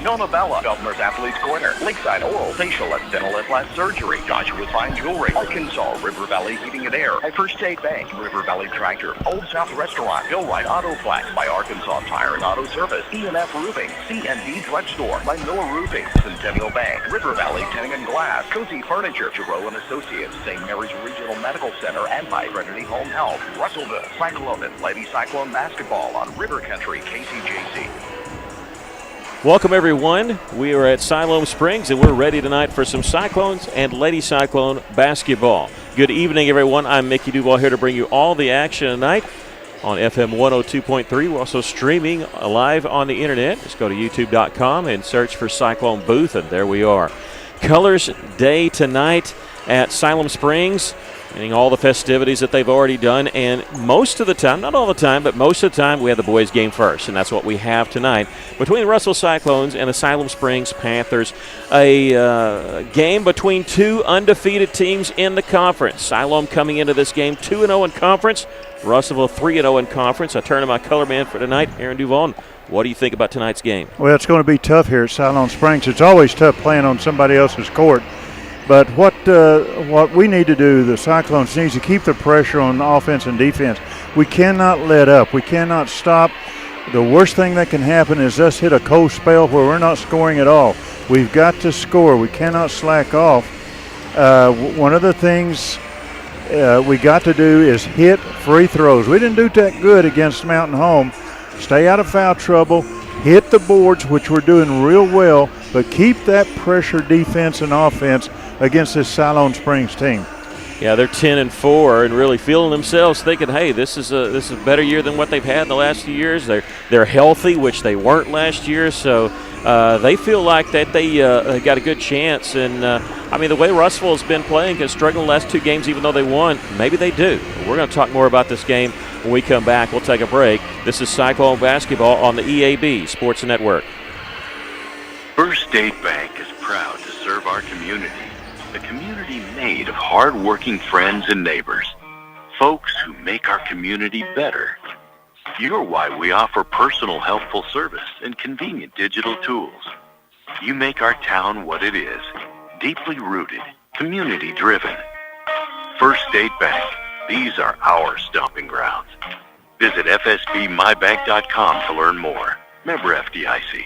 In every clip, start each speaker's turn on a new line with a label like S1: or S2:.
S1: Nona Bella, Governor's Athletes Corner, Lakeside Oral, Facial and Dental Implant Surgery, Joshua's Fine Jewelry, Arkansas, River Valley Heating and Air, by First State Bank, River Valley Tractor, Old South Restaurant, Bill Wright Auto Flex, by Arkansas Tire and Auto Service, E&F Roofing, C&D Drugstore, by Miller Roofing, Centennial Bank, River Valley Tinting and Glass, Cozy Furniture, Giroux and Associates, St. Mary's Regional Medical Center, and by Trinity Home Health, Russellville, Cyclone and Lady Cyclone Basketball on River Country, KCJC.
S2: Welcome, everyone. We are at Siloam Springs, and we're ready tonight for some Cyclones and Lady Cyclone basketball. Good evening, everyone. I'm Mickey Duval here to bring you all the action tonight on FM 102.3. We're also streaming live on the internet. Just go to youtube.com and search for Cyclone Booth, and there we are. Colors Day tonight at Siloam Springs, meaning all the festivities that they've already done, and most of the time, not all the time, but most of the time, we have the boys' game first, and that's what we have tonight between the Russell Cyclones and the Siloam Springs Panthers. A game between two undefeated teams in the conference. Siloam coming into this game 2-0 in conference, Russellville 3-0 in conference. I turn to my color man for tonight, Aaron Duval. What do you think about tonight's game?
S3: Well, it's going to be tough here at Siloam Springs. It's always tough playing on somebody else's court. But what we need to do, the Cyclones need to keep the pressure on offense and defense. We cannot let up. We cannot stop. The worst thing that can happen is us hit a cold spell where we're not scoring at all. We've got to score. We cannot slack off. One of the things we got to do is hit free throws. We didn't do that good against Mountain Home. Stay out of foul trouble. Hit the boards, which we're doing real well, but keep that pressure defense and offense against this Siloam Springs team.
S2: Yeah, they're 10-4 and really feeling themselves, thinking, hey, this is a better year than what they've had in the last few years. They're healthy, which they weren't last year, so they feel like that they got a good chance. And the way Russellville has been playing, has struggled the last two games, even though they won. Maybe they do. We're going to talk more about this game when we come back. We'll take a break. This is Cyclone basketball on the EAB Sports Network.
S4: First State Bank is proud to serve our community. A community made of hard-working friends and neighbors, folks who make our community better. You're why we offer personal, helpful service and convenient digital tools. You make our town what it is, deeply rooted, community-driven. First State Bank, these are our stomping grounds. Visit fsbmybank.com to learn more. Member FDIC.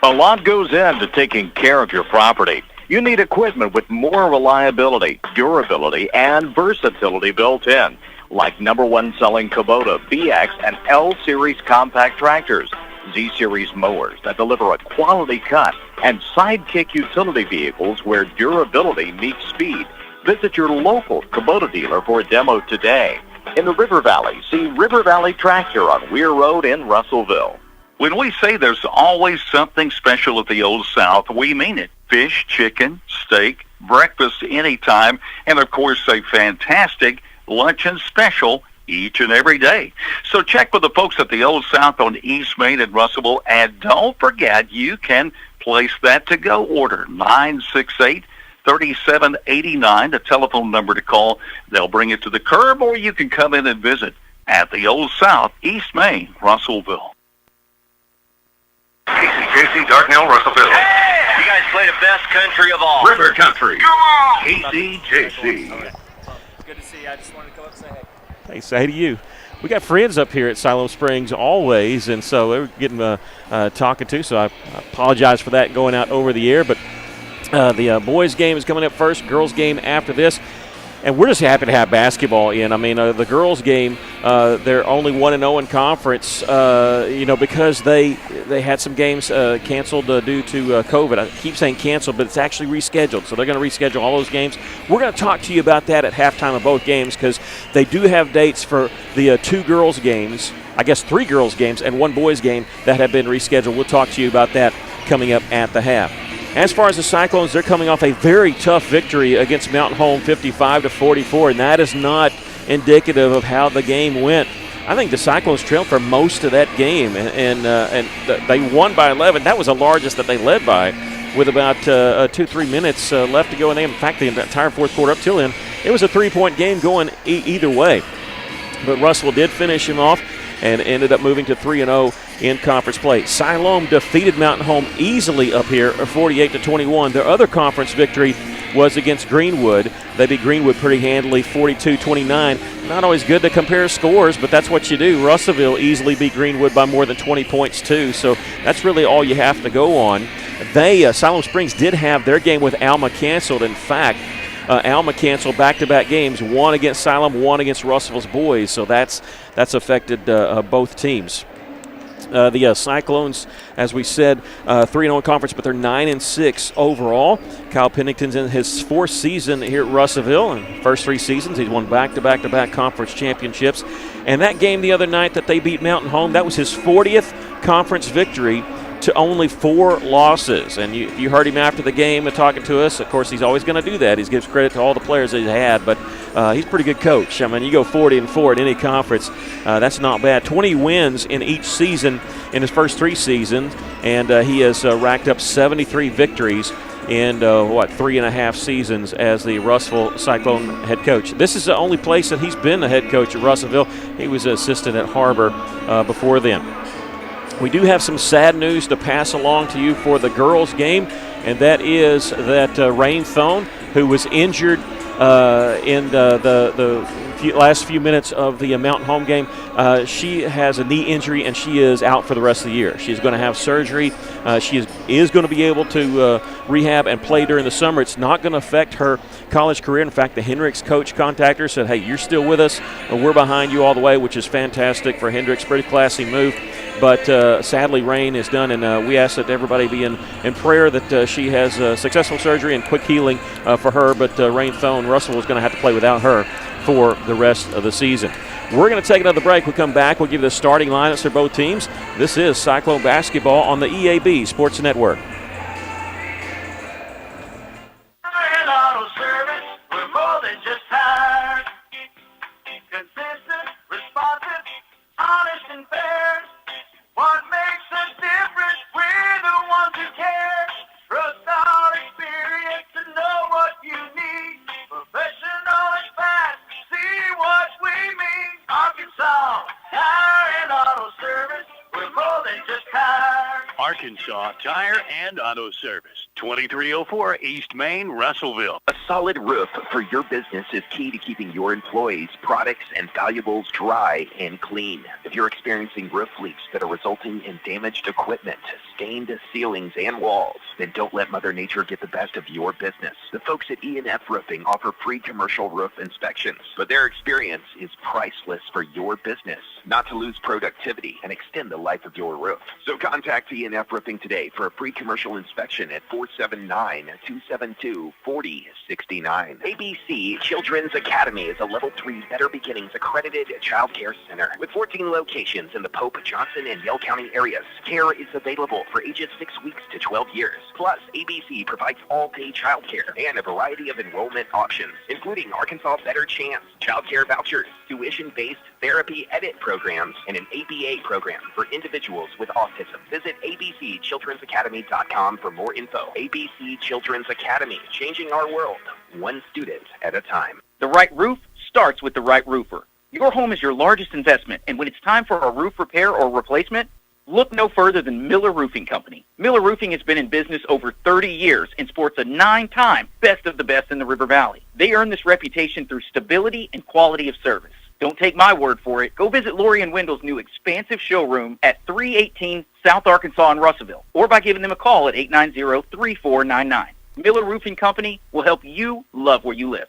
S1: A lot goes into taking care of your property. You need equipment with more reliability, durability, and versatility built in, like #1 selling Kubota BX and L Series compact tractors, Z Series mowers that deliver a quality cut, and Sidekick utility vehicles where durability meets speed. Visit your local Kubota dealer for a demo today. In the River Valley, see River Valley Tractor on Weir Road in Russellville.
S5: When we say there's always something special at the Old South, we mean it. Fish, chicken, steak, breakfast anytime, and of course a fantastic luncheon special each and every day. So check with the folks at the Old South on East Main in Russellville, and don't forget you can place that to-go order, 968-3789, the telephone number to call. They'll bring it to the curb, or you can come in and visit at the Old South, East Main, Russellville.
S4: KCJC, Darknell, Russellville.
S1: Hey! You guys play the best country of all.
S4: River Country.
S1: Come on!
S4: KCJC.
S6: Good to see you. I just wanted to come up and say hey.
S2: Hey, say hey to you. We got friends up here at Siloam Springs always, and so they were getting talking to, so I apologize for that going out over the air. But the boys' game is coming up first, girls' game after this. And we're just happy to have basketball in. The girls' game, they're only 1-0 in conference, because they had some games canceled due to COVID. I keep saying canceled, but it's actually rescheduled. So they're going to reschedule all those games. We're going to talk to you about that at halftime of both games, because they do have dates for the two girls' games, I guess 3 girls' games, and 1 boys' game that have been rescheduled. We'll talk to you about that coming up at the half. As far as the Cyclones, they're coming off a very tough victory against Mountain Home, 55-44, and that is not indicative of how the game went. I think the Cyclones trailed for most of that game, and they won by 11. That was the largest that they led by, with about 2-3 minutes left to go. And in fact, the entire fourth quarter up till then, it was a 3-point game going either way. But Russell did finish him off. and ended up moving to 3-0 in conference play. Siloam defeated Mountain Home easily up here, 48-21. Their other conference victory was against Greenwood. They beat Greenwood pretty handily, 42-29. Not always good to compare scores, but that's what you do. Russellville easily beat Greenwood by more than 20 points too, so that's really all you have to go on. Siloam Springs did have their game with Alma canceled. In fact, Alma canceled back-to-back games, one against Siloam, one against Russellville's boys, so that's affected both teams. The Cyclones, as we said, 3-0 in conference, but they're 9-6 overall. Kyle Pennington's in his fourth season here at Russellville. And first 3 seasons, he's won back-to-back conference championships. And that game the other night that they beat Mountain Home, that was his 40th conference victory to only 4 losses. And you heard him after the game talking to us. Of course, he's always going to do that. He gives credit to all the players that he's had, but he's a pretty good coach. I mean, you go 40-4 at any conference, that's not bad. 20 wins in each season in his first 3 seasons, and he has racked up 73 victories in, 3.5 seasons as the Russellville Cyclone head coach. This is the only place that he's been the head coach at Russellville. He was an assistant at Harbor before then. We do have some sad news to pass along to you for the girls' game, and that is that Rain Thone, who was injured in the last few minutes of the Mountain Home game, she has a knee injury, and she is out for the rest of the year. She's going to have surgery. She is going to be able to rehab and play during the summer. It's not going to affect her college career. In fact, the Hendricks coach contacted her, said, hey, you're still with us. We're behind you all the way, which is fantastic for Hendricks. Pretty classy move. But sadly, Rain is done, and we ask that everybody be in prayer that she has successful surgery and quick healing for her. But Rain Thone, Russell is going to have to play without her for the rest of the season. We're going to take another break. We'll come back. We'll give you the starting lineups for both teams. This is Cyclone Basketball on the EAB Sports Network.
S7: Auto service, we're more than just tires. Consistent, responsive, honest and fair. What makes us different? We're the ones who care. Trust our experience to know what you need. Professional and fast, see what we mean. Arkansas Tire and Auto Service, we're more than just tires.
S4: Arkansas Tire and Auto Service, 2304 East Main, Russellville.
S8: A solid roof for your business is key to keeping your employees, products, and valuables dry and clean. If you're experiencing roof leaks that are resulting in damaged equipment, stained ceilings, and walls, then don't let Mother Nature get the best of your business. The folks at E&F Roofing offer free commercial roof inspections, but their experience is priceless for your business, not to lose productivity and extend the life of your roof. So contact E&F Roofing today for a free commercial inspection at 479-272-4069. ABC Children's Academy is a Level 3 Better Beginnings accredited child care center. With 14 locations in the Pope, Johnson, and Yell County areas, care is available for ages 6 weeks to 12 years. Plus, ABC provides all-day child care and a variety of enrollment options, including Arkansas Better Chance, child care vouchers, tuition-based therapy edit programs, and an ABA program for individuals with autism. Visit abcchildrensacademy.com for more info. ABC Children's Academy, changing our world, one student at a time.
S9: The right roof starts with the right roofer. Your home is your largest investment, and when it's time for a roof repair or replacement, look no further than Miller Roofing Company. Miller Roofing has been in business over 30 years and sports a 9-time Best of the Best in the River Valley. They earn this reputation through stability and quality of service. Don't take my word for it. Go visit Lori and Wendell's new expansive showroom at 318 South Arkansas in Russellville, or by giving them a call at 890-3499. Miller Roofing Company will help you love where you live.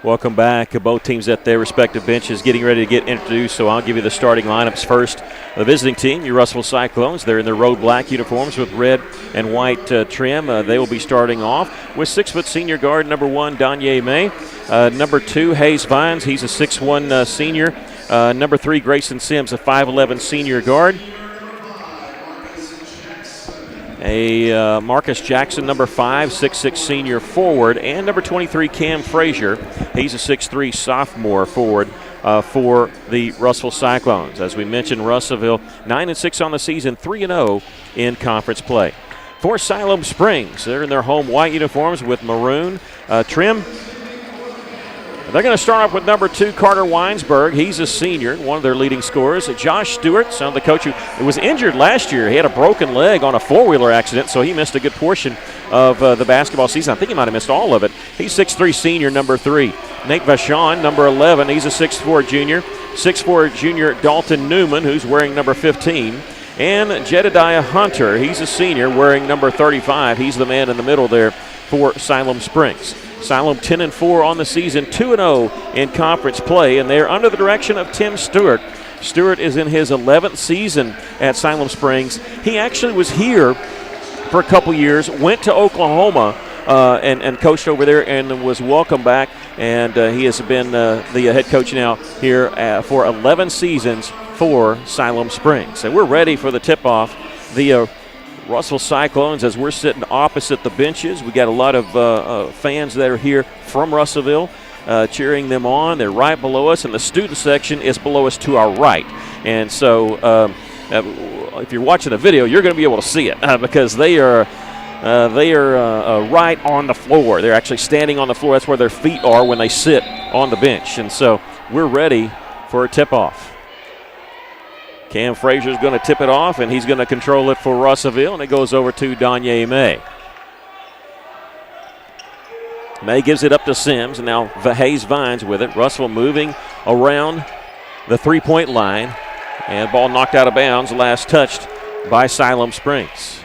S2: Welcome back. Both teams at their respective benches getting ready to get introduced, so I'll give you the starting lineups first. The visiting team, your Russellville Cyclones, they're in their road black uniforms with red and white trim. They will be starting off with 6-foot senior guard number 1, Danye May. Number 2, Hayes Vines. He's a 6'1 senior. Number 3, Grayson Sims, a 5'11 senior guard. Marcus Jackson, number 5, 6'6 senior forward, and number 23, Cam Frazier. He's a 6'3 sophomore forward for the Russellville Cyclones. As we mentioned, Russellville 9-6 on the season, 3-0 in conference play. For Siloam Springs, they're in their home white uniforms with maroon trim. They're going to start off with number 2, Carter Weinsberg. He's a senior, one of their leading scorers. Josh Stewart, son of the coach who was injured last year. He had a broken leg on a four-wheeler accident, so he missed a good portion of the basketball season. I think he might have missed all of it. He's 6'3", senior, number 3. Nate Vachon, number 11. He's a 6'4", junior. 6'4", junior Dalton Newman, who's wearing number 15. And Jedediah Hunter, he's a senior, wearing number 35. He's the man in the middle there for Siloam Springs. Siloam 10-4 on the season, 2-0 in conference play, and they're under the direction of Tim Stewart. Stewart is in his 11th season at Siloam Springs. He actually was here for a couple years, went to Oklahoma and coached over there and was welcomed back, and he has been the head coach now here for 11 seasons for Siloam Springs. And we're ready for the tip-off. The Russell Cyclones, as we're sitting opposite the benches. We got a lot of fans that are here from Russellville cheering them on. They're right below us, and the student section is below us to our right. And so if you're watching the video, you're going to be able to see it because they are right on the floor. They're actually standing on the floor. That's where their feet are when they sit on the bench. And so we're ready for a tip-off. Cam Frazier's going to tip it off, and he's going to control it for Russellville, and it goes over to Danye May. May gives it up to Sims, and now Hayes Vines with it. Russell moving around the three-point line, and ball knocked out of bounds, last touched by Siloam Springs.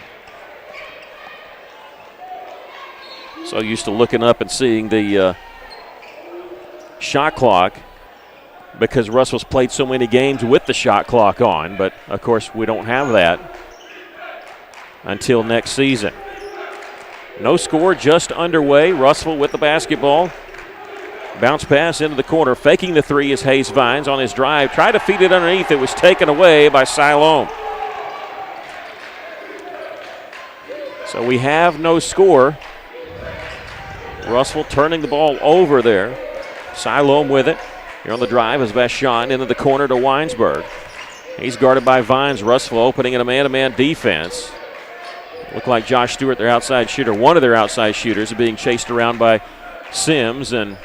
S2: So used to looking up and seeing the shot clock, because Russell's played so many games with the shot clock on, but of course we don't have that until next season. No score, just underway. Russell with the basketball. Bounce pass into the corner. Faking the three is Hayes Vines on his drive. Tried to feed it underneath. It was taken away by Siloam. So we have no score. Russell turning the ball over there. Siloam with it. Here on the drive is Vachon into the corner to Weinsberg. He's guarded by Vines. Russell opening in a man-to-man defense. Looked like Josh Stewart, their outside shooter, one of their outside shooters, being chased around by Sims, and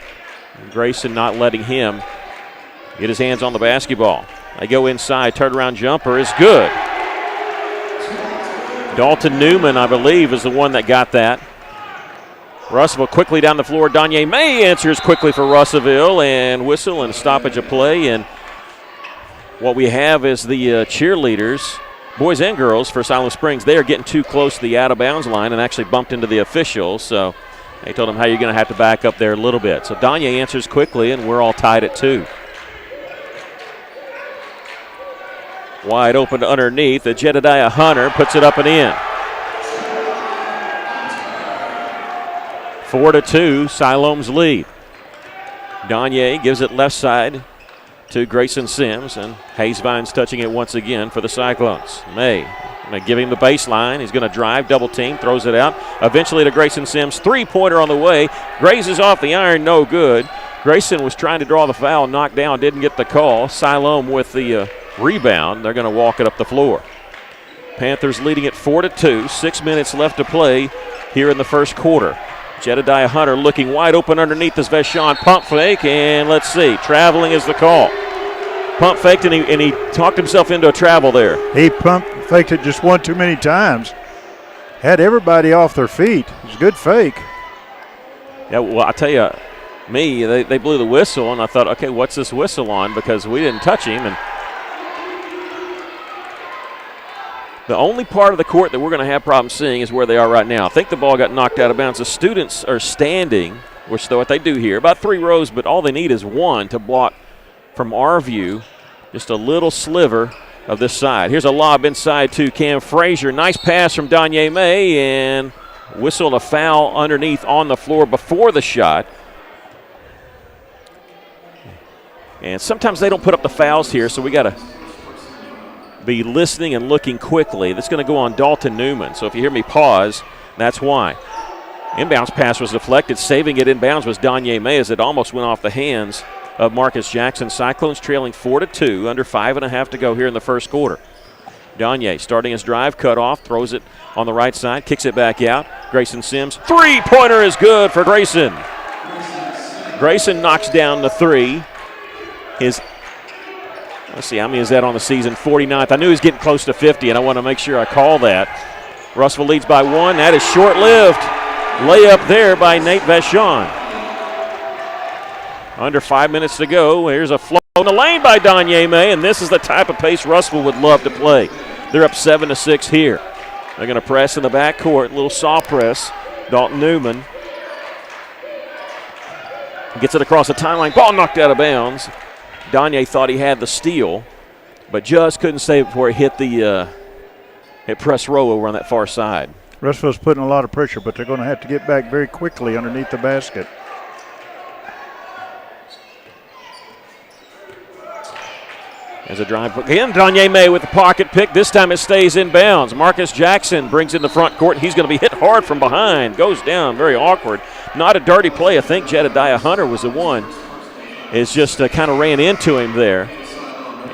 S2: Grayson not letting him get his hands on the basketball. They go inside. Turnaround jumper is good. Dalton Newman, I believe, is the one that got that. Russellville quickly down the floor. Danye May answers quickly for Russellville, and whistle and stoppage of play. And what we have is the cheerleaders, boys and girls for Siloam Springs. They are getting too close to the out-of-bounds line and actually bumped into the officials. So they told them how you're going to have to back up there a little bit. So Danye answers quickly, and we're all tied at 2. Wide open underneath. The Jedediah Hunter puts it up and in. 4-2, Siloam's lead. Danye gives it left side to Grayson Sims, and Hayes Vines touching it once again for the Cyclones. May going to give him the baseline. He's going to drive, double team, throws it out. Eventually to Grayson Sims. Three-pointer on the way. Grazes off the iron, no good. Grayson was trying to draw the foul, knocked down, didn't get the call. Siloam with the rebound. They're going to walk it up the floor. Panthers leading it 4-2. 6 minutes left to play here in the first quarter. Jedediah Hunter looking wide open underneath this Vachon pump fake, and let's see, traveling is the call. Pump faked, and he talked himself into a travel there.
S3: He pump faked it just one too many times. Had everybody off their feet. It was a good fake.
S2: Yeah, well, I tell you, they blew the whistle, and I thought, okay, what's this whistle on? Because we didn't touch him, and the only part of the court that we're going to have problems seeing is where they are right now. I think the ball got knocked out of bounds. The students are standing, which is what they do here, about 3 rows, but all they need is one to block from our view just a little sliver of this side. Here's a lob inside to Cam Frazier. Nice pass from Danye May, and whistled a foul underneath on the floor before the shot. And sometimes they don't put up the fouls here, so we got to be listening and looking quickly. That's going to go on Dalton Newman. So if you hear me pause, that's why. Inbounds pass was deflected. Saving it inbounds was Danye May as it almost went off the hands of Marcus Jackson. Cyclones trailing 4-2, under 5.5 to go here in the first quarter. Danye starting his drive, cut off, throws it on the right side, kicks it back out. Grayson Sims, three-pointer is good for Grayson. Grayson knocks down the 3. Let's see, how many is that on the season? 49th. I knew he was getting close to 50, and I want to make sure I call that. Russell leads by 1. That is short-lived. Layup there by Nate Vachon. Under 5 minutes to go. Here's a flow in the lane by Donye May, and this is the type of pace Russell would love to play. They're up 7-6 here. They're going to press in the backcourt, little soft press. Dalton Newman gets it across the timeline. Ball knocked out of bounds. Donye thought he had the steal, but just couldn't save it before it hit the press row over on that far side.
S3: Russell's putting a lot of pressure, but they're going to have to get back very quickly underneath the basket.
S2: As a drive again, Donye May with the pocket pick. This time it stays in bounds. Marcus Jackson brings in the front court. He's going to be hit hard from behind. Goes down, very awkward. Not a dirty play. I think Jedediah Hunter was the one. It's just kind of ran into him there.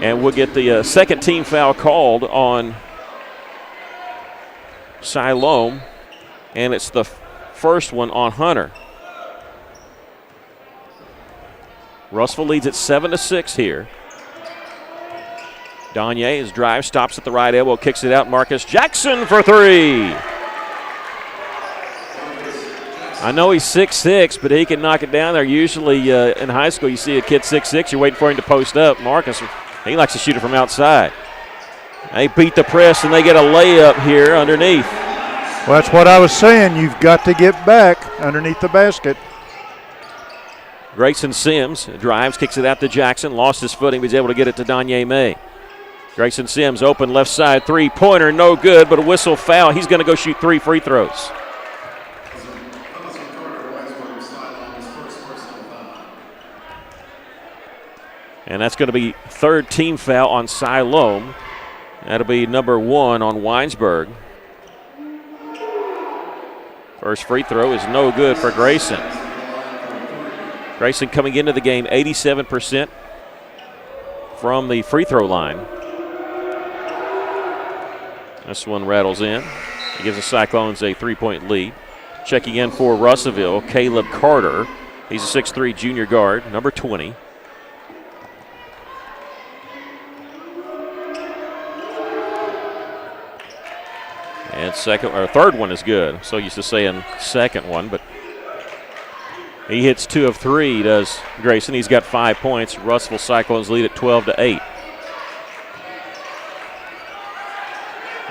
S2: And we'll get the second team foul called on Siloam. And it's the first one on Hunter. Russell leads at 7-6 here. Donye, his drive, stops at the right elbow, kicks it out. Marcus Jackson for 3. I know he's 6'6", but he can knock it down there. Usually in high school you see a kid 6'6", you're waiting for him to post up. Marcus, he likes to shoot it from outside. They beat the press, and they get a layup here underneath.
S3: Well, that's what I was saying. You've got to get back underneath the basket.
S2: Grayson Sims drives, kicks it out to Jackson. Lost his footing, but he's able to get it to Donye May. Grayson Sims, open left side, three-pointer, no good, but a whistle foul. He's going to go shoot 3 free throws. And that's going to be third team foul on Siloam. That'll be number 1 on Weinsberg. First free throw is no good for Grayson. Grayson coming into the game 87% from the free throw line. This one rattles in. It gives the Cyclones a 3-point lead. Checking in for Russellville, Caleb Carter. He's a 6'3" junior guard, number 20. And third one is good. I'm so used to saying second one, but he hits 2 of 3, does Grayson. He's got 5 points. Russellville Cyclones lead at 12-8.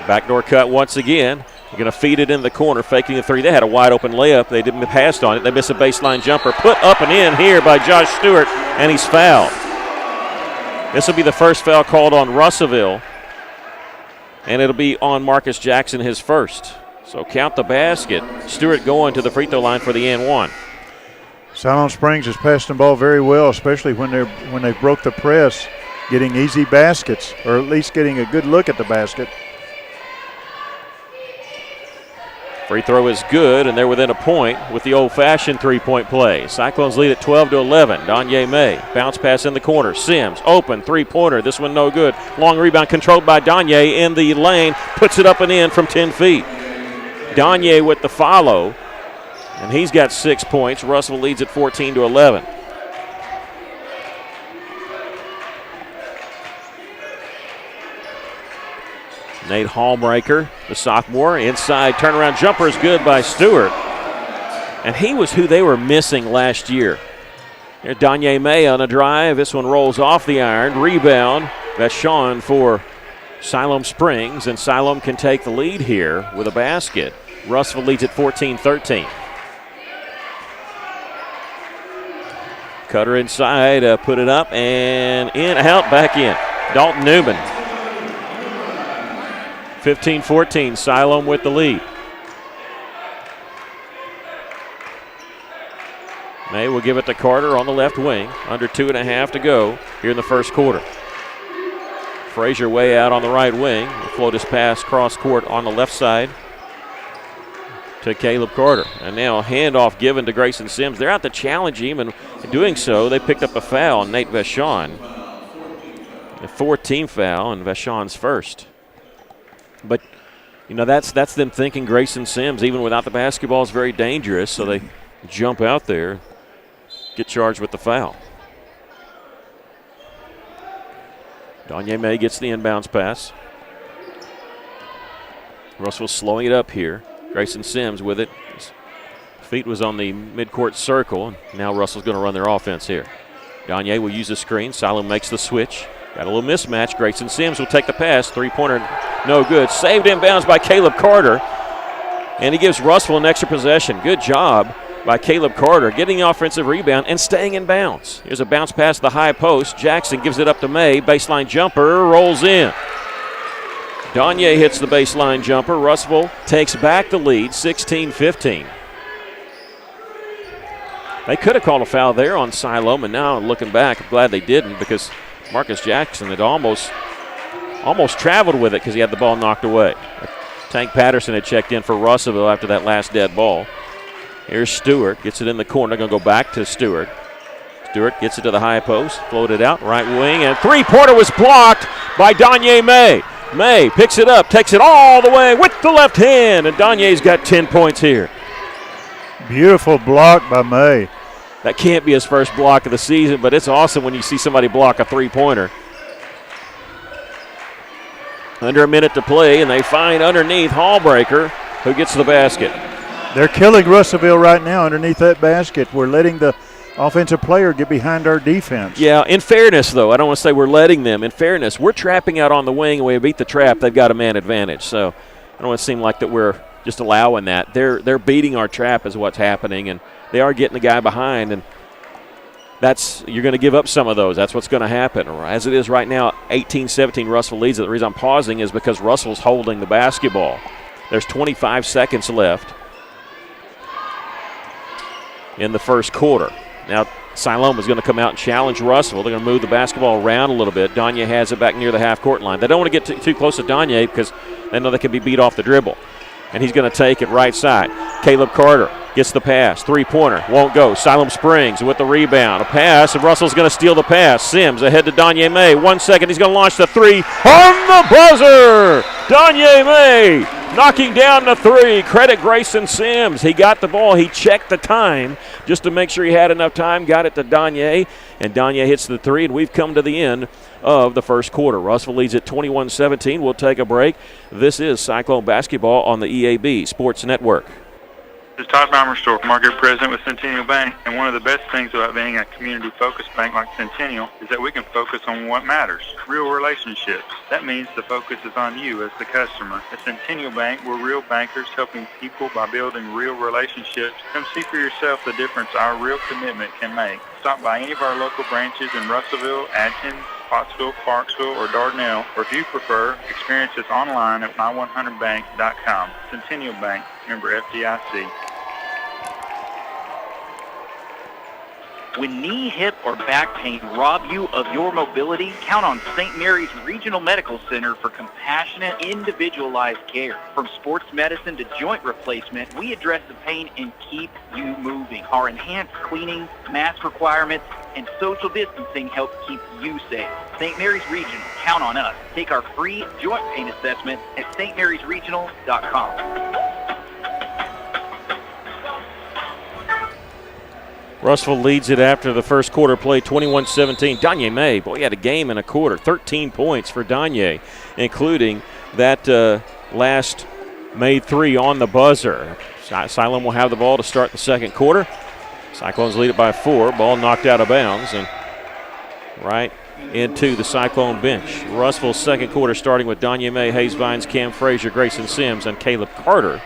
S2: Backdoor cut once again. They're going to feed it in the corner, faking the 3. They had a wide open layup. They didn't pass on it. They missed a baseline jumper. Put up and in here by Josh Stewart, and he's fouled. This will be the first foul called on Russellville, and it'll be on Marcus Jackson, his first. So count the basket. Stewart going to the free throw line for the and 1.
S3: Siloam Springs has passed the ball very well, especially when they broke the press, getting easy baskets, or at least getting a good look at the basket.
S2: Free throw is good, and they're within a point with the old-fashioned 3-point play. Cyclones lead at 12-11. Donye May, bounce pass in the corner. Sims, open, three-pointer. This one no good. Long rebound controlled by Donye in the lane. Puts it up and in from 10 feet. Donye with the follow, and he's got 6 points. Russell leads at 14-11. Nate Hallbreaker, the sophomore, inside turnaround jumper is good by Stewart. And he was who they were missing last year. Here's Donye May on a drive. This one rolls off the iron. Rebound. Vachon for Siloam Springs, and Siloam can take the lead here with a basket. Russell leads at 14-13. Cutter inside, put it up, and in, out, back in. Dalton Newman. 15-14, Siloam with the lead. May will give it to Carter on the left wing. Under 2.5 to go here in the first quarter. Frazier way out on the right wing. Will float his pass cross court on the left side to Caleb Carter. And now a handoff given to Grayson Sims. They're out to challenge him, and in doing so, they picked up a foul on Nate Vachon. A 4-team foul, and Vachon's first. But, you know, that's them thinking Grayson Sims, even without the basketball, is very dangerous, so they jump out there. get charged with the foul. Danye May gets the inbounds pass. Russell slowing it up here. Grayson Sims with it. His feet was on the midcourt circle. Now Russell's going to run their offense here. Danye will use the screen. Siloam makes the switch. Got a little mismatch. Grayson Sims will take the pass. Three-pointer, no good. Saved inbounds by Caleb Carter. And he gives Russell an extra possession. Good job by Caleb Carter, getting the offensive rebound and staying in bounds. Here's a bounce pass to the high post. Jackson gives it up to May. Baseline jumper, rolls in. Danye hits the baseline jumper. Russell takes back the lead, 16-15. They could have called a foul there on Siloam, and now looking back, I'm glad they didn't because Marcus Jackson had almost traveled with it because he had the ball knocked away. Tank Patterson had checked in for Russellville after that last dead ball. Here's Stewart, gets it in the corner, going to go back to Stewart. Stewart gets it to the high post, floated out, right wing, and three-pointer was blocked by Danye May. May picks it up, takes it all the way with the left hand, and Danye's got 10 points here.
S3: Beautiful block by May.
S2: That can't be his first block of the season, but it's awesome when you see somebody block a three-pointer. Under a minute to play, and they find underneath Hallbreaker, who gets the basket.
S3: They're killing Russellville right now underneath that basket. We're letting the offensive player get behind our defense.
S2: Yeah, in fairness, though, I don't want to say we're letting them. In fairness, we're trapping out on the wing, and we beat the trap. They've got a man advantage. So I don't want to seem like that we're just allowing that. They're beating our trap is what's happening, and they are getting the guy behind, and you're going to give up some of those. That's what's going to happen. As it is right now, 18-17, Russell leads it. The reason I'm pausing is because Russell's holding the basketball. There's 25 seconds left in the first quarter. Now, Siloam is going to come out and challenge Russell. They're going to move the basketball around a little bit. Danye has it back near the half-court line. They don't want to get too close to Danye because they know they can be beat off the dribble. And he's going to take it right side. Caleb Carter gets the pass. Three-pointer. Won't go. Siloam Springs with the rebound. A pass, and Russell's going to steal the pass. Sims ahead to Danye May. 1 second. He's going to launch the three on the buzzer. Danye May knocking down the three. Credit Grayson Sims. He got the ball. He checked the time just to make sure he had enough time. Got it to Danye, and Danye hits the three, and we've come to the end of the first quarter. Russell leads at 21-17. We'll take a break. This is Cyclone Basketball on the EAB Sports Network.
S10: This is Todd Bommerstorff, Market President with Centennial Bank, and one of the best things about being a community-focused bank like Centennial is that we can focus on what matters, real relationships. That means the focus is on you as the customer. At Centennial Bank, we're real bankers helping people by building real relationships. Come see for yourself the difference our real commitment can make. Stop by any of our local branches in Russellville, Atkins, Pottsville, Clarksville, or Dardanelle, or if you prefer, experience us online at my100bank.com. Centennial Bank, member FDIC.
S9: When knee, hip, or back pain rob you of your mobility, count on St. Mary's Regional Medical Center for compassionate, individualized care. From sports medicine to joint replacement, we address the pain and keep you moving. Our enhanced cleaning, mask requirements, and social distancing help keep you safe. St. Mary's Regional, count on us. Take our free joint pain assessment at stmarysregional.com.
S2: Russellville leads it after the first quarter play, 21-17. Danye May, boy, he had a game and a quarter. 13 points for Danye, including that last made three on the buzzer. Siloam will have the ball to start the second quarter. Cyclones lead it by 4. Ball knocked out of bounds and right into the Cyclone bench. Russellville's second quarter starting with Danye May, Hayes Vines, Cam Frazier, Grayson Sims, and Caleb Carter.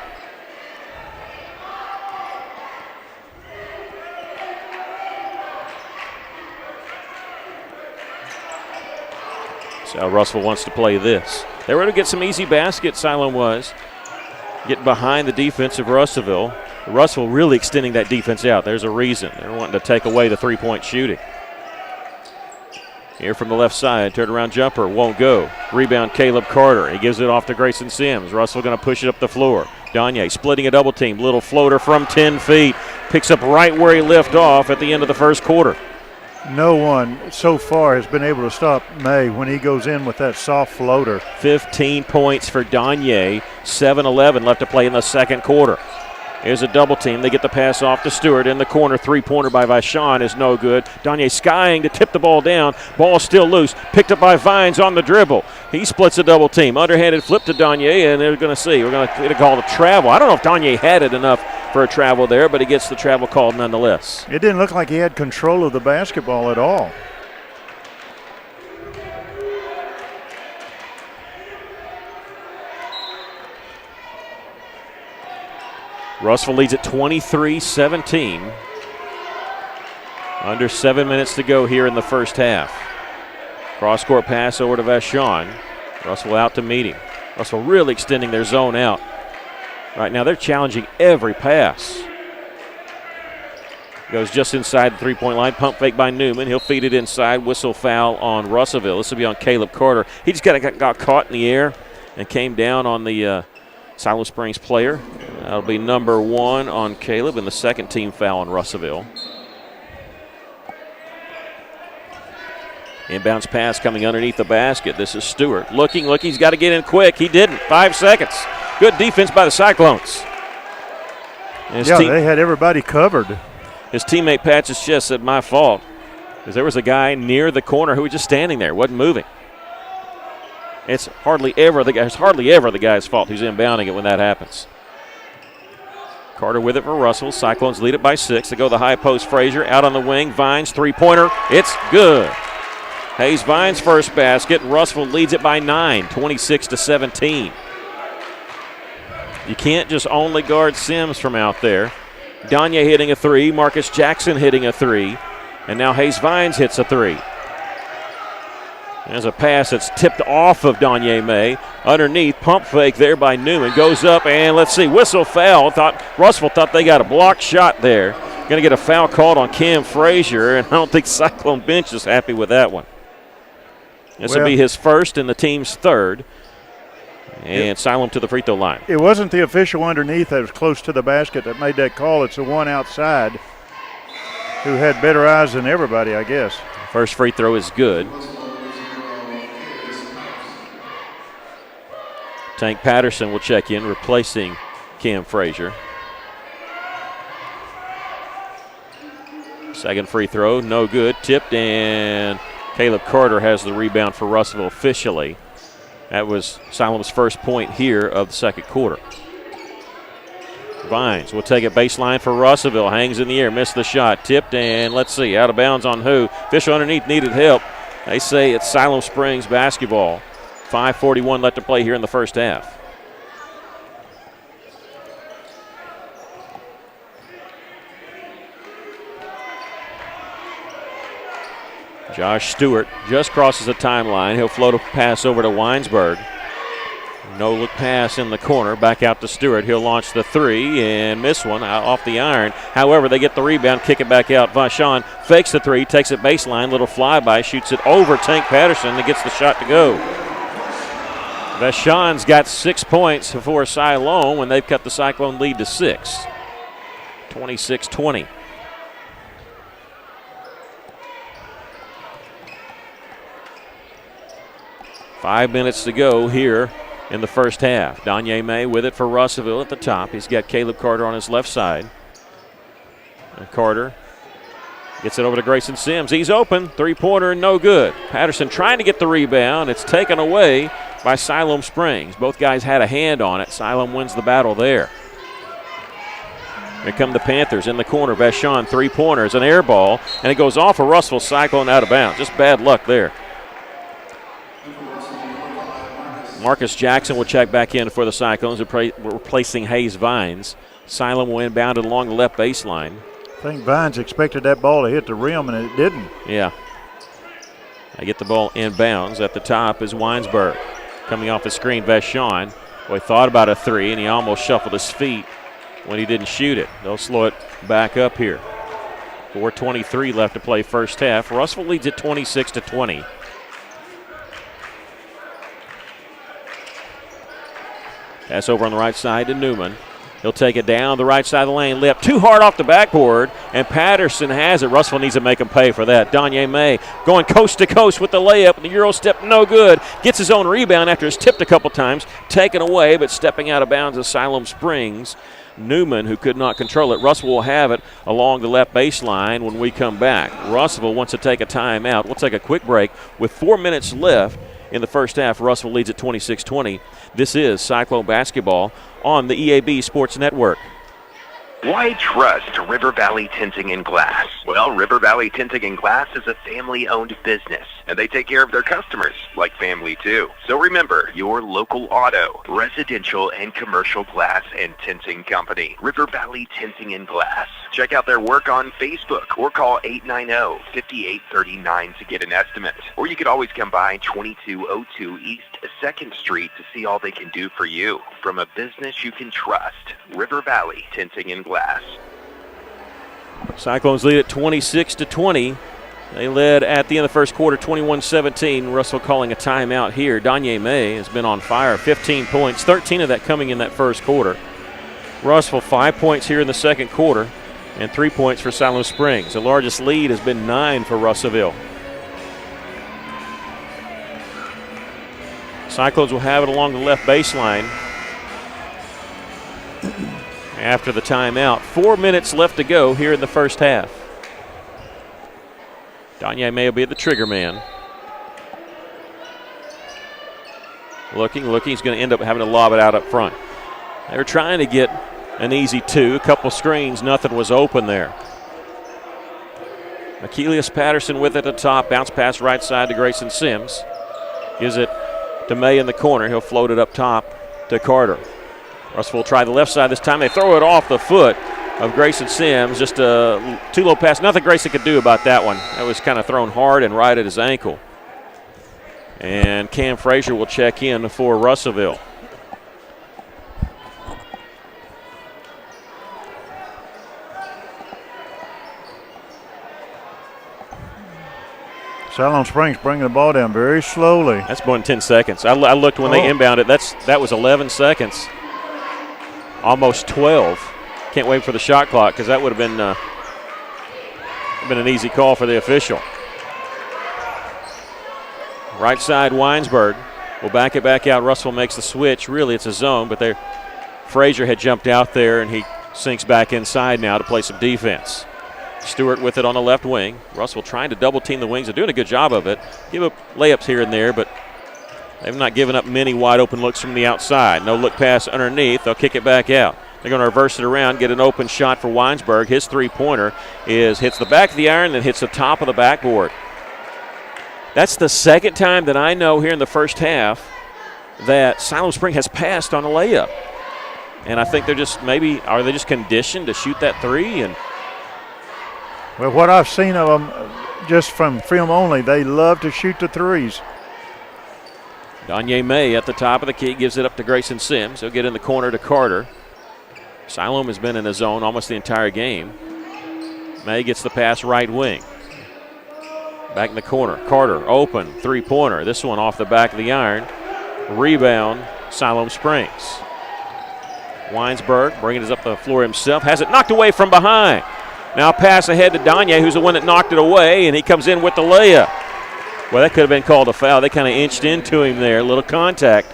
S2: So Russellville wants to play this. They were able to get some easy baskets, Siloam was. Getting behind the defense of Russellville. Russellville really extending that defense out. There's a reason. They're wanting to take away the three-point shooting. Here from the left side, turnaround jumper, won't go. Rebound, Caleb Carter. He gives it off to Grayson Sims. Russell going to push it up the floor. Danye splitting a double team. Little floater from 10 feet. Picks up right where he left off at the end of the first quarter.
S3: No one so far has been able to stop May when he goes in with that soft floater.
S2: 15 points for Danye. 7-11 left to play in the second quarter. Here's a double team. They get the pass off to Stewart in the corner. Three-pointer by Vashon is no good. Danye skying to tip the ball down. Ball still loose. Picked up by Vines on the dribble. He splits a double team. Underhanded flip to Danye, and they're going to see. We're going to get a call to travel. I don't know if Danye had it enough for a travel there, but he gets the travel called nonetheless.
S3: It didn't look like he had control of the basketball at all.
S2: Russell leads at 23-17. Under 7 minutes to go here in the first half. Cross-court pass over to Vashon. Russell out to meet him. Russell really extending their zone out. Right now they're challenging every pass. Goes just inside the three-point line. Pump fake by Newman. He'll feed it inside. Whistle foul on Russellville. This will be on Caleb Carter. He just got caught in the air and came down on the Siloam Springs player. That'll be number 1 on Caleb and the second team foul on Russellville. Inbounds pass coming underneath the basket. This is Stewart. Looking. He's got to get in quick. He didn't. 5 seconds. Good defense by the Cyclones.
S3: They had everybody covered.
S2: His teammate pats his chest, said, my fault. Because there was a guy near the corner who was just standing there, wasn't moving. It's hardly ever the guy's fault who's inbounding it when that happens. Carter with it for Russell. Cyclones lead it by 6. They go to the high post. Frazier out on the wing. Vines, three-pointer. It's good. Hayes Vines first basket. Russell leads it by 9, 26-17. You can't just only guard Sims from out there. Danye hitting a 3. Marcus Jackson hitting a 3. And now Hayes Vines hits a 3. There's a pass that's tipped off of Danye May. Underneath, pump fake there by Newman. Goes up, and let's see, whistle foul. Russell thought they got a blocked shot there. Going to get a foul called on Cam Frazier, and I don't think Cyclone bench is happy with that one. This will be his first and the team's third. And Siloam to the free throw line.
S3: It wasn't the official underneath that was close to the basket that made that call. It's the one outside who had better eyes than everybody, I guess.
S2: First free throw is good. Tank Patterson will check in, replacing Cam Frazier. Second free throw, no good. Tipped, and Caleb Carter has the rebound for Russellville officially. That was Siloam's first point here of the second quarter. Vines will take it baseline for Russellville. Hangs in the air, missed the shot. Tipped, and let's see, out of bounds on who? Official underneath needed help. They say it's Siloam Springs basketball. 5:41 left to play here in the first half. Josh Stewart just crosses the timeline. He'll float a pass over to Weinsberg. No look pass in the corner. Back out to Stewart. He'll launch the 3 and miss one off the iron. However, they get the rebound, kick it back out. Vashon fakes the 3, takes it baseline. Little flyby, shoots it over Tank Patterson and gets the shot to go. Vashon's got 6 points for Siloam when they've cut the Cyclone lead to 6. 26-20. Five minutes to go here in the first half. Danye May with it for Russellville at the top. He's got Caleb Carter on his left side. And Carter gets it over to Grayson Sims. He's open. Three-pointer, no good. Patterson trying to get the rebound. It's taken away by Siloam Springs. Both guys had a hand on it. Siloam wins the battle there. Here come the Panthers in the corner. Vashon, three-pointer. It's an air ball, and it goes off of Russellville. Cyclone out of bounds. Just bad luck there. Marcus Jackson will check back in for the Cyclones, replacing Hayes Vines. Siloam will inbound it along the left baseline.
S3: I think Vines expected that ball to hit the rim, and it didn't.
S2: Yeah. I get the ball inbounds. At the top is Weinsberg. Coming off the screen, Vashon. Boy, thought about a 3, and he almost shuffled his feet when he didn't shoot it. They'll slow it back up here. 4:23 left to play first half. Russellville leads at 26-20. Pass over on the right side to Newman. He'll take it down the right side of the lane. Layup too hard off the backboard, and Patterson has it. Russellville needs to make him pay for that. Danye May going coast to coast with the layup. The Euro step no good. Gets his own rebound after it's tipped a couple times. Taken away, but stepping out of bounds is Siloam Springs. Newman, who could not control it. Russell will have it along the left baseline when we come back. Russell wants to take a timeout. We'll take a quick break with 4 minutes left in the first half. Russell leads at 26-20. This is Cyclone basketball on the EAB Sports Network.
S8: Why trust River Valley Tinting and Glass? Well, River Valley Tinting and Glass is a family-owned business, and they take care of their customers like family too. So remember, your local auto, residential, and commercial glass and tinting company, River Valley Tinting and Glass. Check out their work on Facebook or call 890-5839 to get an estimate. Or you could always come by 2202 East 2nd Street to see all they can do for you. From a business you can trust, River Valley Tinting and Glass.
S2: Cyclones lead at 26-20. They led at the end of the first quarter, 21-17. Russell calling a timeout here. Danye May has been on fire, 15 points, 13 of that coming in that first quarter. Russell 5 points here in the second quarter and 3 points for Siloam Springs. The largest lead has been 9 for Russellville. Cyclones will have it along the left baseline after the timeout. 4 minutes left to go here in the first half. Danye May will be the trigger man. Looking. He's going to end up having to lob it out up front. They were trying to get an easy two. A couple screens. Nothing was open there. Achilles Patterson with it at the top. Bounce pass right side to Grayson Sims. Gives it to May in the corner. He'll float it up top to Carter. Russell will try the left side this time. They throw it off the foot of Grayson Sims. Just a too low pass. Nothing Grayson could do about that one. That was kind of thrown hard and right at his ankle. And Cam Frazier will check in for Russellville.
S3: Siloam Springs bringing the ball down very slowly.
S2: That's more than 10 seconds. I looked when they inbounded. That was 11 seconds. Almost 12. Can't wait for the shot clock because that would have been an easy call for the official. Right side, Weinsberg will back it back out. Russell makes the switch. Really, it's a zone, but Frazier had jumped out there, and he sinks back inside now to play some defense. Stewart with it on the left wing. Russell trying to double team the wings. They're doing a good job of it. Give up layups here and there, but they've not given up many wide open looks from the outside. No look pass underneath. They'll kick it back out. They're going to reverse it around, get an open shot for Weinsberg. His three-pointer hits the back of the iron, then hits the top of the backboard. That's the second time that I know here in the first half that Siloam Spring has passed on a layup. And I think are they just conditioned to shoot that three? And
S3: well, what I've seen of them just from film only, they love to shoot the threes.
S2: Danye May at the top of the key gives it up to Grayson Sims. He'll get in the corner to Carter. Siloam has been in the zone almost the entire game. May gets the pass right wing. Back in the corner. Carter open. Three-pointer. This one off the back of the iron. Rebound, Siloam Springs. Weinsberg bringing it up the floor himself. Has it knocked away from behind. Now pass ahead to Danye, who's the one that knocked it away, and he comes in with the layup. Well, that could have been called a foul. They kind of inched into him there. A little contact.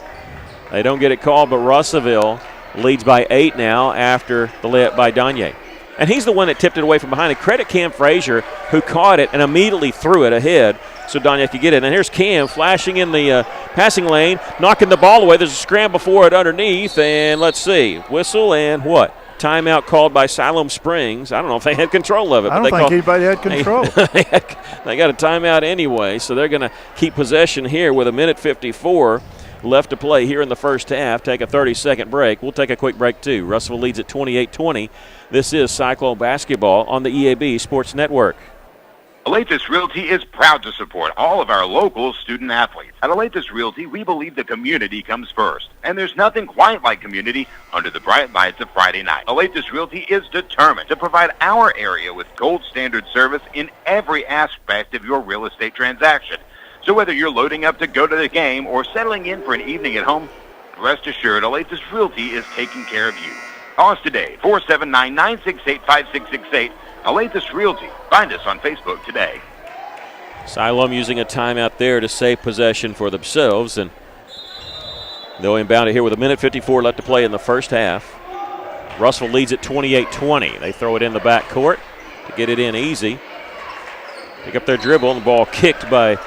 S2: They don't get it called, but Russellville leads by 8 now after the layup by Danye. And he's the one that tipped it away from behind. And credit Cam Frazier, who caught it and immediately threw it ahead so Danye could get it. And here's Cam flashing in the passing lane, knocking the ball away. There's a scramble for it underneath, and let's see. Whistle and what? Timeout called by Siloam Springs. I don't know if they had control of it.
S3: I don't think anybody had control.
S2: They got a timeout anyway, so they're going to keep possession here with 1:54 left to play here in the first half. Take a 30-second break. We'll take a quick break, too. Russellville leads at 28-20. This is Cyclone basketball on the EAB Sports Network.
S1: Elatus Realty is proud to support all of our local student athletes. At Elatus Realty, we believe the community comes first. And there's nothing quite like community under the bright lights of Friday night. Elatus Realty is determined to provide our area with gold standard service in every aspect of your real estate transaction. So whether you're loading up to go to the game or settling in for an evening at home, rest assured Elatus Realty is taking care of you. Call us today, 479-968-5668. Elatus Realty. Find us on Facebook today.
S2: Siloam using a timeout there to save possession for themselves, and they'll inbound it here with 1:54 left to play in the first half. Russell leads at 28-20. They throw it in the back court to get it in easy. Pick up their dribble, and the ball kicked by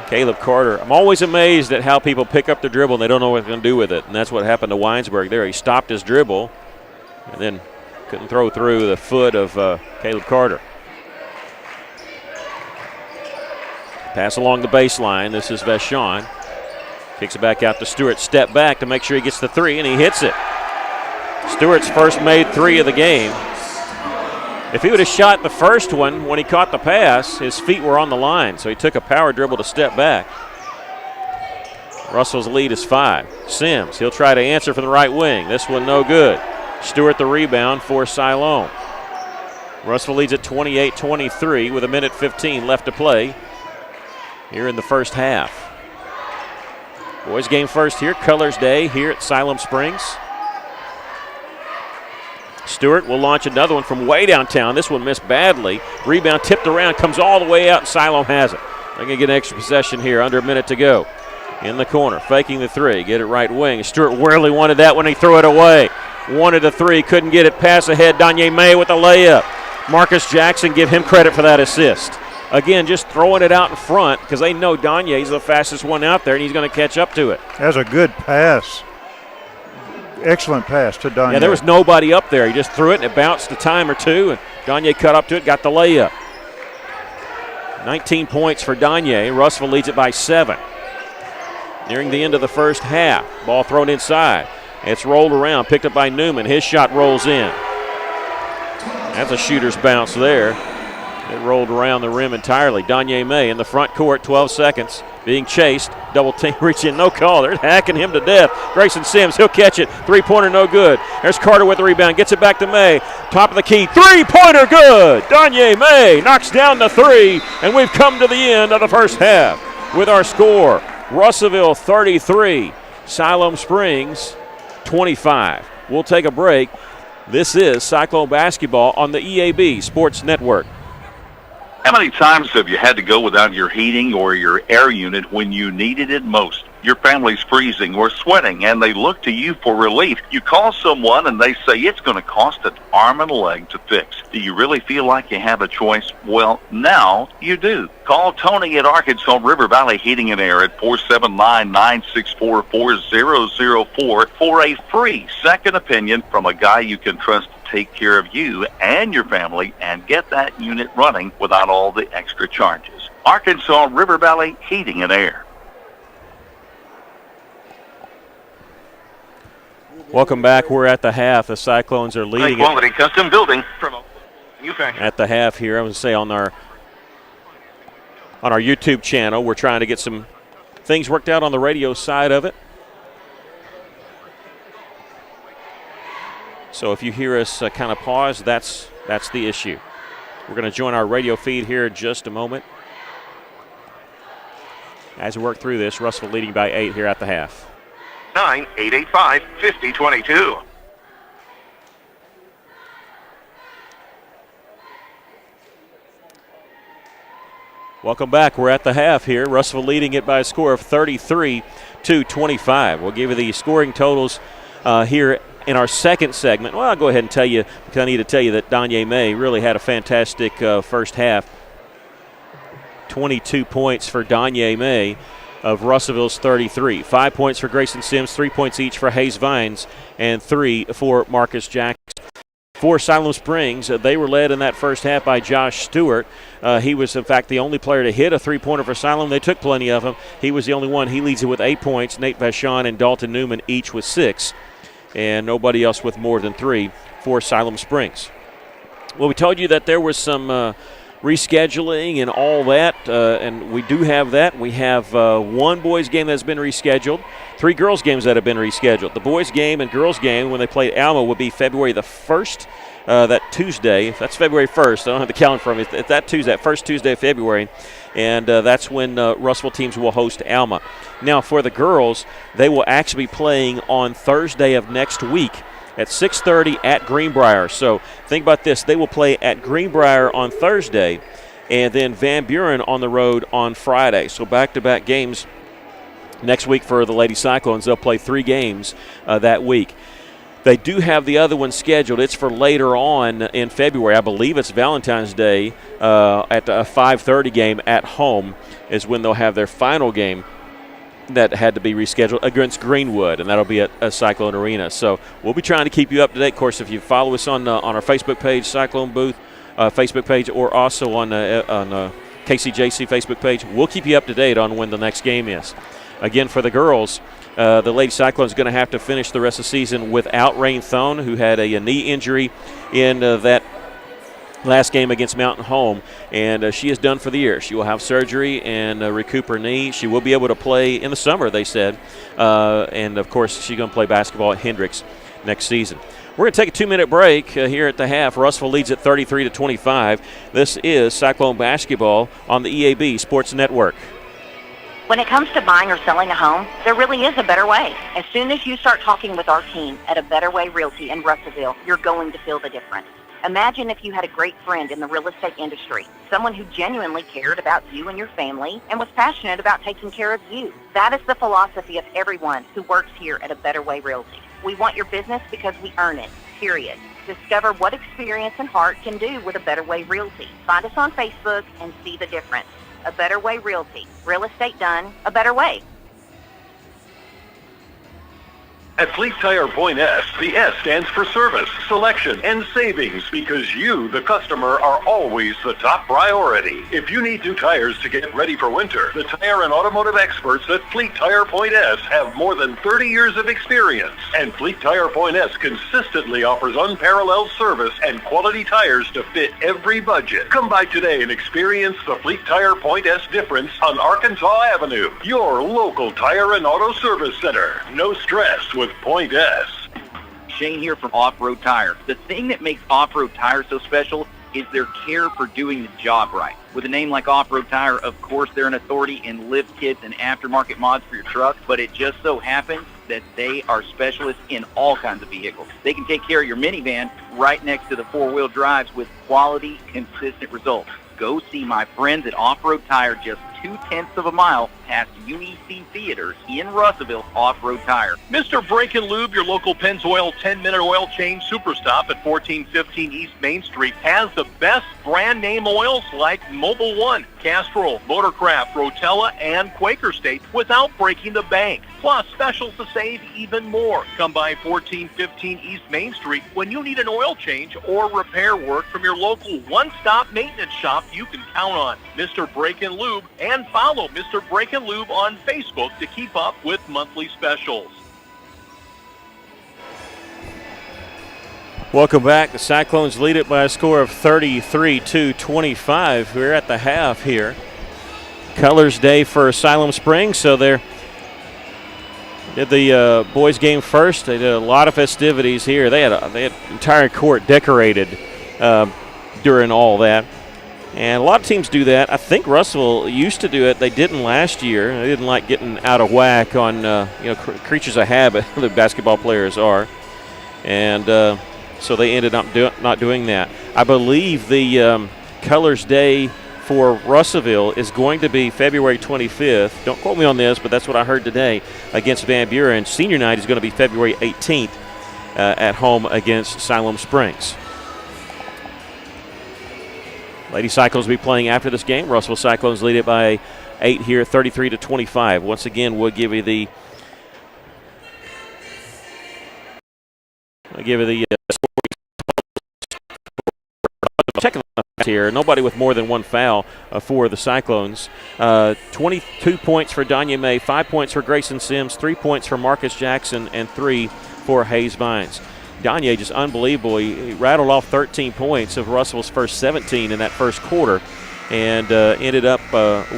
S2: Caleb Carter. I'm always amazed at how people pick up the dribble and they don't know what they're going to do with it, and that's what happened to Weinsberg there. He stopped his dribble and then couldn't throw through the foot of Caleb Carter. Pass along the baseline. This is Vashon. Kicks it back out to Stewart. Step back to make sure he gets the three, and he hits it. Stewart's first made three of the game. If he would have shot the first one when he caught the pass, his feet were on the line, so he took a power dribble to step back. Russell's lead is 5. Sims, he'll try to answer from the right wing. This one no good. Stewart the rebound for Siloam. Russell leads at 28-23 with 1:15 left to play here in the first half. Boys game first here, Colors Day here at Siloam Springs. Stewart will launch another one from way downtown. This one missed badly. Rebound tipped around, comes all the way out, and Siloam has it. They're going to get an extra possession here, under a minute to go. In the corner, faking the three, get it right wing. Stewart rarely wanted that when he threw it away. Wanted the three, couldn't get it. Pass ahead, Danye May with the layup. Marcus Jackson, give him credit for that assist. Again, just throwing it out in front because they know Danye's the fastest one out there, and he's going to catch up to it.
S3: That's a good pass. Excellent pass to Danye.
S2: Yeah, there was nobody up there. He just threw it, and it bounced a time or two, and Danye cut up to it, got the layup. 19 points for Danye. Russell leads it by 7. Nearing the end of the first half. Ball thrown inside. It's rolled around, picked up by Newman. His shot rolls in. That's a shooter's bounce there. It rolled around the rim entirely. Danye May in the front court, 12 seconds, being chased. Double team, reaching, no call. They're hacking him to death. Grayson Sims, he'll catch it. Three-pointer, no good. There's Carter with the rebound, gets it back to May. Top of the key, three-pointer, good. Danye May knocks down the three, and we've come to the end of the first half with our score. Russellville 33, Siloam Springs 25. We'll take a break. This is Cyclone Basketball on the EAB Sports Network.
S5: How many times have you had to go without your heating or your air unit when you needed it most? Your family's freezing or sweating, and they look to you for relief. You call someone, and they say it's going to cost an arm and a leg to fix. Do you really feel like you have a choice? Well, now you do. Call Tony at Arkansas River Valley Heating and Air at 479-964-4004 for a free second opinion from a guy you can trust to take care of you and your family and get that unit running without all the extra charges. Arkansas River Valley Heating and Air.
S2: Welcome back. We're at the half. The Cyclones are leading
S8: High quality custom building from a manufacturer.
S2: at the half here. I would say on our YouTube channel, we're trying to get some things worked out on the radio side of it. So if you hear us kind of pause, that's the issue. We're going to join our radio feed here in just a moment. As we work through this, Russell leading by 8 here at the half.
S8: 9-885-5022.
S2: Welcome back. We're at the half here. Russellville leading it by a score of 33-25. We'll give you the scoring totals here in our second segment. Well, I'll go ahead and tell you, because I need to tell you that Danye May really had a fantastic first half. 22 points for Danye May of Russellville's 33. 5 points for Grayson Sims, 3 points each for Hayes Vines, and 3 for Marcus Jackson. For Siloam Springs, they were led in that first half by Josh Stewart. He was, in fact, the only player to hit a three-pointer for Siloam. They took plenty of them. He was the only one. He leads it with 8 points. Nate Vashon and Dalton Newman each with 6, and nobody else with more than 3 for Siloam Springs. Well, we told you that there was some rescheduling and all that, and we do have that. We have one boys game that's been rescheduled, 3 girls games that have been rescheduled. The boys game and girls game when they played Alma will be February the 1st, that Tuesday. That's February 1st. I don't have the calendar for me. It's that Tuesday, that first Tuesday of February, and that's when Russellville teams will host Alma. Now for the girls, they will actually be playing on Thursday of next week at 6:30 at Greenbrier. So think about this. They will play at Greenbrier on Thursday and then Van Buren on the road on Friday. So back-to-back games next week for the Lady Cyclones. They'll play 3 games that week. They do have the other one scheduled. It's for later on in February. I believe it's Valentine's Day at a 5:30 game at home is when they'll have their final game that had to be rescheduled against Greenwood, and that'll be at Cyclone Arena. So we'll be trying to keep you up to date. Of course, if you follow us on our Facebook page, Cyclone Booth Facebook page, or also on KCJC Facebook page, we'll keep you up to date on when the next game is. Again, for the girls, the Lady Cyclones going to have to finish the rest of the season without Rain Thone, who had a knee injury in that last game against Mountain Home, and she is done for the year. She will have surgery and recoup her knee. She will be able to play in the summer, they said, and, of course, she's going to play basketball at Hendricks next season. We're going to take a 2-minute break here at the half. Russellville leads at 33-25. This is Cyclone basketball on the EAB Sports Network.
S11: When it comes to buying or selling a home, there really is a better way. As soon as you start talking with our team at A Better Way Realty in Russellville, you're going to feel the difference. Imagine if you had a great friend in the real estate industry, someone who genuinely cared about you and your family and was passionate about taking care of you. That is the philosophy of everyone who works here at A Better Way Realty. We want your business because we earn it, period. Discover what experience and heart can do with A Better Way Realty. Find us on Facebook and see the difference. A Better Way Realty. Real estate done a better way.
S12: At Fleet Tire Point S, the S stands for service, selection, and savings because you, the customer, are always the top priority. If you need new tires to get ready for winter, the tire and automotive experts at Fleet Tire Point S have more than 30 years of experience. And Fleet Tire Point S consistently offers unparalleled service and quality tires to fit every budget. Come by today and experience the Fleet Tire Point S difference on Arkansas Avenue, your local tire and auto service center. No stress with Point S.
S9: Shane here from Off-Road Tire. The thing that makes Off-Road Tire so special is their care for doing the job right. With a name like Off-Road Tire, of course, they're an authority in lift kits and aftermarket mods for your truck, but it just so happens that they are specialists in all kinds of vehicles. They can take care of your minivan right next to the four-wheel drives with quality, consistent results. Go see my friends at Off-Road Tire just 0.2 of a mile past UEC Theater in Russellville. Off-Road Tire.
S13: Mr. Brake and Lube, your local Pennzoil 10-minute oil change superstop at 1415 East Main Street, has the best brand name oils like Mobil 1, Castrol, Motorcraft, Rotella, and Quaker State without breaking the bank. Plus, specials to save even more. Come by 1415 East Main Street when you need an oil change or repair work from your local one-stop maintenance shop you can count on. Mr. Brake and Lube, and follow Mr. Brake and Lube on Facebook to keep up with monthly specials.
S2: Welcome back. The Cyclones lead it by a score of 33-25. We're at the half here. Colors Day for Siloam Springs, so they're did the boys game first. They did a lot of festivities here. They had entire court decorated during all that. And a lot of teams do that. I think Russellville used to do it. They didn't last year. They didn't like getting out of whack on creatures of habit. The basketball players are, and so they ended up not doing that. I believe the Colors Day for Russellville is going to be February 25th. Don't quote me on this, but that's what I heard today against Van Buren. Senior night is going to be February 18th at home against Siloam Springs. Lady Cyclones will be playing after this game. Russellville Cyclones lead it by 8 here, 33-25. Once again, we'll give you the checking here. Nobody with more than one foul for the Cyclones. 22 points for Danya May, 5 points for Grayson Sims, 3 points for Marcus Jackson, and 3 for Hayes Vines. Danye just unbelievable. He rattled off 13 points of Russell's first 17 in that first quarter, and ended up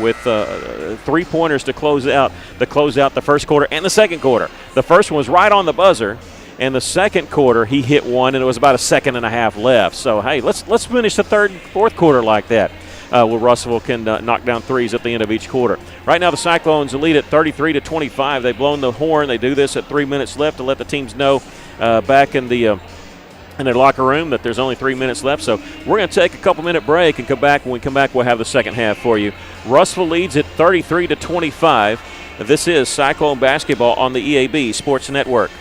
S2: with 3-pointers to close out the first quarter and the second quarter. The first one was right on the buzzer, and the second quarter he hit one, and it was about a second and a half left. So hey, let's finish the third and fourth quarter like that. Where Russellville can knock down threes at the end of each quarter. Right now the Cyclones lead at 33-25. They've blown the horn. They do this at 3 minutes left to let the teams know back in their locker room that there's only 3 minutes left. So we're going to take a couple-minute break and come back. When we come back, we'll have the second half for you. Russellville leads at 33-25. This is Cyclone basketball on the EAB Sports Network.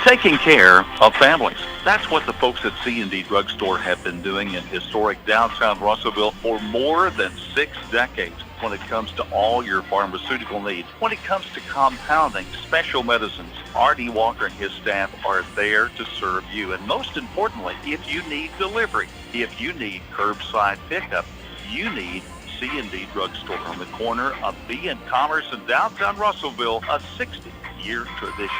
S5: taking care of families. That's what the folks at C&D Drugstore have been doing in historic downtown Russellville for more than 6 decades. When it comes to all your pharmaceutical needs, when it comes to compounding, special medicines, R.D. Walker and his staff are there to serve you. And most importantly, if you need delivery, if you need curbside pickup, you need C&D Drugstore on the corner of B and Commerce in downtown Russellville, a 60-year tradition.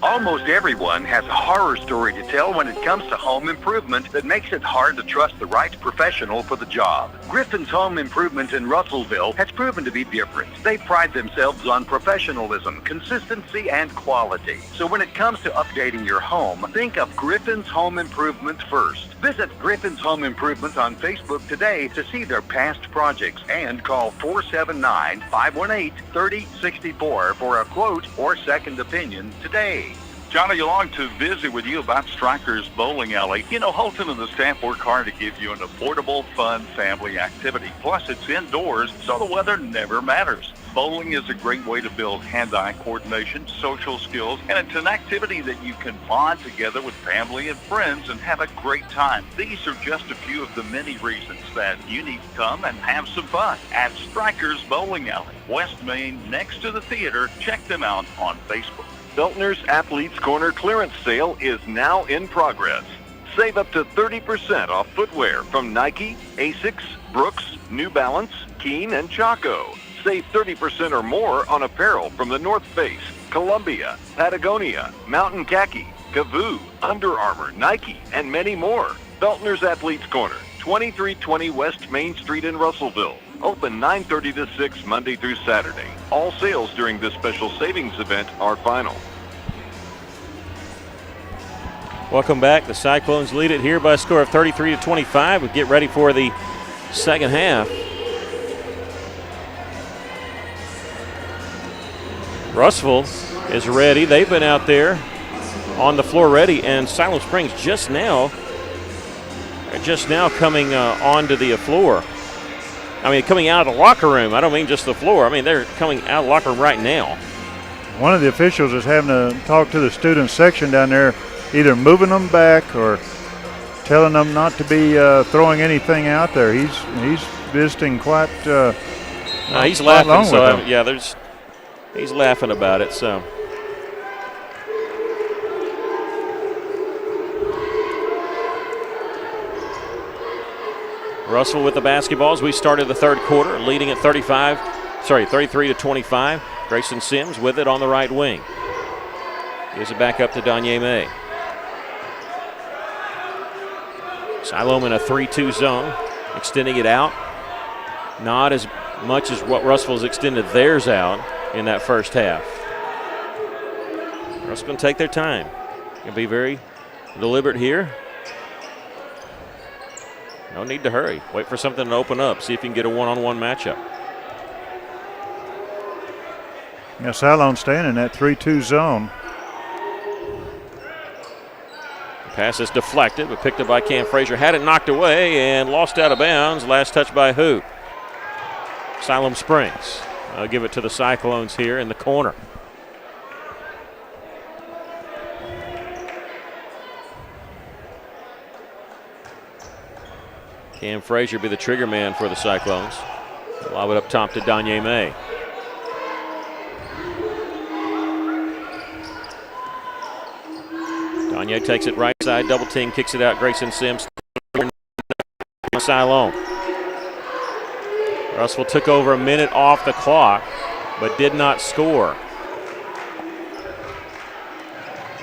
S5: Almost everyone has a horror story to tell when it comes to home improvement that makes it hard to trust the right professional for the job. Griffin's Home Improvement in Russellville has proven to be different. They pride themselves on professionalism, consistency, and quality. So when it comes to updating your home, think of Griffin's Home Improvement first. Visit Griffin's Home Improvement on Facebook today to see their past projects and call 479-518-3064 for a quote or second opinion today. Johnny, along to visit with you about Stryker's Bowling Alley. You know, Holton and the staff work hard to give you an affordable, fun family activity. Plus, it's indoors, so the weather never matters. Bowling is a great way to build hand-eye coordination, social skills, and it's an activity that you can bond together with family and friends and have a great time. These are just a few of the many reasons that you need to come and have some fun at Stryker's Bowling Alley, West Main, next to the theater. Check them out on Facebook.
S12: Beltner's Athletes Corner clearance sale is now in progress. Save up to 30% off footwear from Nike, Asics, Brooks, New Balance, Keen, and Chaco. Save 30% or more on apparel from the North Face, Columbia, Patagonia, Mountain Khaki, Kavoo, Under Armour, Nike, and many more. Beltner's Athletes Corner, 2320 West Main Street in Russellville. Open 9:30 to 6 Monday through Saturday. All sales during this special savings event are final.
S2: Welcome back. The Cyclones lead it here by a score of 33-25. We get ready for the second half. Russellville is ready. They've been out there on the floor ready, and Siloam Springs just now coming onto the floor. I mean, coming out of the locker room. I don't mean just the floor. I mean, they're coming out of the locker room right now.
S3: One of the officials is having to talk to the student section down there, either moving them back or telling them not to be throwing anything out there. He's visiting quite.
S2: He's laughing. So he's laughing about it. So. Russell with the basketballs. We started the third quarter, leading at 33-25. Grayson Sims with it on the right wing. Gives it back up to Danye May. Siloam in a 3-2 zone, extending it out. Not as much as what Russellville's extended theirs out in that first half. Russell's going to take their time. Going to be very deliberate here. No need to hurry. Wait for something to open up. See if you can get a one-on-one matchup.
S3: Yeah, Siloam staying in that 3-2 zone.
S2: The pass is deflected, but picked up by Cam Frazier. Had it knocked away and lost out of bounds. Last touch by who? Siloam Springs. I'll give it to the Cyclones here in the corner. Cam Frazier be the trigger man for the Cyclones. Lob it up top to Danye May. Danye takes it right side, double team, kicks it out. Grayson Sims. Siloam. Russell took over a minute off the clock, but did not score.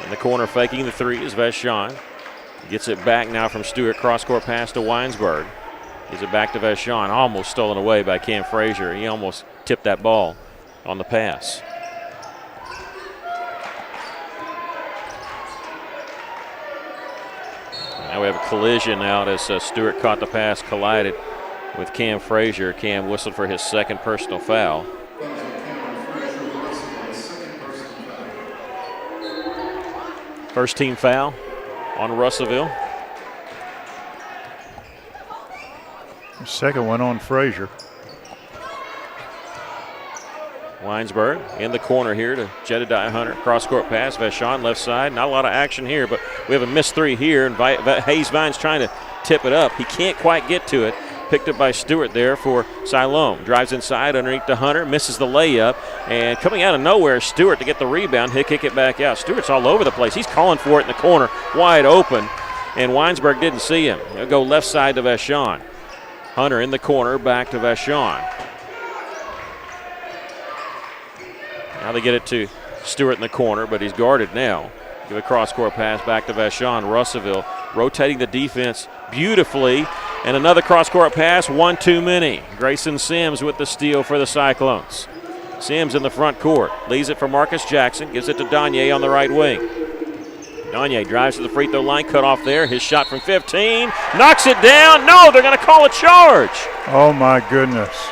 S2: In the corner, faking the three is Vashon. Gets it back now from Stewart. Cross-court pass to Weinsberg. Gives it back to Vashon. Almost stolen away by Cam Frazier. He almost tipped that ball on the pass. Now we have a collision out as Stewart caught the pass, collided with Cam Frazier. Cam whistled for his second personal foul. First team foul on Russellville.
S3: The second one on Frazier.
S2: Weinsberg in the corner here to Jedediah Hunter. Cross-court pass, Vashon left side. Not a lot of action here, but we have a missed three here, and Hayes Vines trying to tip it up. He can't quite get to it. Picked up by Stewart there for Siloam. Drives inside underneath to Hunter, misses the layup, and coming out of nowhere, Stewart to get the rebound. He'll kick it back out. Stewart's all over the place. He's calling for it in the corner, wide open, and Weinsberg didn't see him. He'll go left side to Vashon. Hunter in the corner, back to Vashon. Now they get it to Stewart in the corner, but he's guarded now. Give a cross-court pass back to Vashon. Russellville rotating the defense beautifully. And another cross-court pass, one too many. Grayson Sims with the steal for the Cyclones. Sims in the front court. Leaves it for Marcus Jackson. Gives it to Danye on the right wing. Danye drives to the free throw line. Cut off there. His shot from 15. Knocks it down. No, they're going to call a charge.
S3: Oh, my goodness.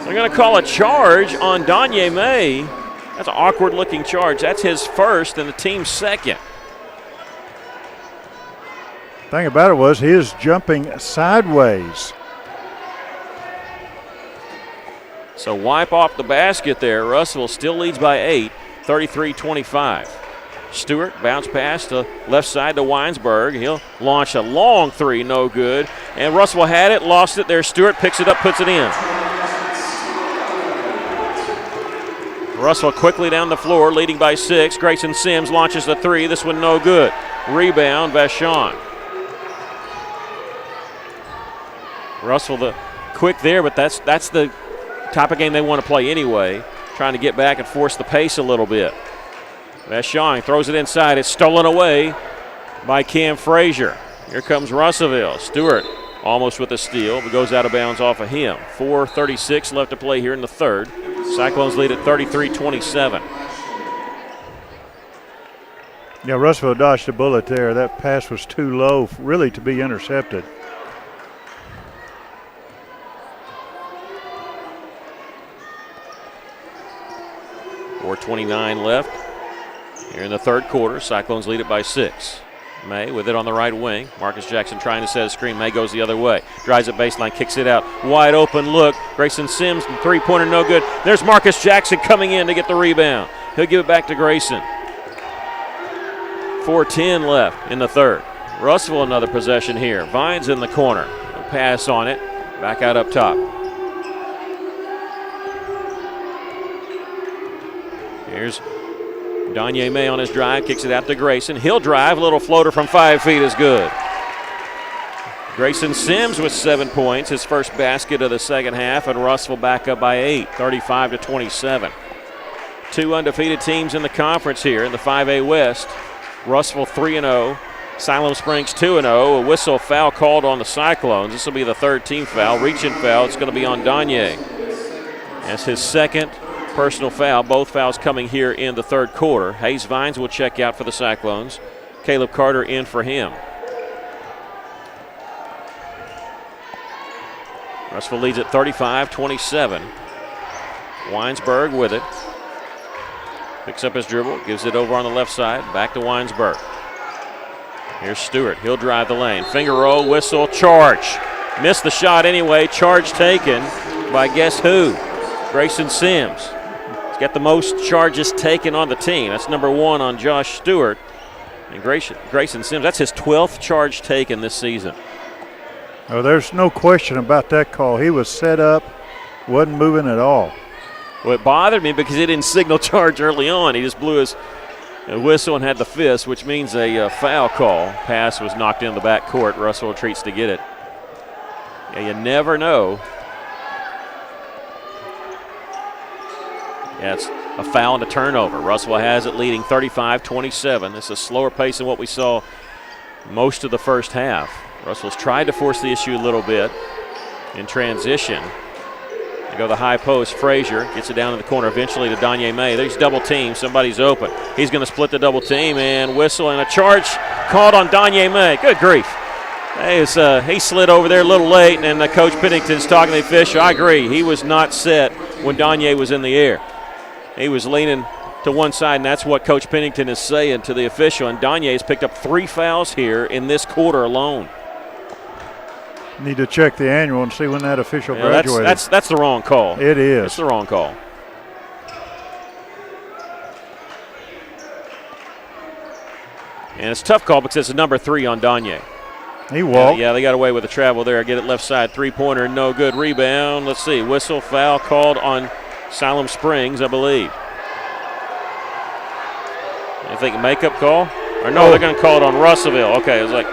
S2: They're going to call a charge on Danye May. That's an awkward-looking charge. That's his first and the team's second.
S3: Thing about it was he was jumping sideways.
S2: So wipe off the basket there. Russell still leads by 8, 33-25. Stewart bounce pass to left side to Weinsberg. He'll launch a long three, no good. And Russell had it, lost it there. Stewart picks it up, puts it in. Russell quickly down the floor, leading by 6. Grayson Sims launches the three. This one no good. Rebound, Vashon. Russell the quick there, but that's the type of game they want to play anyway. Trying to get back and force the pace a little bit. Vashon throws it inside. It's stolen away by Cam Frazier. Here comes Russellville. Stewart almost with a steal, but goes out of bounds off of him. 4:36 left to play here in the third. Cyclones lead at 33-27.
S3: Yeah, Russellville dodged a bullet there. That pass was too low really to be intercepted.
S2: .29 left here in the third quarter. Cyclones lead it by 6. May with it on the right wing. Marcus Jackson trying to set a screen. May goes the other way. Drives it baseline, kicks it out. Wide open look. Grayson Sims, three-pointer no good. There's Marcus Jackson coming in to get the rebound. He'll give it back to Grayson. 4:10 left in the third. Russellville another possession here. Vines in the corner. A pass on it. Back out up top. Here's Danye May on his drive, kicks it out to Grayson. He'll drive, a little floater from 5 feet is good. Grayson Sims with 7 points, his first basket of the second half, and Russellville back up by 8, 35-27. 2 undefeated teams in the conference here in the 5A West. Russellville 3-0, Siloam Springs 2-0. A whistle foul called on the Cyclones. This will be the third team foul, reaching foul. It's going to be on Danye. That's his second personal foul, both fouls coming here in the third quarter. Hayes Vines will check out for the Cyclones. Caleb Carter in for him. Russellville leads at 35-27. Weinsberg with it. Picks up his dribble, gives it over on the left side, back to Weinsberg. Here's Stewart, he'll drive the lane. Finger roll, whistle, charge. Missed the shot anyway, charge taken by guess who? Grayson Sims. He's got the most charges taken on the team. That's number 1 on Josh Stewart. And Grayson Sims, that's his 12th charge taken this season.
S3: Oh, there's no question about that call. He was set up, wasn't moving at all.
S2: Well, it bothered me because he didn't signal charge early on. He just blew his whistle and had the fist, which means a foul call. Pass was knocked in the back court. Russell retreats to get it. Yeah, you never know. Yeah, it's a foul and a turnover. Russell has it leading 35-27. This is a slower pace than what we saw most of the first half. Russell's tried to force the issue a little bit in transition. They go the high post. Frazier gets it down in the corner eventually to Danye May. There's double team. Somebody's open. He's going to split the double team and whistle, and a charge called on Danye May. Good grief. He slid over there a little late, and Coach Pennington's talking to the official. I agree. He was not set when Danye was in the air. He was leaning to one side, and that's what Coach Pennington is saying to the official. And Danye has picked up 3 fouls here in this quarter alone.
S3: Need to check the annual and see when that official graduated.
S2: That's the wrong call.
S3: It is.
S2: It's the wrong call. And it's a tough call because it's a number 3 on Danye.
S3: He walked.
S2: Yeah, they got away with the travel there. Get it left side, three-pointer, no good. Rebound. Let's see. Whistle, foul called on Siloam Springs, I believe. I think makeup call? Or no, they're going to call it on Russellville. Okay, it was like,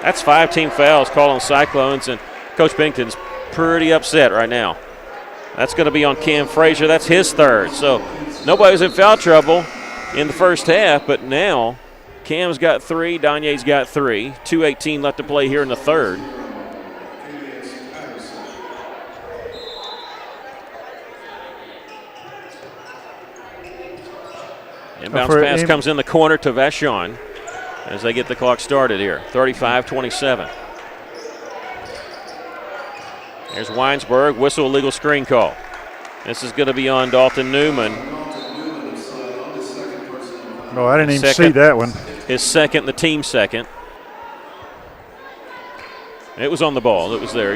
S2: that's 5 team fouls called on Cyclones, and Coach Bennington's pretty upset right now. That's going to be on Cam Frazier. That's his 3rd. So nobody was in foul trouble in the first half, but now Cam's got 3, Danye's got 3. 2:18 left to play here in the 3rd. Inbounds pass comes in the corner to Vashon as they get the clock started here. 35-27. There's Weinsberg. Whistle, illegal screen call. This is going to be on Dalton Newman.
S3: No, I didn't even see that one.
S2: His second, the team second. It was on the ball. It was there.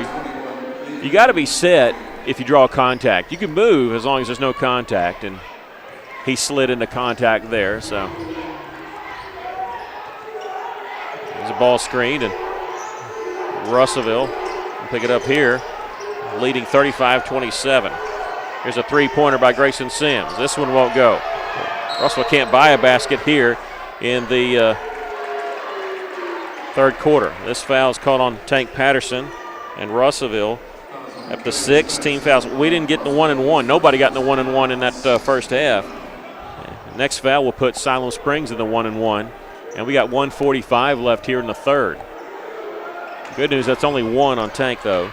S2: You got to be set if you draw contact. You can move as long as there's no contact, and he slid into contact there. So there's a ball screened, and Russellville will pick it up here, leading 35-27. Here's a three-pointer by Grayson Sims. This one won't go. Russellville can't buy a basket here in the 3rd quarter. This foul is called on Tank Patterson, and Russellville up to 6 team fouls. We didn't get the 1-and-1. Nobody got in the 1-and-1 in that first half. Next foul will put Siloam Springs in the 1-and-1, and we got 1:45 left here in the 3rd. Good news, that's only 1 on Tank, though.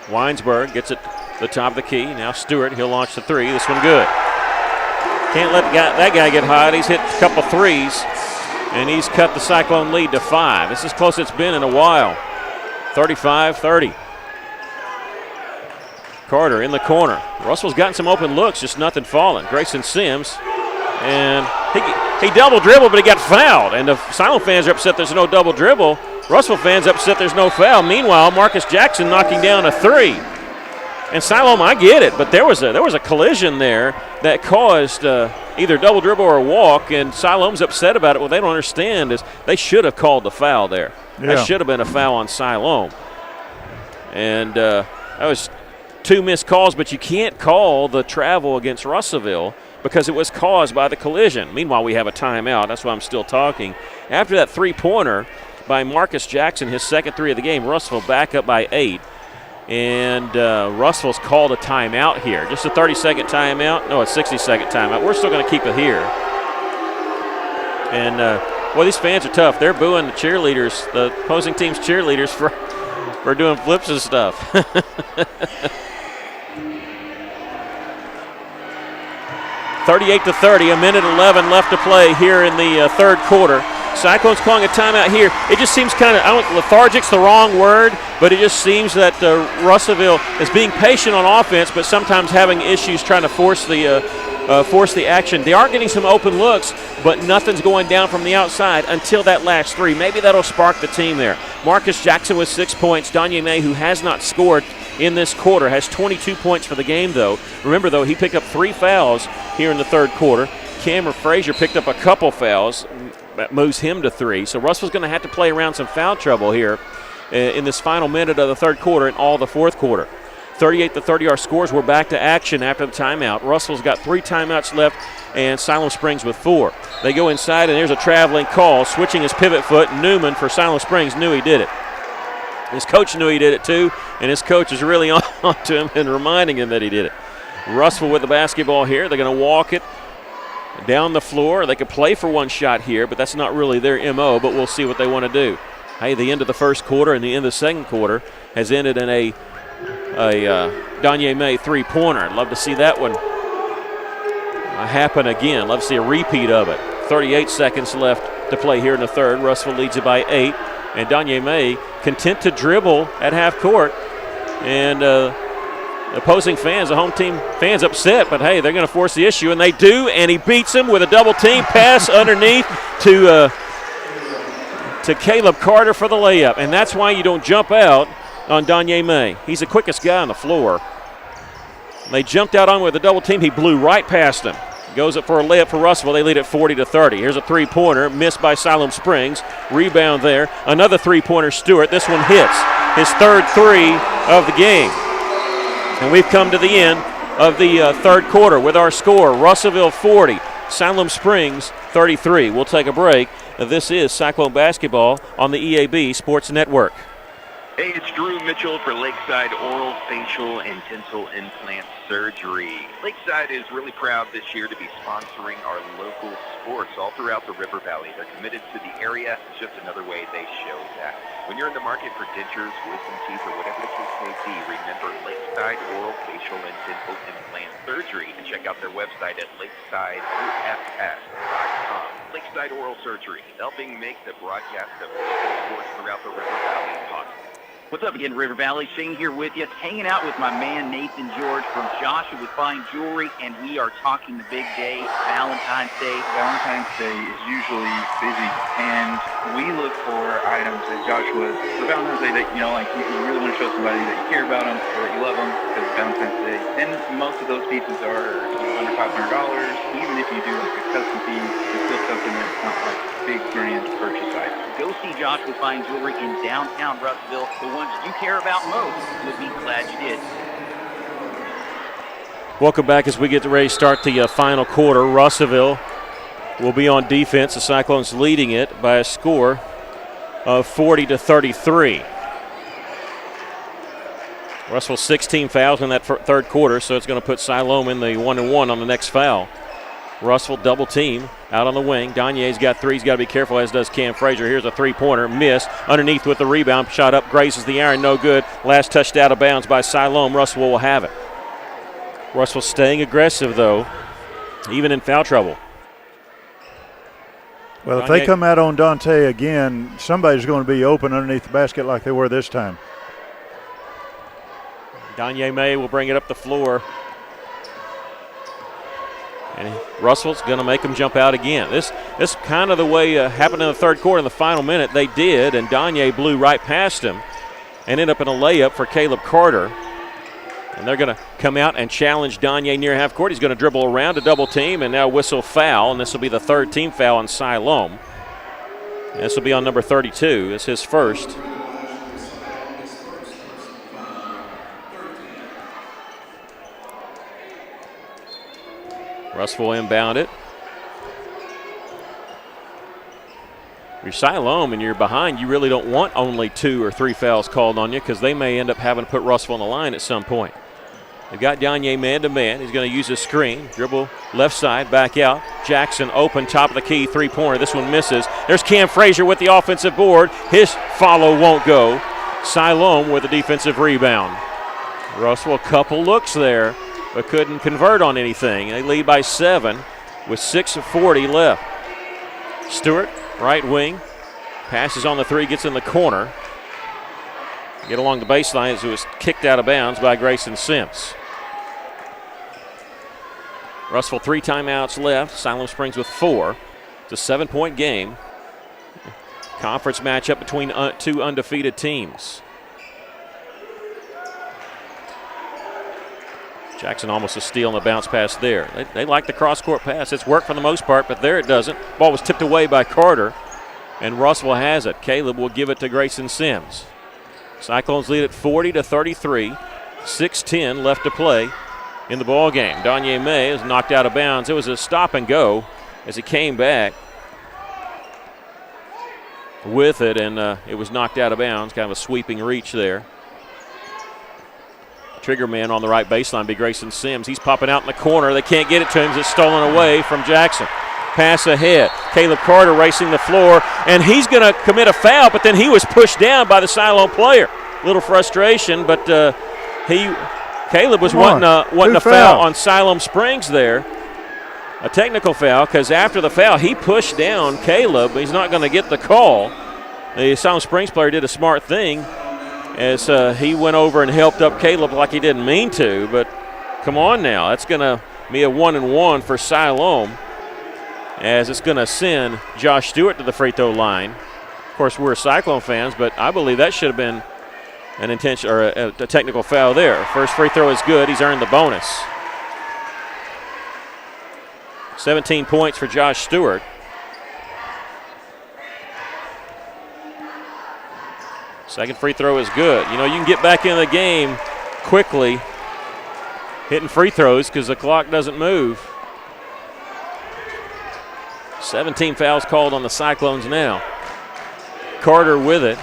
S2: Weinsberg gets it the top of the key. Now Stewart, he'll launch the 3. This one good. Can't let that guy get hot. He's hit a couple threes, and he's cut the Cyclone lead to 5. This is as close as it's been in a while. 35-30. Carter in the corner. Russell's gotten some open looks, just nothing falling. Grayson Sims, and he double dribbled, but he got fouled. And the Siloam fans are upset there's no double dribble. Russell fans upset there's no foul. Meanwhile, Marcus Jackson knocking down a 3. And Siloam, I get it, but there was a collision there that caused either double dribble or a walk, and Siloam's upset about it. What they don't understand is they should have called the foul there. Yeah. That should have been a foul on Siloam. And that was 2 missed calls, but you can't call the travel against Russellville because it was caused by the collision. Meanwhile, we have a timeout. That's why I'm still talking. After that three-pointer by Marcus Jackson, his second 3 of the game, Russellville back up by 8. And Russell's called a timeout here. Just a 30-second timeout? No, a 60-second timeout. We're still going to keep it here. And, well, these fans are tough. They're booing the cheerleaders, the opposing team's cheerleaders for doing flips and stuff. 38-30, a minute 11 left to play here in the 3rd quarter. Cyclones calling a timeout here. It just seems kind of, lethargic's the wrong word, but it just seems that Russellville is being patient on offense, but sometimes having issues trying to force the action. They are getting some open looks, but nothing's going down from the outside until that last 3. Maybe that'll spark the team there. Marcus Jackson with 6 points. Danye May, who has not scored in this quarter, has 22 points for the game, though. Remember, though, he picked up 3 fouls here in the 3rd quarter. Cameron Frazier picked up a couple fouls. That moves him to 3. So Russell's going to have to play around some foul trouble here in this final minute of the 3rd quarter and all the 4th quarter. 38-30 our scores. We're back to action after the timeout. Russell's got 3 timeouts left and Siloam Springs with 4. They go inside, and there's a traveling call. Switching his pivot foot, Newman for Siloam Springs knew he did it. His coach knew he did it too, and his coach is really on to him and reminding him that he did it. Russell with the basketball here. They're going to walk it down the floor. They could play for 1 shot here, but that's not really their MO, but we'll see what they want to do. Hey, the end of the 1st quarter and the end of the 2nd quarter has ended in a Danye May three-pointer. I'd love to see that one happen again. Love to see a repeat of it. 38 seconds left to play here in the 3rd. Russellville leads it by 8, and Danye May content to dribble at half court, and opposing fans, the home team fans upset, but hey, they're going to force the issue, and they do, and he beats him with a double team pass underneath to Caleb Carter for the layup, and that's why you don't jump out on Danye May. He's the quickest guy on the floor. They jumped out on him with a double team. He blew right past him. Goes up for a layup for Russellville. They lead at 40-30. Here's a three-pointer, missed by Siloam Springs. Rebound there. Another three-pointer, Stewart. This one hits. His third three of the game. And we've come to the end of the third quarter with our score. Russellville 40, Siloam Springs 33. We'll take a break. This is Cyclone Basketball on the EAB Sports Network.
S8: Hey, it's Drew Mitchell for Lakeside Oral, Facial, and Dental Implant Surgery. Lakeside is really proud this year to be sponsoring our local sports all throughout the River Valley. They're committed to the area. It's just another way they show that. When you're in the market for dentures, wisdom teeth, or whatever the case may be, remember Lakeside Oral, Facial, and Dental Implant Surgery. And check out their website at lakesideofs.com. Lakeside Oral Surgery, helping make the broadcast of local sports throughout the River Valley possible.
S9: What's up again, River Valley? Shane here with you, hanging out with my man Nathan George from Joshua with Fine Jewelry, and we are talking the big day, Valentine's Day.
S10: Valentine's Day is usually busy, and we look for items at Joshua for Valentine's Day that, you know, like you really want to show somebody that you care about them or that you love them because it's Valentine's Day. And most of those pieces are under $500. Even if you do like a custom piece, it's still something that's not like big grand purchase item.
S9: Go see Josh with Fine Jewelry in downtown Russellville. The ones you care about most. You'll be glad you did.
S2: Welcome back as we get ready to start the final quarter. Russellville will be on defense. The Cyclones leading it by a score of 40-33. Russellville 16 fouls in that third quarter, so it's going to put Siloam in the 1-1 on the next foul. Russellville double team out on the wing. Donye's got three. He's got to be careful, as does Cam Frazier. Here's a three-pointer. Missed. Underneath with the rebound. Shot up. Grazes the iron. No good. Last touched out of bounds by Siloam. Russellville will have it. Russellville staying aggressive, though, even in foul trouble.
S3: Well, if they come out on Dante again, somebody's going to be open underneath the basket like they were this time.
S2: Donye May will bring it up the floor. And Russell's going to make them jump out again. This kind of the way happened in the third quarter. In the final minute, they did, and Donye blew right past him and ended up in a layup for Caleb Carter. And they're going to come out and challenge Donye near half court. He's going to dribble around a double team and now whistle foul, and this will be the third team foul on Siloam. And this will be on number 32. It's his first. Russellville inbound it. If you're Siloam and you're behind, you really don't want only 2 or 3 fouls called on you because they may end up having to put Russellville on the line at some point. They've got Donye man-to-man. He's going to use a screen. Dribble left side, back out. Jackson open, top of the key, three-pointer. This one misses. There's Cam Frazier with the offensive board. His follow won't go. Siloam with a defensive rebound. Russellville, a couple looks there, but couldn't convert on anything. They lead by 7 with 6:40 left. Stewart, right wing, passes on the three, gets in the corner. Get along the baseline as it was kicked out of bounds by Grayson Sims. Russellville 3 timeouts left. Siloam Springs with 4. It's a 7-point game. Conference matchup between 2 undefeated teams. Jackson almost a steal on the bounce pass there. They like the cross-court pass. It's worked for the most part, but there it doesn't. Ball was tipped away by Carter, and Russellville has it. Caleb will give it to Grayson Sims. Cyclones lead at 40-33. 6:10 left to play in the ball game. Donye May is knocked out of bounds. It was a stop and go as he came back with it, and it was knocked out of bounds. Kind of a sweeping reach there. Trigger man on the right baseline be Grayson Sims. He's popping out in the corner. They can't get it to him. It's stolen away from Jackson. Pass ahead. Caleb Carter racing the floor, and he's going to commit a foul, but then he was pushed down by the Siloam player. Little frustration, but Caleb was wanting a foul on Siloam Springs there. A technical foul, because after the foul, he pushed down Caleb. He's not going to get the call. The Siloam Springs player did a smart thing as he went over and helped up Caleb like he didn't mean to, but come on now. That's going to be a 1-and-1 for Siloam, as it's going to send Josh Stewart to the free throw line. Of course, we're Cyclone fans, but I believe that should have been an intention or a technical foul there. First free throw is good. He's earned the bonus. 17 points for Josh Stewart. Second free throw is good. You know, you can get back in the game quickly hitting free throws because the clock doesn't move. 17 fouls called on the Cyclones now. Carter with it.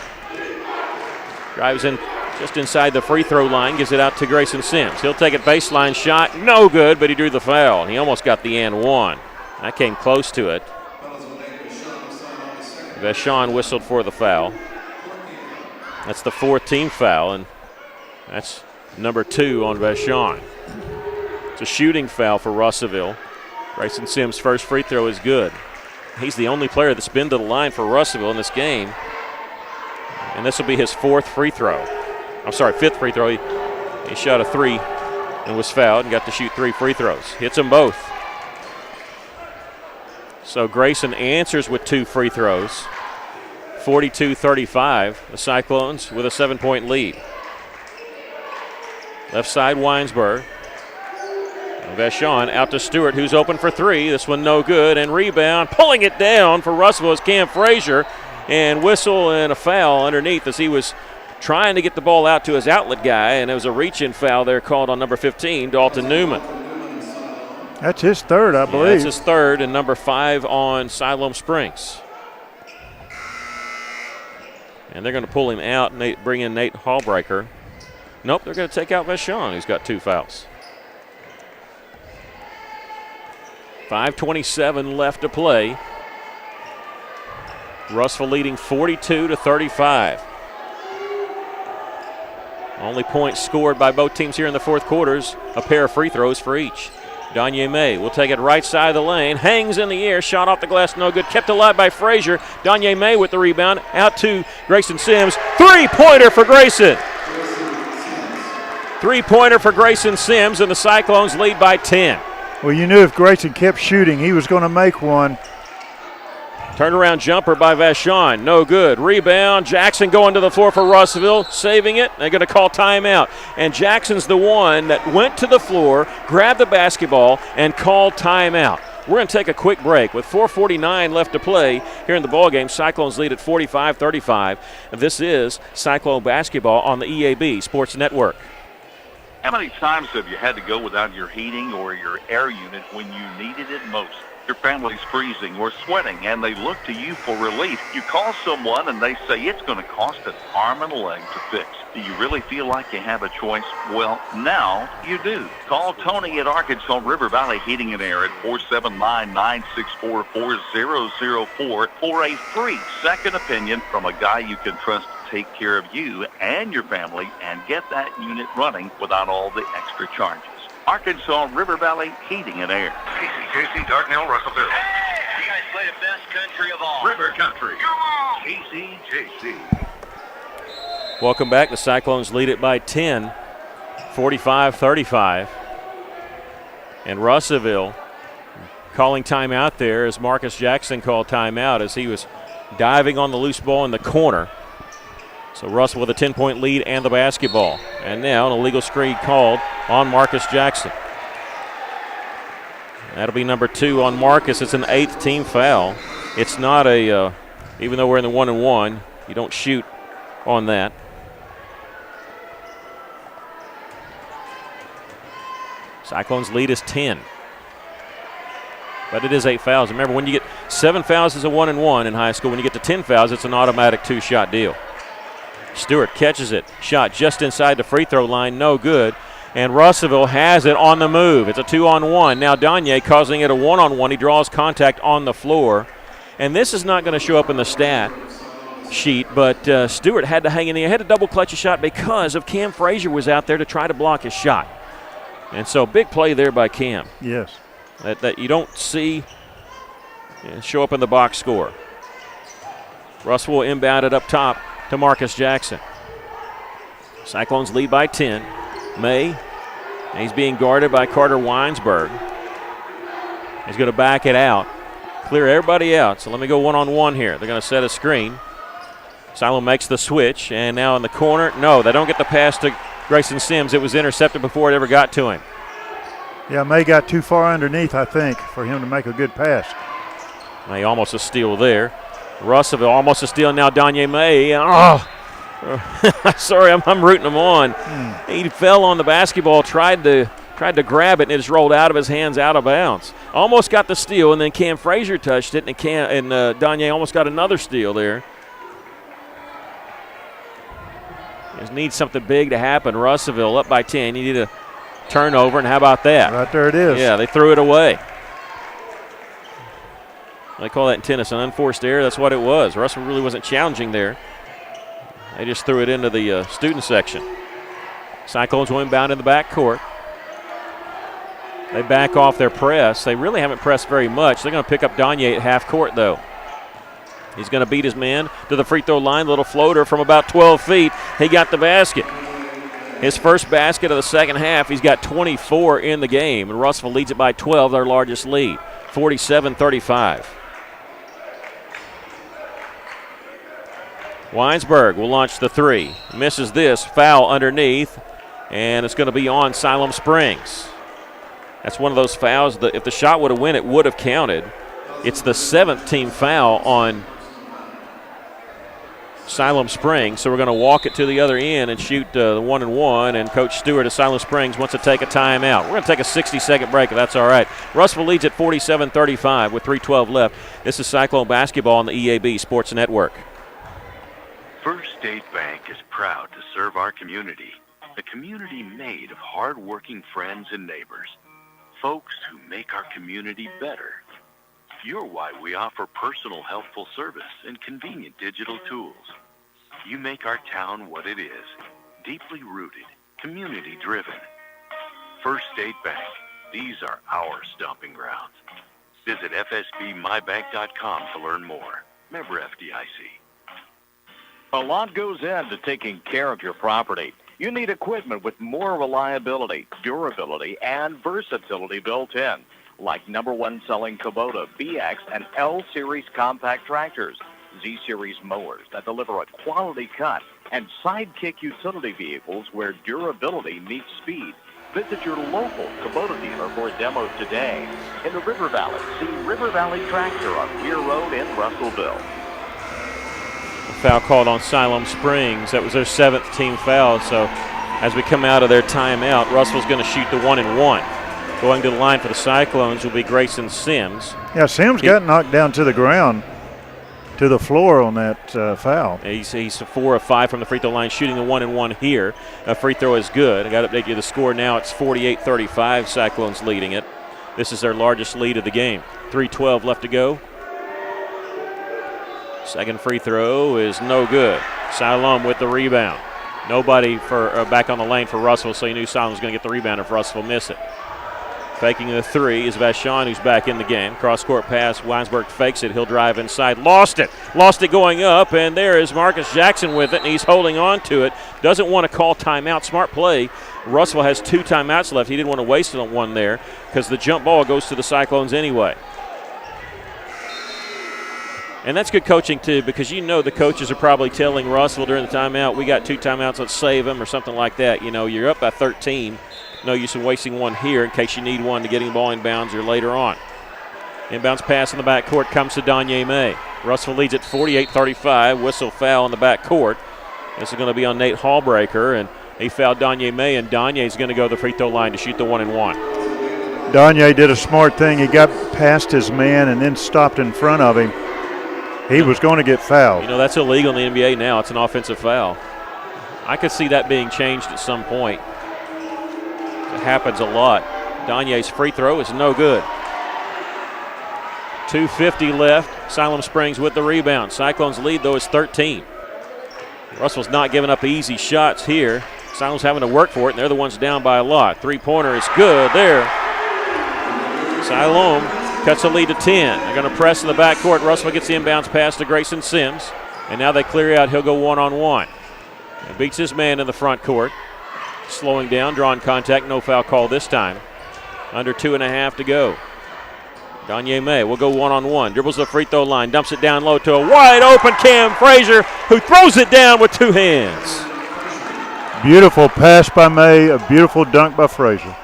S2: Drives in just inside the free throw line, gives it out to Grayson Sims. He'll take it baseline shot, no good, but he drew the foul. He almost got the and one. That came close to it. Vashon whistled for the foul. That's the fourth team foul, and that's number 2 on Vashon. It's a shooting foul for Russellville. Grayson Sims' first free throw is good. He's the only player that's been to the line for Russellville in this game. And this will be his fifth free throw. He shot a 3 and was fouled and got to shoot 3 free throws. Hits them both. So Grayson answers with 2 free throws. 42-35, the Cyclones with a 7-point lead. Left side, Weinsberg. Vashon out to Stewart, who's open for 3. This one no good, and rebound. Pulling it down for Russellville is Cam Frazier. And whistle and a foul underneath as he was trying to get the ball out to his outlet guy, and it was a reach-in foul there called on number 15, Dalton Newman.
S3: That's his third, I believe.
S2: That's his third, and number 5 on Siloam Springs. And they're going to pull him out and bring in Nate Hallbreaker. Nope, they're going to take out Vashon, who's got 2 fouls. 5:27 left to play. Russellville leading 42-35. Only points scored by both teams here in the fourth quarters, a pair of free throws for each. Danye May will take it right side of the lane, hangs in the air, shot off the glass, no good, kept alive by Frazier. Danye May with the rebound, out to Grayson Sims. Three-pointer for Grayson. Three-pointer for Grayson Sims, and the Cyclones lead by 10.
S3: Well, you knew if Grayson kept shooting, he was going to make one.
S2: Turnaround jumper by Vashon, no good. Rebound, Jackson going to the floor for Russellville, saving it. They're going to call timeout. And Jackson's the one that went to the floor, grabbed the basketball, and called timeout. We're going to take a quick break with 4:49 left to play here in the ballgame. Cyclones lead at 45-35. This is Cyclone basketball on the EAB Sports Network.
S5: How many times have you had to go without your heating or your air unit when you needed it most? Your family's freezing or sweating, and they look to you for relief. You call someone, and they say it's going to cost an arm and a leg to fix. Do you really feel like you have a choice? Well, now you do. Call Tony at Arkansas River Valley Heating and Air at 479-964-4004 for a free second opinion from a guy you can trust to take care of you and your family and get that unit running without all the extra charges. Arkansas River Valley Heating and Air.
S12: KCJC, Dartnell, Russellville.
S7: Hey! You guys play the best country of all.
S12: River Country.
S7: Come on!
S12: KCJC.
S2: Welcome back. The Cyclones lead it by 10, 45-35. And Russellville calling timeout there as Marcus Jackson called timeout as he was diving on the loose ball in the corner. So Russell with a 10-point lead and the basketball. And now an illegal screen called on Marcus Jackson. That'll be number 2 on Marcus. It's an 8th team foul. It's not a, even though we're in the 1-and-1, you don't shoot on that. Cyclones lead is 10. But it is 8 fouls. Remember, when you get 7 fouls, it's a 1-and-1 in high school. When you get to 10 fouls, it's an automatic 2-shot deal. Stewart catches it. Shot just inside the free throw line. No good. And Russellville has it on the move. It's a 2-on-1. Now Danye causing it a 1-on-1. He draws contact on the floor. And this is not going to show up in the stat sheet, but Stewart had to hang in there. He had to double clutch a shot because of Cam Frazier was out there to try to block his shot. And so big play there by Cam.
S3: Yes.
S2: That you don't see show up in the box score. Russell will inbound it up top to Marcus Jackson. Cyclones lead by 10. May, he's being guarded by Carter Weinsberg. He's going to back it out, clear everybody out. So let me go 1-on-1 here. They're going to set a screen. Siloam makes the switch, and now in the corner. No, they don't get the pass to Grayson Sims. It was intercepted before it ever got to him.
S3: Yeah, May got too far underneath, I think, for him to make a good pass.
S2: May almost a steal there. Russellville almost a steal now. Danye May. Oh, sorry, I'm rooting him on. He fell on the basketball, tried to grab it, and it just rolled out of his hands, out of bounds. Almost got the steal, and then Cam Frazier touched it, and Danye almost got another steal there. Just needs something big to happen. Russellville up by 10. You need a turnover, and how about that?
S3: Right there it is.
S2: Yeah, they threw it away. They call that in tennis an unforced error. That's what it was. Russell really wasn't challenging there. They just threw it into the student section. Cyclones will inbound in the backcourt. They back off their press. They really haven't pressed very much. They're going to pick up Danye at half court, though. He's going to beat his man to the free throw line. Little floater from about 12 feet. He got the basket. His first basket of the second half. He's got 24 in the game. And Russellville leads it by 12, their largest lead, 47-35. Weinsberg will launch the three. Misses this. Foul underneath. And it's going to be on Siloam Springs. That's one of those fouls that if the shot would have went, it would have counted. It's the 7th team foul on Siloam Springs. So we're going to walk it to the other end and shoot the 1-and-1. And Coach Stewart of Siloam Springs wants to take a timeout. We're going to take a 60-second break if that's all right. Russellville leads at 47-35 with 3:12 left. This is Cyclone basketball on the EAB Sports Network.
S4: First State Bank is proud to serve our community, a community made of hard-working friends and neighbors, folks who make our community better. You're why we offer personal, helpful service and convenient digital tools. You make our town what it is, deeply rooted, community-driven. First State Bank, these are our stomping grounds. Visit fsbmybank.com to learn more. Member FDIC.
S1: A lot goes into taking care of your property. You need equipment with more reliability, durability, and versatility built in, like #1 selling Kubota, BX, and L-Series compact tractors, Z-Series mowers that deliver a quality cut, and Sidekick utility vehicles where durability meets speed. Visit your local Kubota dealer for demos today. In the River Valley, see River Valley Tractor on Weir Road in Russellville.
S2: Foul called on Siloam Springs. That was their 7th team foul. So as we come out of their timeout, Russell's going to shoot the 1-and-1. Going to the line for the Cyclones will be Grayson Sims.
S3: Yeah, Sims got knocked down to the ground, to the floor on that foul.
S2: He's 4 of 5 from the free throw line, shooting the 1-and-1 here. A free throw is good. I got to update you the score now. It's 48-35. Cyclones leading it. This is their largest lead of the game. 3:12 left to go. Second free throw is no good. Siloam with the rebound. Nobody for back on the lane for Russell, so you knew Siloam was going to get the rebound if Russell missed it. Faking the three is Vashon, who's back in the game. Cross-court pass. Weinsberg fakes it. He'll drive inside. Lost it going up, and there is Marcus Jackson with it, and he's holding on to it. Doesn't want to call timeout. Smart play. Russell has 2 timeouts left. He didn't want to waste one there because the jump ball goes to the Cyclones anyway. And that's good coaching, too, because you know the coaches are probably telling Russell during the timeout, we got 2 timeouts, let's save them or something like that. You know, you're up by 13. No use in wasting one here in case you need one to getting the ball inbounds or later on. Inbounds pass in the backcourt comes to Danye May. Russell leads at 48-35. Whistle foul in the backcourt. This is going to be on Nate Hallbreaker, and he fouled Danye May, and Danye's going to go to the free throw line to shoot the 1-and-1.
S3: Danye did a smart thing. He got past his man and then stopped in front of him. He was going to get fouled.
S2: You know, that's illegal in the NBA now. It's an offensive foul. I could see that being changed at some point. It happens a lot. Danye's free throw is no good. 2:50 left. Siloam Springs with the rebound. Cyclones lead, though, is 13. Russell's not giving up easy shots here. Siloam's having to work for it, and they're the ones down by a lot. Three-pointer is good there. Siloam cuts the lead to 10. They're going to press in the backcourt. Russell gets the inbounds pass to Grayson Sims. And now they clear out. He'll go one-on-one. And beats his man in the front court. Slowing down, drawing contact. No foul call this time. Under 2.5 to go. Danye May will go one-on-one. Dribbles the free throw line. Dumps it down low to a wide-open Cam Frazier, who throws it down with 2 hands.
S3: Beautiful pass by May. A beautiful dunk by Frazier.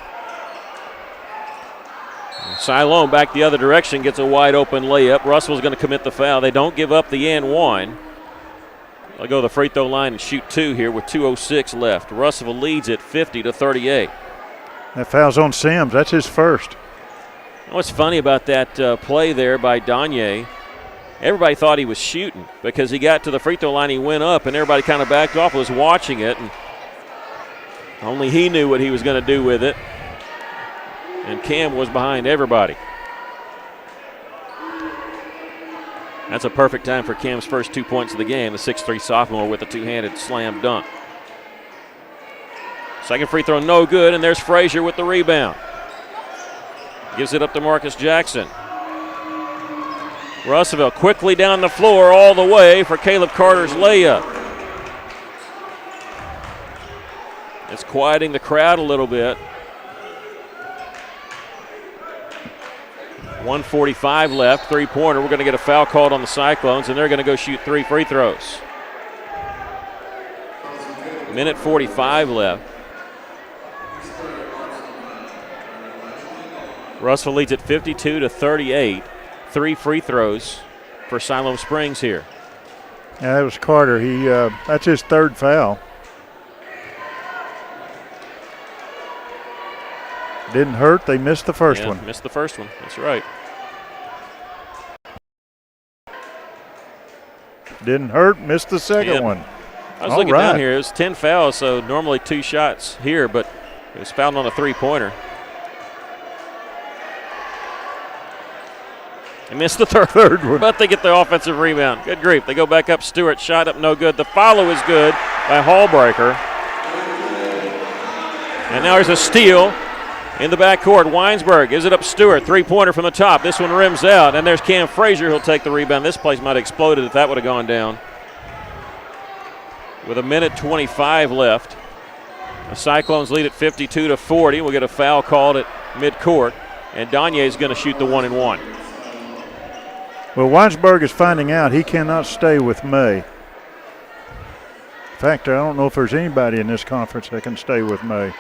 S2: Siloam back the other direction, gets a wide open layup. Russell's going to commit the foul. They don't give up the and one. They'll go to the free throw line and shoot 2 here with 2:06 left. Russell leads it 50-38.
S3: That foul's on Sims. That's his first.
S2: What's funny about that play there by Danye, everybody thought he was shooting because he got to the free throw line, he went up, and everybody kind of backed off, was watching it, and only he knew what he was going to do with it. And Cam was behind everybody. That's a perfect time for Cam's first 2 points of the game, the 6'3 sophomore with a two-handed slam dunk. Second free throw, no good, and there's Frazier with the rebound. Gives it up to Marcus Jackson. Russellville quickly down the floor all the way for Caleb Carter's layup. It's quieting the crowd a little bit. 1:45 left, three-pointer. We're going to get a foul called on the Cyclones, and they're going to go shoot 3 free throws. Minute 45 left. Russell leads at 52-38. 3 free throws for Siloam Springs here.
S3: Yeah, that was Carter. That's his third foul. Didn't hurt. They missed the first one.
S2: Missed the first one. That's right.
S3: Didn't hurt. Missed the second one.
S2: I was looking down here. It was 10 fouls, so normally 2 shots here, but it was fouled on a three-pointer. They missed the third one, but they get the offensive rebound. Good grief. They go back up. Stewart shot up, no good. The follow is good by Hallbreaker. And now there's a steal in the backcourt. Weinsberg gives it up Stewart. Three-pointer from the top. This one rims out, and there's Cam Frazier. He'll take the rebound. This place might have exploded if that would have gone down. With a minute 25 left, the Cyclones lead at 52-40. We'll get a foul called at midcourt, and Danye is going to shoot the 1-and-1.
S3: Well, Weinsberg is finding out he cannot stay with May. In fact, I don't know if there's anybody in this conference that can stay with May.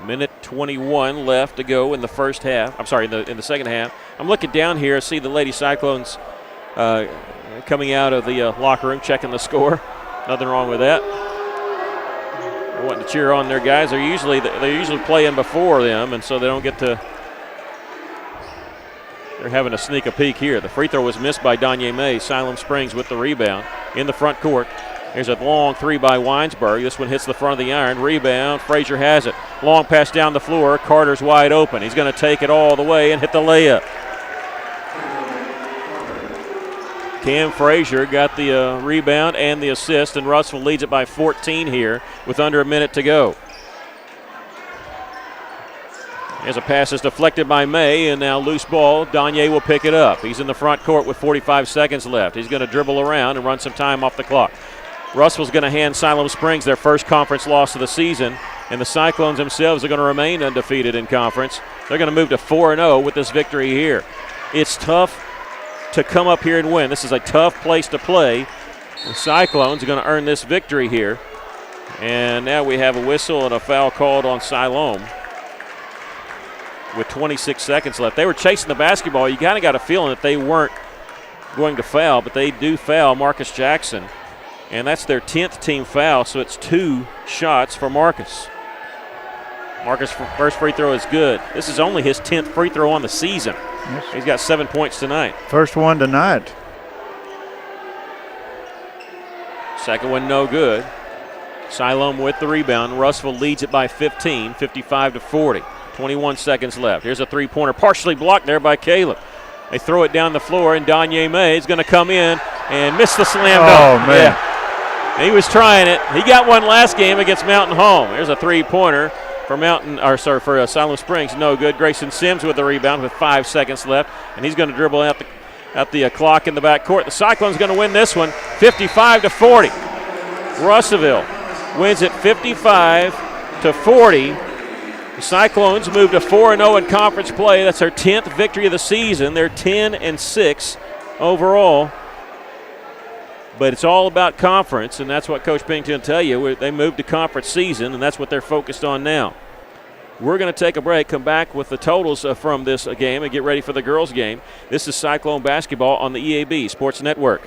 S2: Minute 21 left to go in the first half. I'm sorry, in the second half. I'm looking down here, see the Lady Cyclones coming out of the locker room, checking the score. Nothing wrong with that. They're wanting to cheer on their guys. They're usually playing before them, and so they don't get to. They're having a sneak a peek here. The free throw was missed by Danye May. Siloam Springs with the rebound in the front court. Here's a long three by Weinsberg. This one hits the front of the iron. Rebound. Frazier has it. Long pass down the floor. Carter's wide open. He's going to take it all the way and hit the layup. Cam Frazier got the rebound and the assist, and Russell leads it by 14 here with under a minute to go. As a pass is deflected by May, and now loose ball. Danye will pick it up. He's in the front court with 45 seconds left. He's going to dribble around and run some time off the clock. Russell's going to hand Siloam Springs their first conference loss of the season, and the Cyclones themselves are going to remain undefeated in conference. They're going to move to 4-0 with this victory here. It's tough to come up here and win. This is a tough place to play. The Cyclones are going to earn this victory here. And now we have a whistle and a foul called on Siloam with 26 seconds left. They were chasing the basketball. You kind of got a feeling that they weren't going to foul, but they do foul Marcus Jackson. And that's their 10th team foul, so it's 2 shots for Marcus. Marcus' first free throw is good. This is only his 10th free throw on the season. Yes. He's got 7 points tonight.
S3: First one tonight.
S2: Second one no good. Siloam with the rebound. Russell leads it by 15, 55-40. 21 seconds left. Here's a three-pointer partially blocked there by Caleb. They throw it down the floor, and Danye May is going to come in and miss the slam dunk.
S3: Oh, man.
S2: Yeah. He was trying it. He got one last game against Mountain Home. There's a three-pointer for Siloam Springs. No good. Grayson Sims with the rebound with 5 seconds left, and he's going to dribble out the clock in the backcourt. The Cyclones going to win this one 55-40. Russellville wins it 55-40. The Cyclones move to 4-0 in conference play. That's their 10th victory of the season. They're 10-6 overall. But it's all about conference, and that's what Coach Pennington will tell you. They moved to conference season, and that's what they're focused on now. We're going to take a break, come back with the totals from this game, and get ready for the girls' game. This is Cyclone basketball on the EAB Sports Network.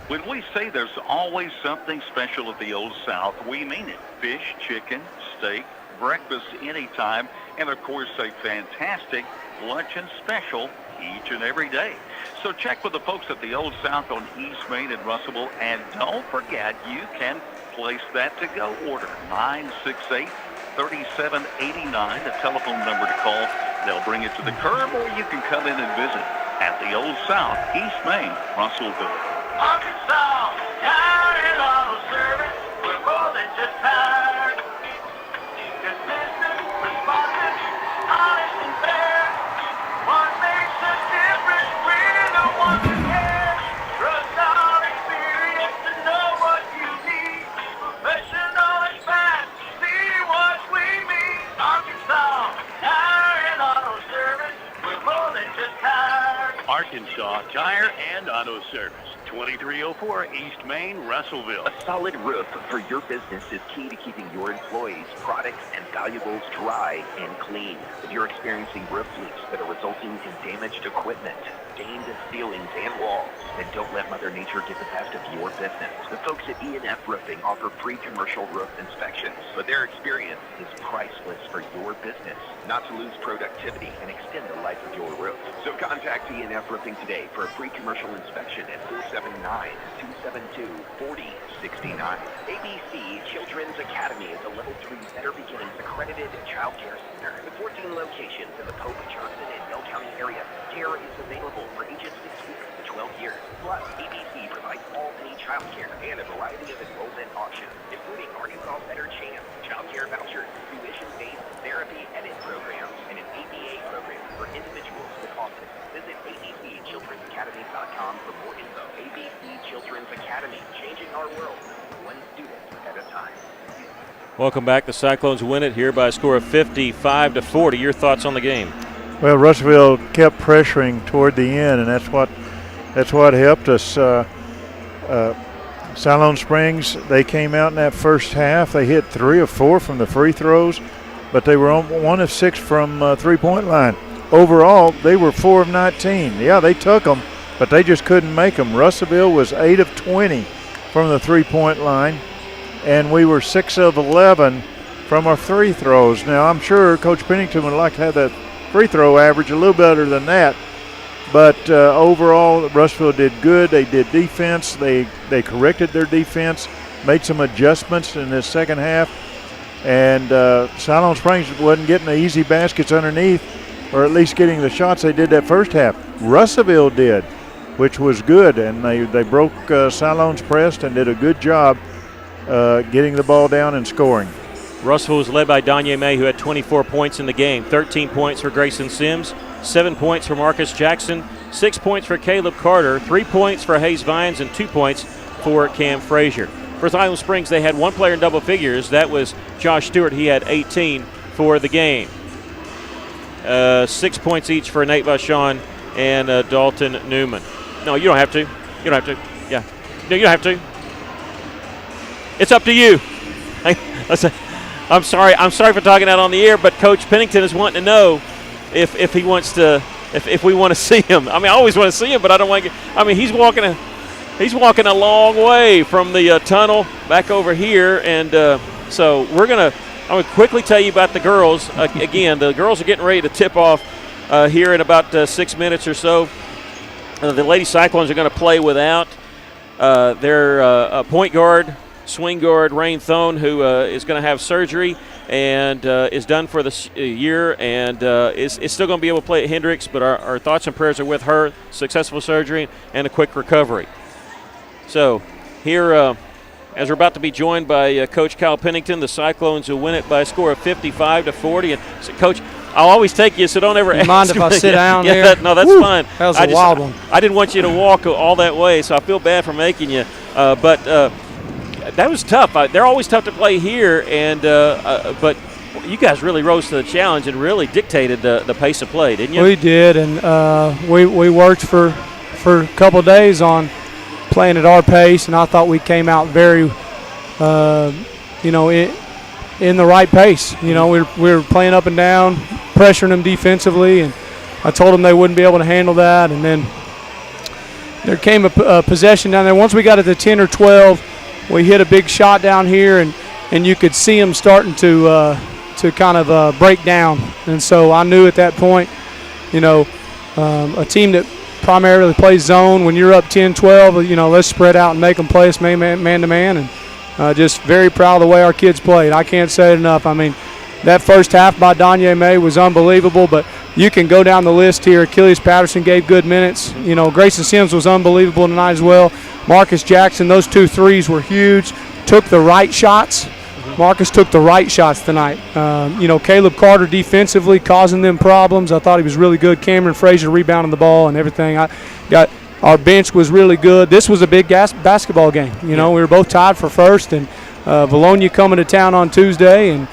S5: When we say there's always something special at the Old South, we mean it. Fish, chicken, steak, breakfast anytime, and of course a fantastic luncheon special each and every day. So check with the folks at the Old South on East Main and Russellville, and don't forget you can place that to-go order, 968-3789, the telephone number to call. They'll bring it to the curb, or you can come in and visit at the Old South, East Main, Russellville.
S7: Arkansas, tire and auto service, we're more than just tires. Consistent, responsive, honest and fair. What makes us different, we're the ones who care. Trust our experience to know what you need. Professional and fast, see what we mean. Arkansas, tire and auto service, we're more than just tires.
S12: Arkansas Tire and Auto Service. 2304 East Main, Russellville.
S8: A solid roof for your business is key to keeping your employees, products, and valuables dry and clean. If you're experiencing roof leaks that are resulting in damaged equipment, stained ceilings and walls, then don't let Mother Nature get the best of your business. The folks at E&F Roofing offer free commercial roof inspections, but their experience is priceless for your business. Not to lose productivity and extend the life of your roof. So contact E&F Roofing today for a free commercial inspection at 479-272-4069. ABC Children's Academy is a Level 3 Better Beginnings accredited child care center with 14 locations in the Pope, Johnson, and Yell County area. Care is available for ages 6 weeks to 12 years. Plus, ABC provides all-day child care and a variety of enrollment options, including Arkansas Better Chance, child care vouchers, tuition-based therapy edit programs, and an ABA program for individuals with autism. Visit abcchildrensacademy.com for more info. ABC Children's Academy, changing our world, one student at a time.
S2: Welcome back. The Cyclones win it here by a score of 55-40. Your thoughts on the game?
S3: Well, Russellville kept pressuring toward the end, and that's what helped us. Siloam Springs, they came out in that first half. They hit 3 of 4 from the free throws, but they were 1 of 6 from three-point line. Overall, they were 4 of 19. Yeah, they took them, but they just couldn't make them. Russellville was 8 of 20 from the three-point line, and we were 6 of 11 from our free throws. Now, I'm sure Coach Pennington would like to have that free throw average a little better than that, but overall, Russellville did good. They did defense. They corrected their defense, made some adjustments in the second half, and Siloam Springs wasn't getting the easy baskets underneath, or at least getting the shots they did that first half. Russellville did, which was good, and they broke Siloam's press and did a good job getting the ball down and scoring.
S2: Russellville was led by Danye May, who had 24 points in the game. 13 points for Grayson Sims, 7 points for Marcus Jackson, 6 points for Caleb Carter, 3 points for Hayes Vines, and 2 points for Cam Frazier. For Siloam Springs, they had one player in double figures. That was Josh Stewart. He had 18 for the game. 6 points each for Nate Vachon and Dalton Newman. No, you don't have to. You don't have to. Yeah. No, you don't have to. It's up to you. I'm sorry for talking out on the air, but Coach Pennington is wanting to know if he wants to, if we want to see him. I mean, I always want to see him, but I don't want to. I mean, he's walking a long way from the tunnel back over here, and so I'm gonna quickly tell you about the girls. Again, the girls are getting ready to tip off here in about 6 minutes or so. The Lady Cyclones are going to play without their point guard, swing guard, Rain Thone, who is going to have surgery and is done for the year and is still going to be able to play at Hendricks, but our thoughts and prayers are with her, successful surgery and a quick recovery. So here, as we're about to be joined by Coach Kyle Pennington, the Cyclones will win it by a score of 55-40. And so, Coach, I'll always take you, so don't ever ask
S14: mind if I sit down
S2: yeah,
S14: there?
S2: No, that's
S14: Woo,
S2: fine.
S14: That was a wild one.
S2: I didn't want you to walk all that way, so I feel bad for making you. But that was tough. They're always tough to play here, and but you guys really rose to the challenge and really dictated the pace of play, didn't you?
S14: We did, and we worked for a couple of days on playing at our pace, and I thought we came out very, in the right pace. You know, we were playing up and down, pressuring them defensively, and I told them they wouldn't be able to handle that. And then there came a possession down there. Once we got it to 10 or 12, we hit a big shot down here, and you could see them starting to kind of break down. And so I knew at that point, you know, a team that primarily plays zone, when you're up 10-12, you know, let's spread out and make them play us man-to-man. And just very proud of the way our kids played. I can't say it enough. I mean, that first half by Danye May was unbelievable, but you can go down the list here. Achilles Patterson gave good minutes. You know, Grayson Sims was unbelievable tonight as well. Marcus Jackson, those 2 threes were huge. Took the right shots. Marcus took the right shots tonight. You know, Caleb Carter defensively causing them problems. I thought he was really good. Cameron Frazier rebounding the ball and everything. Our bench was really good. This was a big basketball game. You know, we were both tied for first, and Valonia coming to town on Tuesday, and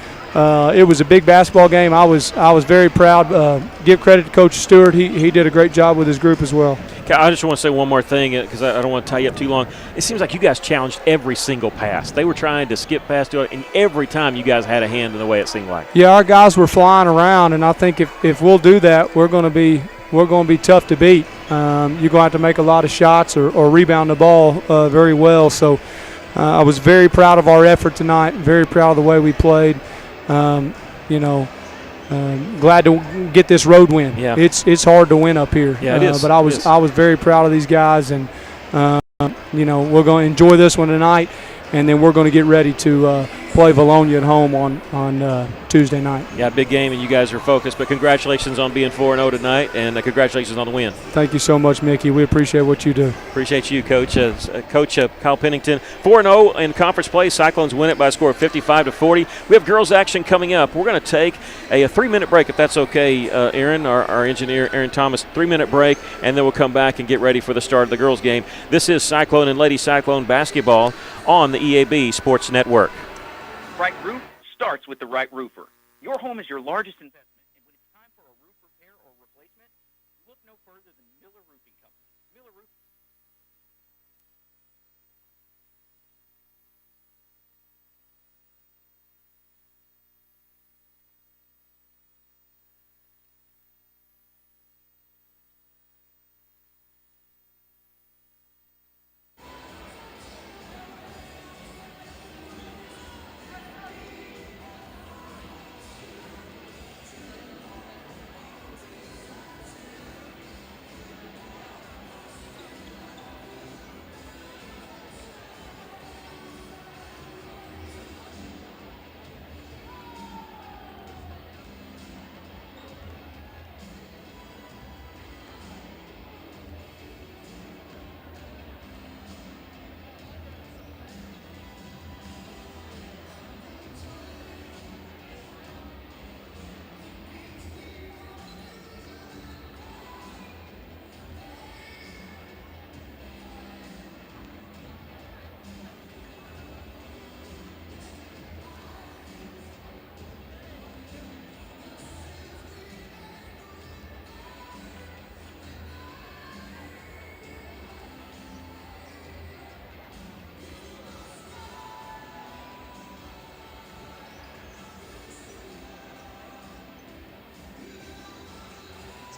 S14: it was a big basketball game. I was very proud. Give credit to Coach Stewart. He did a great job with his group as well.
S2: I just want to say one more thing because I don't want to tie you up too long. It seems like you guys challenged every single pass. They were trying to skip past it, and every time you guys had a hand in the way it seemed like.
S14: Yeah, our guys were flying around, and I think if we'll do that, we're going to be tough to beat. You're going to have to make a lot of shots or rebound the ball very well. So I was very proud of our effort tonight, very proud of the way we played. You know, glad to get this road win. Yeah. It's hard to win up here.
S2: Yeah, it is.
S14: But I was very proud of these guys, and you know, we're going to enjoy this one tonight, and then we're going to get ready to play Valonia at home on Tuesday night.
S2: Yeah, big game, and you guys are focused. But congratulations on being 4-0 tonight, and congratulations on the win.
S14: Thank you so much, Mickey. We appreciate what you do.
S2: Appreciate you, Coach. Coach Kyle Pennington, 4-0 in conference play. Cyclones win it by a score of 55-40. We have girls action coming up. We're going to take a 3-minute break, if that's okay, Aaron, our engineer, Aaron Thomas. 3-minute break, and then we'll come back and get ready for the start of the girls' game. This is Cyclone and Lady Cyclone basketball on the EAB Sports Network.
S9: Right roof starts with the right roofer. Your home is your largest investment, and when it's time for a roof repair or replacement, look no further than Miller Roofing Company. Miller Roofing.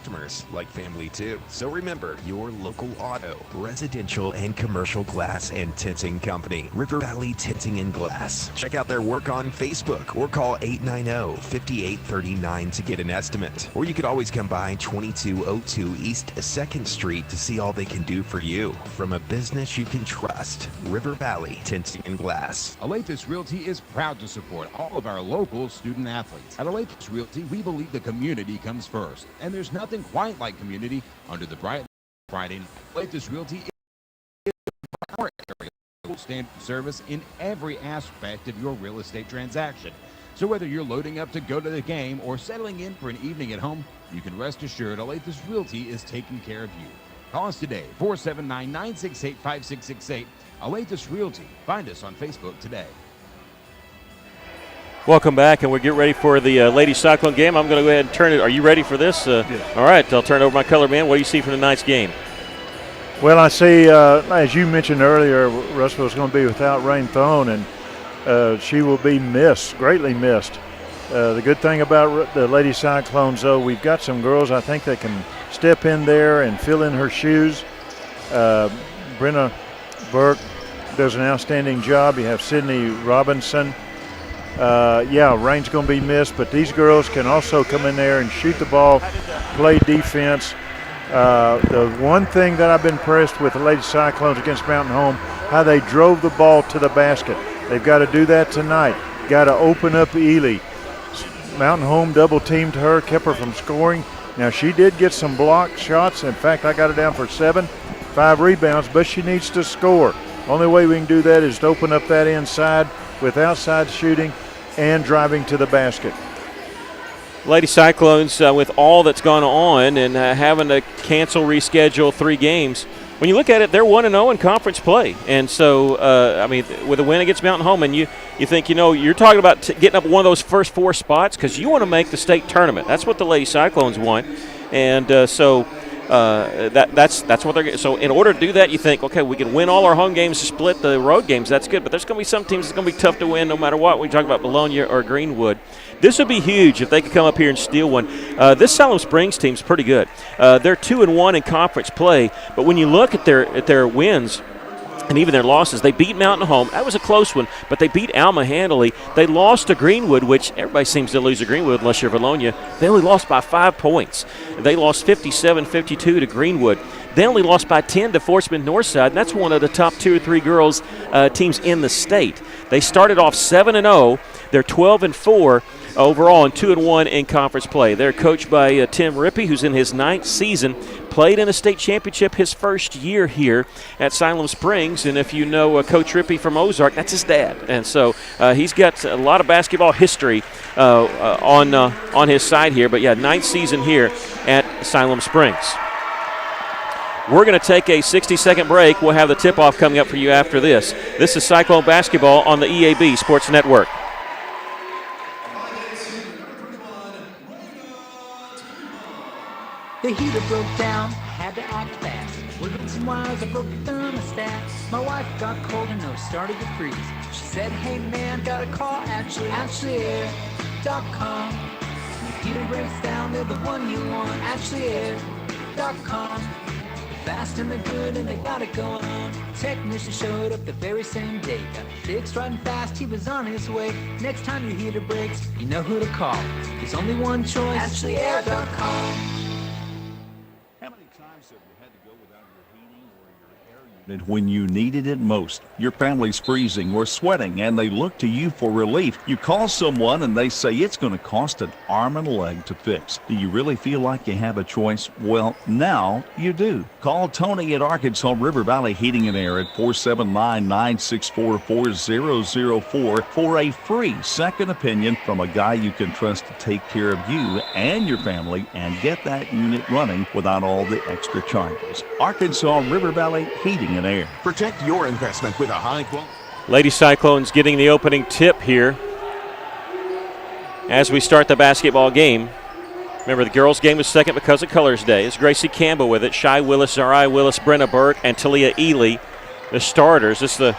S15: Customers like family too. So remember, your local auto, residential, and commercial glass and tinting company, River Valley Tinting and Glass. Check out their work on Facebook or call 890-5839 to get an estimate. Or you could always come by 2202 East 2nd Street to see all they can do for you. From a business you can trust, River Valley Tinting and Glass.
S16: Alathus Realty is proud to support all of our local student athletes. At Alathus Realty, we believe the community comes first, and there's nothing quite like community under the bright Friday. Alathus Realty is our area standard service in every aspect of your real estate transaction. So whether you're loading up to go to the game or settling in for an evening at home, you can rest assured Alathus Realty is taking care of you. Call us today, 479-968-5668. Alathus Realty. Find us on Facebook today.
S2: Welcome back, and we'll get ready for the Lady Cyclone game. I'm going to go ahead and turn it. Are you ready for this?
S3: Yeah.
S2: All right, I'll turn it over to my color man. What do you see from tonight's game?
S3: Well, I see, as you mentioned earlier, Russell's going to be without Rain Thone, and She will be missed, greatly missed. The good thing about the Lady Cyclones, though, we've got some girls I think that can step in there and fill in her shoes. Brenna Burke does an outstanding job. You have Sydney Robinson. Rain's going to be missed, but these girls can also come in there and shoot the ball, play defense. The one thing that I've been impressed with the Lady Cyclones against Mountain Home, how they drove the ball to the basket. They've got to do that tonight. Got to open up Ely. Mountain Home double-teamed her, kept her from scoring. Now, she did get some blocked shots. In fact, I got her down for 5 rebounds, but she needs to score. Only way we can do that is to open up that inside with outside shooting and driving to the basket.
S2: Lady Cyclones, with all that's gone on and having to cancel, reschedule 3 games, when you look at it, they're 1-0 in conference play. And so, with a win against Mountain Home, and you think, you're talking about getting up one of those first 4 spots because you want to make the state tournament. That's what the Lady Cyclones want. And that's what they're getting. So in order to do that, you think, okay, we can win all our home games to split the road games. That's good. But there's going to be some teams that's going to be tough to win no matter what. We talk about Bologna or Greenwood. This would be huge if they could come up here and steal one. This Siloam Springs team's pretty good. They're 2-1 in conference play. But when you look at their wins and even their losses, they beat Mountain Home. That was a close one, but they beat Alma handily. They lost to Greenwood, which everybody seems to lose to Greenwood unless you're Bologna. They only lost by 5 points. They lost 57-52 to Greenwood. They only lost by 10 to Fort Smith Northside, and that's one of the top 2 or 3 girls teams in the state. They started off 7-0. They're 12-4 overall and 2-1 in conference play. They're coached by Tim Rippey, who's in his 9th season, played in a state championship his first year here at Siloam Springs. And if you know Coach Rippey from Ozark, that's his dad. And so he's got a lot of basketball history on his side here. But, 9th season here at Siloam Springs. We're going to take a 60-second break. We'll have the tip-off coming up for you after this. This is Cyclone Basketball on the EAB Sports Network.
S17: The heater broke down, had to act fast. Wiggled some wires, I broke the thermostat. My wife got cold and nose started to freeze. She said, hey man, gotta call AshleyAir.com. Your heater breaks down, they're the one you want. AshleyAir.com. Fast and they're good and they got it going on. Technician showed up the very same day. Got fixed right and fast, he was on his way. Next time your heater breaks, you know who to call. There's only one choice, AshleyAir.com.
S18: When you needed it most. Your family's freezing or sweating and they look to you for relief. You call someone and they say it's going to cost an arm and a leg to fix. Do you really feel like you have a choice? Well, now you do. Call Tony at Arkansas River Valley Heating and Air at 479-964-4004 for a free second opinion from a guy you can trust to take care of you and your family and get that unit running without all the extra charges. Arkansas River Valley Heating and Air.
S15: Protect your investment with a high quality.
S2: Lady Cyclones getting the opening tip here as we start the basketball game. Remember, the girls' game was second because of Colors Day. It's Gracie Campbell with it. Shy Willis, Zarai Willis, Brenna Burke, and Talia Ely, the starters. This is the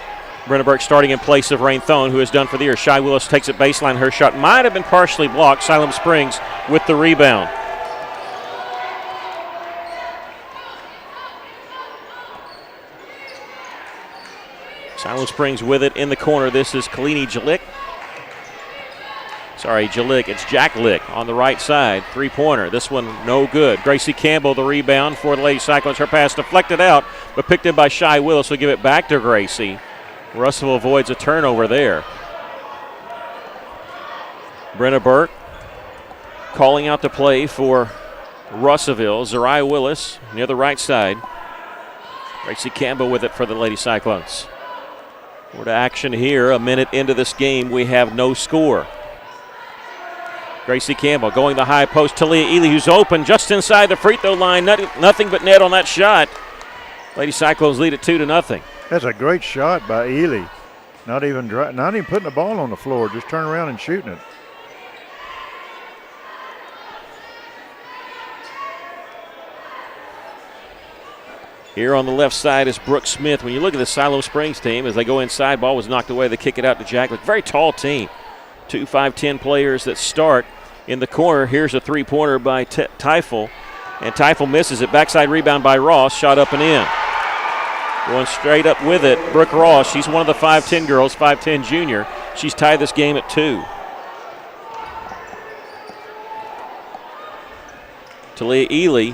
S2: Brenna Burke starting in place of Rain Thone, who is done for the year. Shy Willis takes it baseline. Her shot might have been partially blocked. Siloam Springs with the rebound. Siloam Springs with it in the corner. This is Kalini Jalik. It's Jack Lick on the right side. Three-pointer. This one no good. Gracie Campbell the rebound for the Lady Cyclones. Her pass deflected out, but picked in by Shy Willis. Will give it back to Gracie. Russell avoids a turnover there. Brenna Burke calling out the play for Russellville. Zarai Willis near the right side. Gracie Campbell with it for the Lady Cyclones. We're to action here. A minute into this game, we have no score. Gracie Campbell going the high post. Talia Ely, who's open just inside the free throw line. Nothing but net on that shot. Lady Cyclones lead it 2-0.
S3: That's a great shot by Ely. Not even putting the ball on the floor, just turning around and shooting it.
S2: Here on the left side is Brooke Smith. When you look at the Siloam Springs team, as they go inside, ball was knocked away. They kick it out to Jack Lick. Very tall team. 2 5'10" players that start in the corner. Here's a three-pointer by Teifel. And Teifel misses it. Backside rebound by Ross. Shot up and in. Going straight up with it, Brooke Ross. She's one of the 5'10" girls, 5'10" junior. She's tied this game at 2. Talia Ely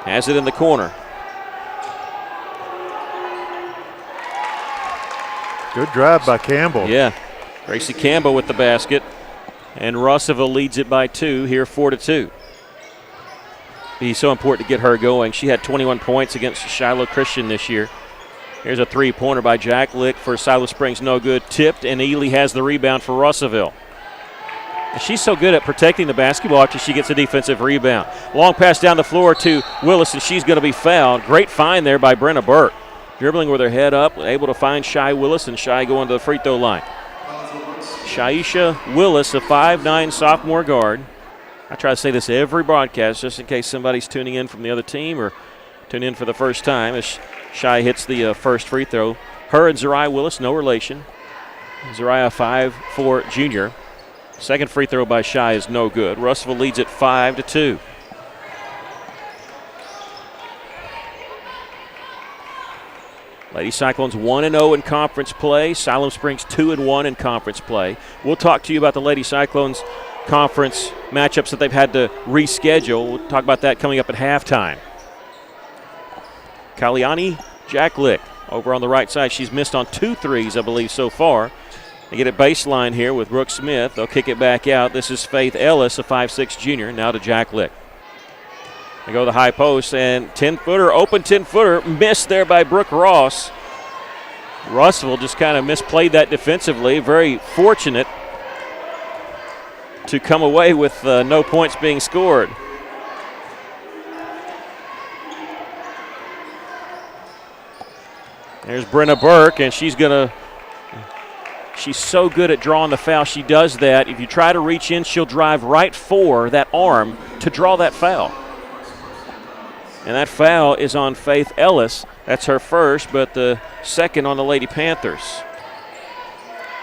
S2: has it in the corner.
S3: Good drive by Campbell.
S2: Yeah. Gracie Campbell with the basket. And Russellville leads it by 2 here, 4-2. Be so important to get her going. She had 21 points against Shiloh Christian this year. Here's a three-pointer by Jack Lick for Siloam Springs, no good. Tipped, and Ely has the rebound for Russellville. And she's so good at protecting the basketball after she gets a defensive rebound. Long pass down the floor to Willis, and she's going to be fouled. Great find there by Brenna Burke. Dribbling with her head up, able to find Shy Willis, and Shy going to the free throw line. Shaisha Willis, a 5'9" sophomore guard. I try to say this every broadcast just in case somebody's tuning in from the other team or tune in for the first time as Shy hits the first free throw. Her and Zariah Willis, no relation. Zariah, 5'4" junior. Second free throw by Shy is no good. Russellville leads it 5-2. Lady Cyclones 1-0 in conference play. Siloam Springs 2-1 in conference play. We'll talk to you about the Lady Cyclones conference matchups that they've had to reschedule. We'll talk about that coming up at halftime. Kalyani Jacklick over on the right side. She's missed on 2 threes, I believe, so far. They get it baseline here with Brooke Smith. They'll kick it back out. This is Faith Ellis, a 5'6" junior, now to Jacklick. They go to the high post, and 10-footer, open 10-footer, missed there by Brooke Ross. Russellville just kind of misplayed that defensively. Very fortunate to come away with no points being scored. There's Brenna Burke, and she's so good at drawing the foul. She does that. If you try to reach in, she'll drive right for that arm to draw that foul. And that foul is on Faith Ellis. That's her first, but the second on the Lady Panthers.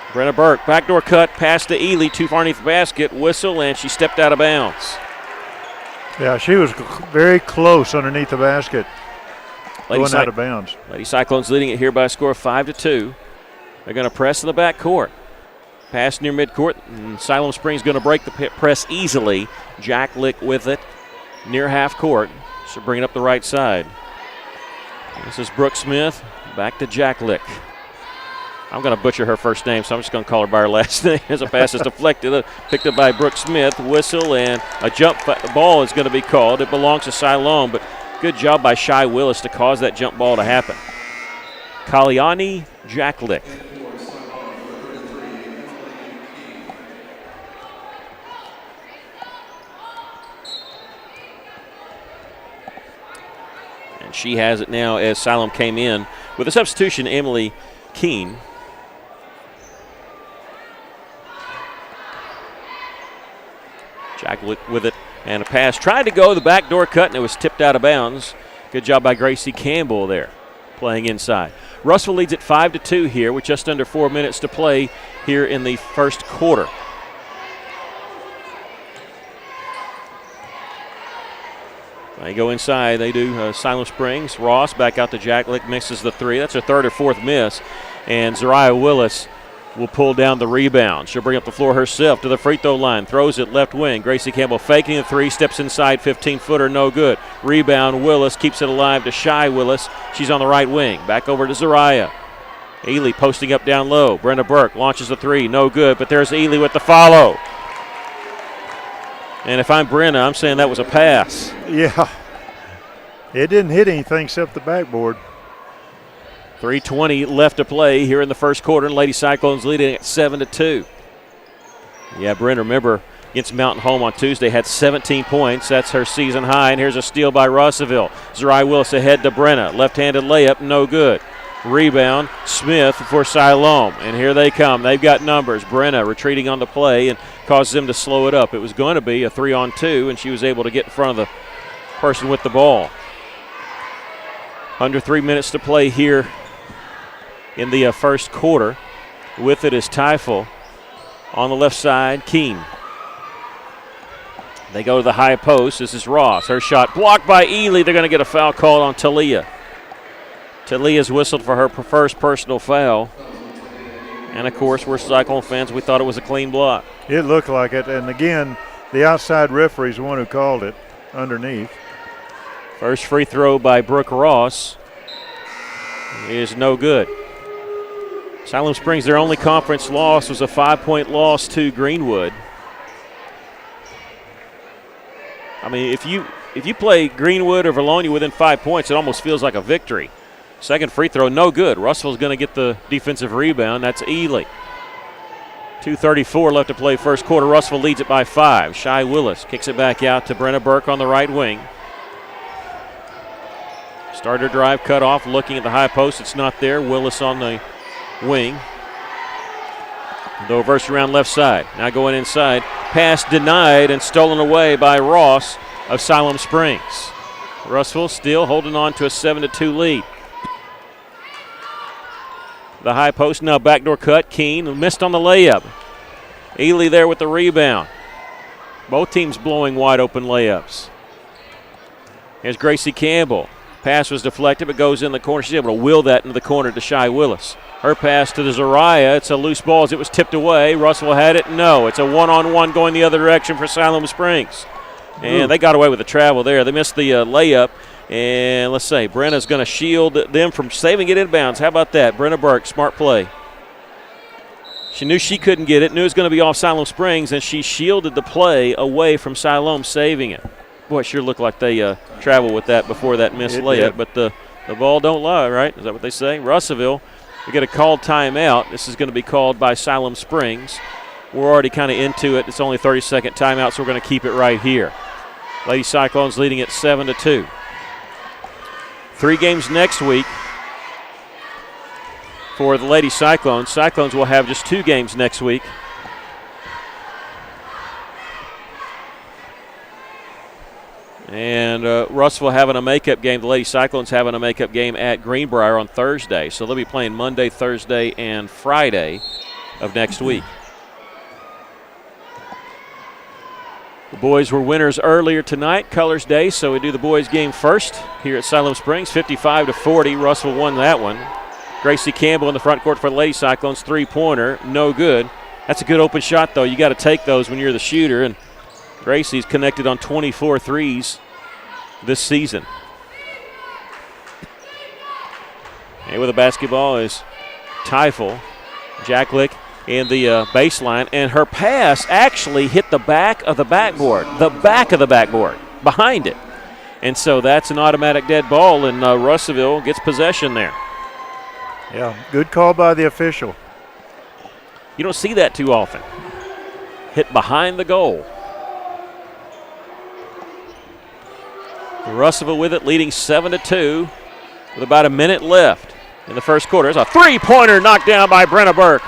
S2: Brenna Burke, backdoor cut, pass to Ely, too far underneath the basket, whistle, and she stepped out of bounds.
S3: Yeah, she was very close underneath the basket, going out of bounds.
S2: Lady Cyclones leading it here by a score of 5-2. They're going to press in the backcourt. Pass near midcourt, and Siloam Springs going to break the press easily. Jack Lick with it near half court. She'll bring it up the right side. This is Brooke Smith, back to Jack Lick. I'm going to butcher her first name, so I'm just going to call her by her last name as a pass is deflected. Picked up by Brooke Smith, whistle, and a jump ball is going to be called. It belongs to Siloam, but good job by Shy Willis to cause that jump ball to happen. Kalyani Jacklick. And she has it now as Siloam came in with a substitution, Emily Keene. Jack with it and a pass. Tried to go the backdoor cut, and it was tipped out of bounds. Good job by Gracie Campbell there, playing inside. Russell leads at 5-2 here with just under 4 minutes to play here in the first quarter. They go inside. They do Siloam Springs. Ross back out to Jack Lick, misses the three. That's her third or fourth miss. And Zariah Willis will pull down the rebound. She'll bring up the floor herself to the free throw line. Throws it left wing. Gracie Campbell faking the three. Steps inside. 15-footer. No good. Rebound. Willis keeps it alive to Shy Willis. She's on the right wing. Back over to Zariah. Ely posting up down low. Brenda Burke launches the three. No good. But there's Ely with the follow. And if I'm Brenna, I'm saying that was a pass.
S3: Yeah. It didn't hit anything except the backboard.
S2: 3:20 left to play here in the first quarter, and Lady Cyclones leading at 7-2. Yeah, Brenna, remember, against Mountain Home on Tuesday, had 17 points. That's her season high, and here's a steal by Russellville. Zariah Willis ahead to Brenna. Left-handed layup, no good. Rebound, Smith for Siloam, and here they come. They've got numbers. Brenna retreating on the play and causes them to slow it up. It was going to be a 3-on-2, and she was able to get in front of the person with the ball. Under 3 minutes to play here in the first quarter. With it is Teifel. On the left side, Keene. They go to the high post. This is Ross. Her shot blocked by Ely. They're going to get a foul called on Talia. Talia's whistled for her first personal foul. And, of course, we're Cyclone fans. We thought it was a clean block.
S3: It looked like it. And, again, the outside referee is the one who called it underneath.
S2: First free throw by Brooke Ross is no good. Siloam Springs, their only conference loss was a 5-point loss to Greenwood. I mean, if you play Greenwood or Verlonia within 5 points, it almost feels like a victory. Second free throw, no good. Russell's going to get the defensive rebound. That's Ely. 2:34 left to play first quarter. Russell leads it by 5. Shy Willis kicks it back out to Brenna Burke on the right wing. Starter drive cut off, looking at the high post. It's not there. Willis on the wing. The reverse around left side. Now going inside. Pass denied and stolen away by Ross of Siloam Springs. Russell still holding on to a 7-2 lead. The high post now backdoor cut. Keene missed on the layup. Ely there with the rebound. Both teams blowing wide open layups. Here's Gracie Campbell. Pass was deflected but goes in the corner. She's able to wheel that into the corner to Shy Willis. Her pass to the Zariah. It's a loose ball as it was tipped away. Russell had it. No, it's a one-on-one going the other direction for Siloam Springs. And they got away with the travel there. They missed the layup. And let's say Brenna's going to shield them from saving it inbounds. How about that? Brenna Burke, smart play. She knew she couldn't get it, knew it was going to be off Siloam Springs, and she shielded the play away from Siloam saving it. Boy, it sure looked like they traveled with that before that missed layup. But the ball don't lie, right? Is that what they say? Russellville, we get a called timeout. This is going to be called by Siloam Springs. We're already kind of into it. It's only 30-second timeout, so we're going to keep it right here. Lady Cyclones leading at 7-2. 3 games next week for the Lady Cyclones. Cyclones will have just 2 games next week. And Russellville having a makeup game. The Lady Cyclones having a makeup game at Greenbrier on Thursday. So they'll be playing Monday, Thursday, and Friday of next week. The boys were winners earlier tonight, Colors Day, so we do the boys game first here at Siloam Springs. 55-40, Russell won that one. Gracie Campbell in the front court for the Lady Cyclones, three-pointer, no good. That's a good open shot, though. You got to take those when you're the shooter, and Gracie's connected on 24 threes this season. And with the basketball is Teifel. Jacklick in the baseline, and her pass actually hit the back of the backboard, behind it. And so that's an automatic dead ball, and Russellville gets possession there.
S3: Yeah, good call by the official.
S2: You don't see that too often. Hit behind the goal. Russellville with it, leading 7-2 with about a minute left in the first quarter. There's a three-pointer knocked down by Brenna Burke.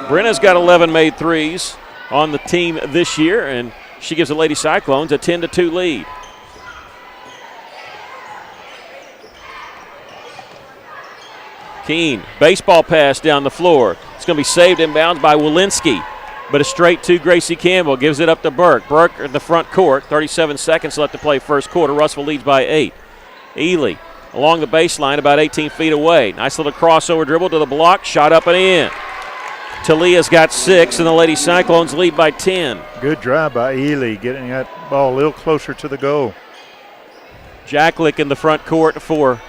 S2: Brenna's got 11 made threes on the team this year, and she gives the Lady Cyclones a 10-2 lead. Keene, baseball pass down the floor. It's going to be saved inbounds by Walensky, but it's straight to Gracie Campbell. Gives it up to Burke. Burke in the front court. 37 seconds left to play first quarter. Russellville leads by 8. Ely along the baseline about 18 feet away. Nice little crossover dribble to the block. Shot up and in. Talia's got 6, and the Lady Cyclones lead by 10.
S3: Good drive by Ely, getting that ball a little closer to the goal.
S2: Jacklick in the front court for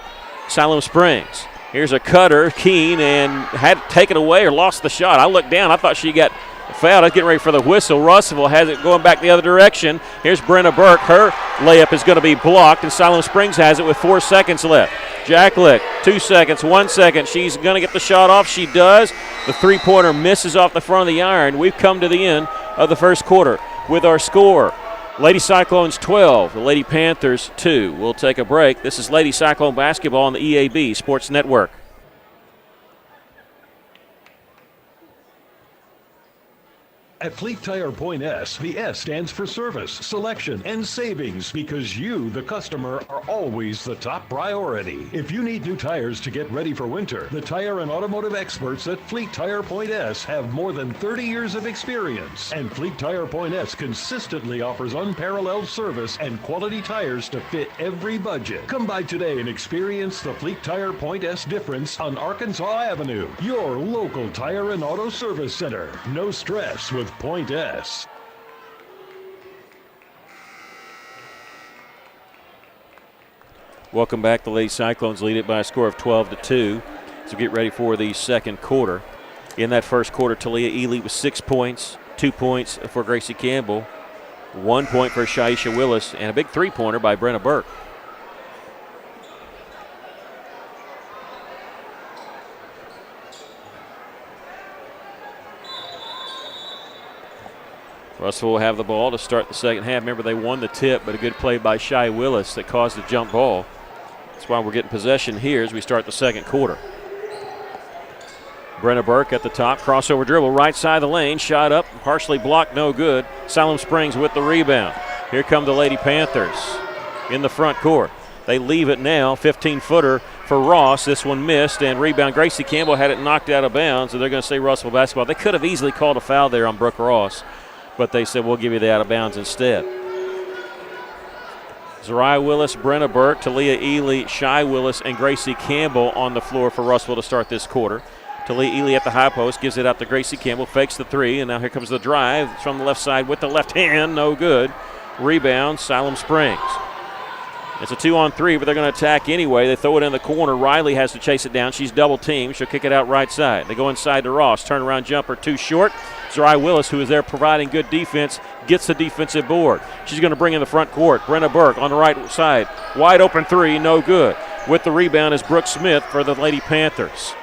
S2: Siloam Springs. Here's a cutter, Keene, and had taken away or lost the shot. I looked down. I thought she got fouled. I was getting ready for the whistle. Russellville has it going back the other direction. Here's Brenna Burke. Her layup is going to be blocked, and Siloam Springs has it with 4 seconds left. Jacklick, 2 seconds, 1 second. She's going to get the shot off. She does. The three-pointer misses off the front of the iron. We've come to the end of the first quarter with our score. Lady Cyclones 12, the Lady Panthers 2. We'll take a break. This is Lady Cyclone basketball on the EAB Sports Network.
S12: At Fleet Tire Point S, the S stands for service, selection, and savings because you, the customer, are always the top priority. If you need new tires to get ready for winter, the tire and automotive experts at Fleet Tire Point S have more than 30 years of experience. And Fleet Tire Point S consistently offers unparalleled service and quality tires to fit every budget. Come by today and experience the Fleet Tire Point S difference on Arkansas Avenue, your local tire and auto service center. No stress with Point S.
S2: Welcome back. The Lady Cyclones lead it by a score of 12-2 as we get ready for the second quarter. In that first quarter, Talia Ely was 6 points, 2 points for Gracie Campbell, 1 point for Shaisha Willis, and a big three-pointer by Brenna Burke. Russell will have the ball to start the second half. Remember, they won the tip, but a good play by Shai Willis that caused the jump ball. That's why we're getting possession here as we start the second quarter. Brenna Burke at the top, crossover dribble, right side of the lane, shot up, partially blocked, no good. Siloam Springs with the rebound. Here come the Lady Panthers in the front court. They leave it now, 15-footer for Ross. This one missed, and rebound. Gracie Campbell had it knocked out of bounds, and they're going to say Russell basketball. They could have easily called a foul there on Brooke Ross, but they said, we'll give you the out of bounds instead. Zariah Willis, Brenna Burke, Talia Ely, Shai Willis, and Gracie Campbell on the floor for Russell to start this quarter. Talia Ely at the high post, gives it out to Gracie Campbell, fakes the three, and now here comes the drive. It's from the left side with the left hand, no good. Rebound, Siloam Springs. It's a 2-on-3, but they're going to attack anyway. They throw it in the corner. Riley has to chase it down. She's double-teamed. She'll kick it out right side. They go inside to Ross. Turnaround jumper, too short. Zariah Willis, who is there providing good defense, gets the defensive board. She's going to bring in the front court. Brenna Burke on the right side. Wide open three, no good. With the rebound is Brooke Smith for the Lady Panthers.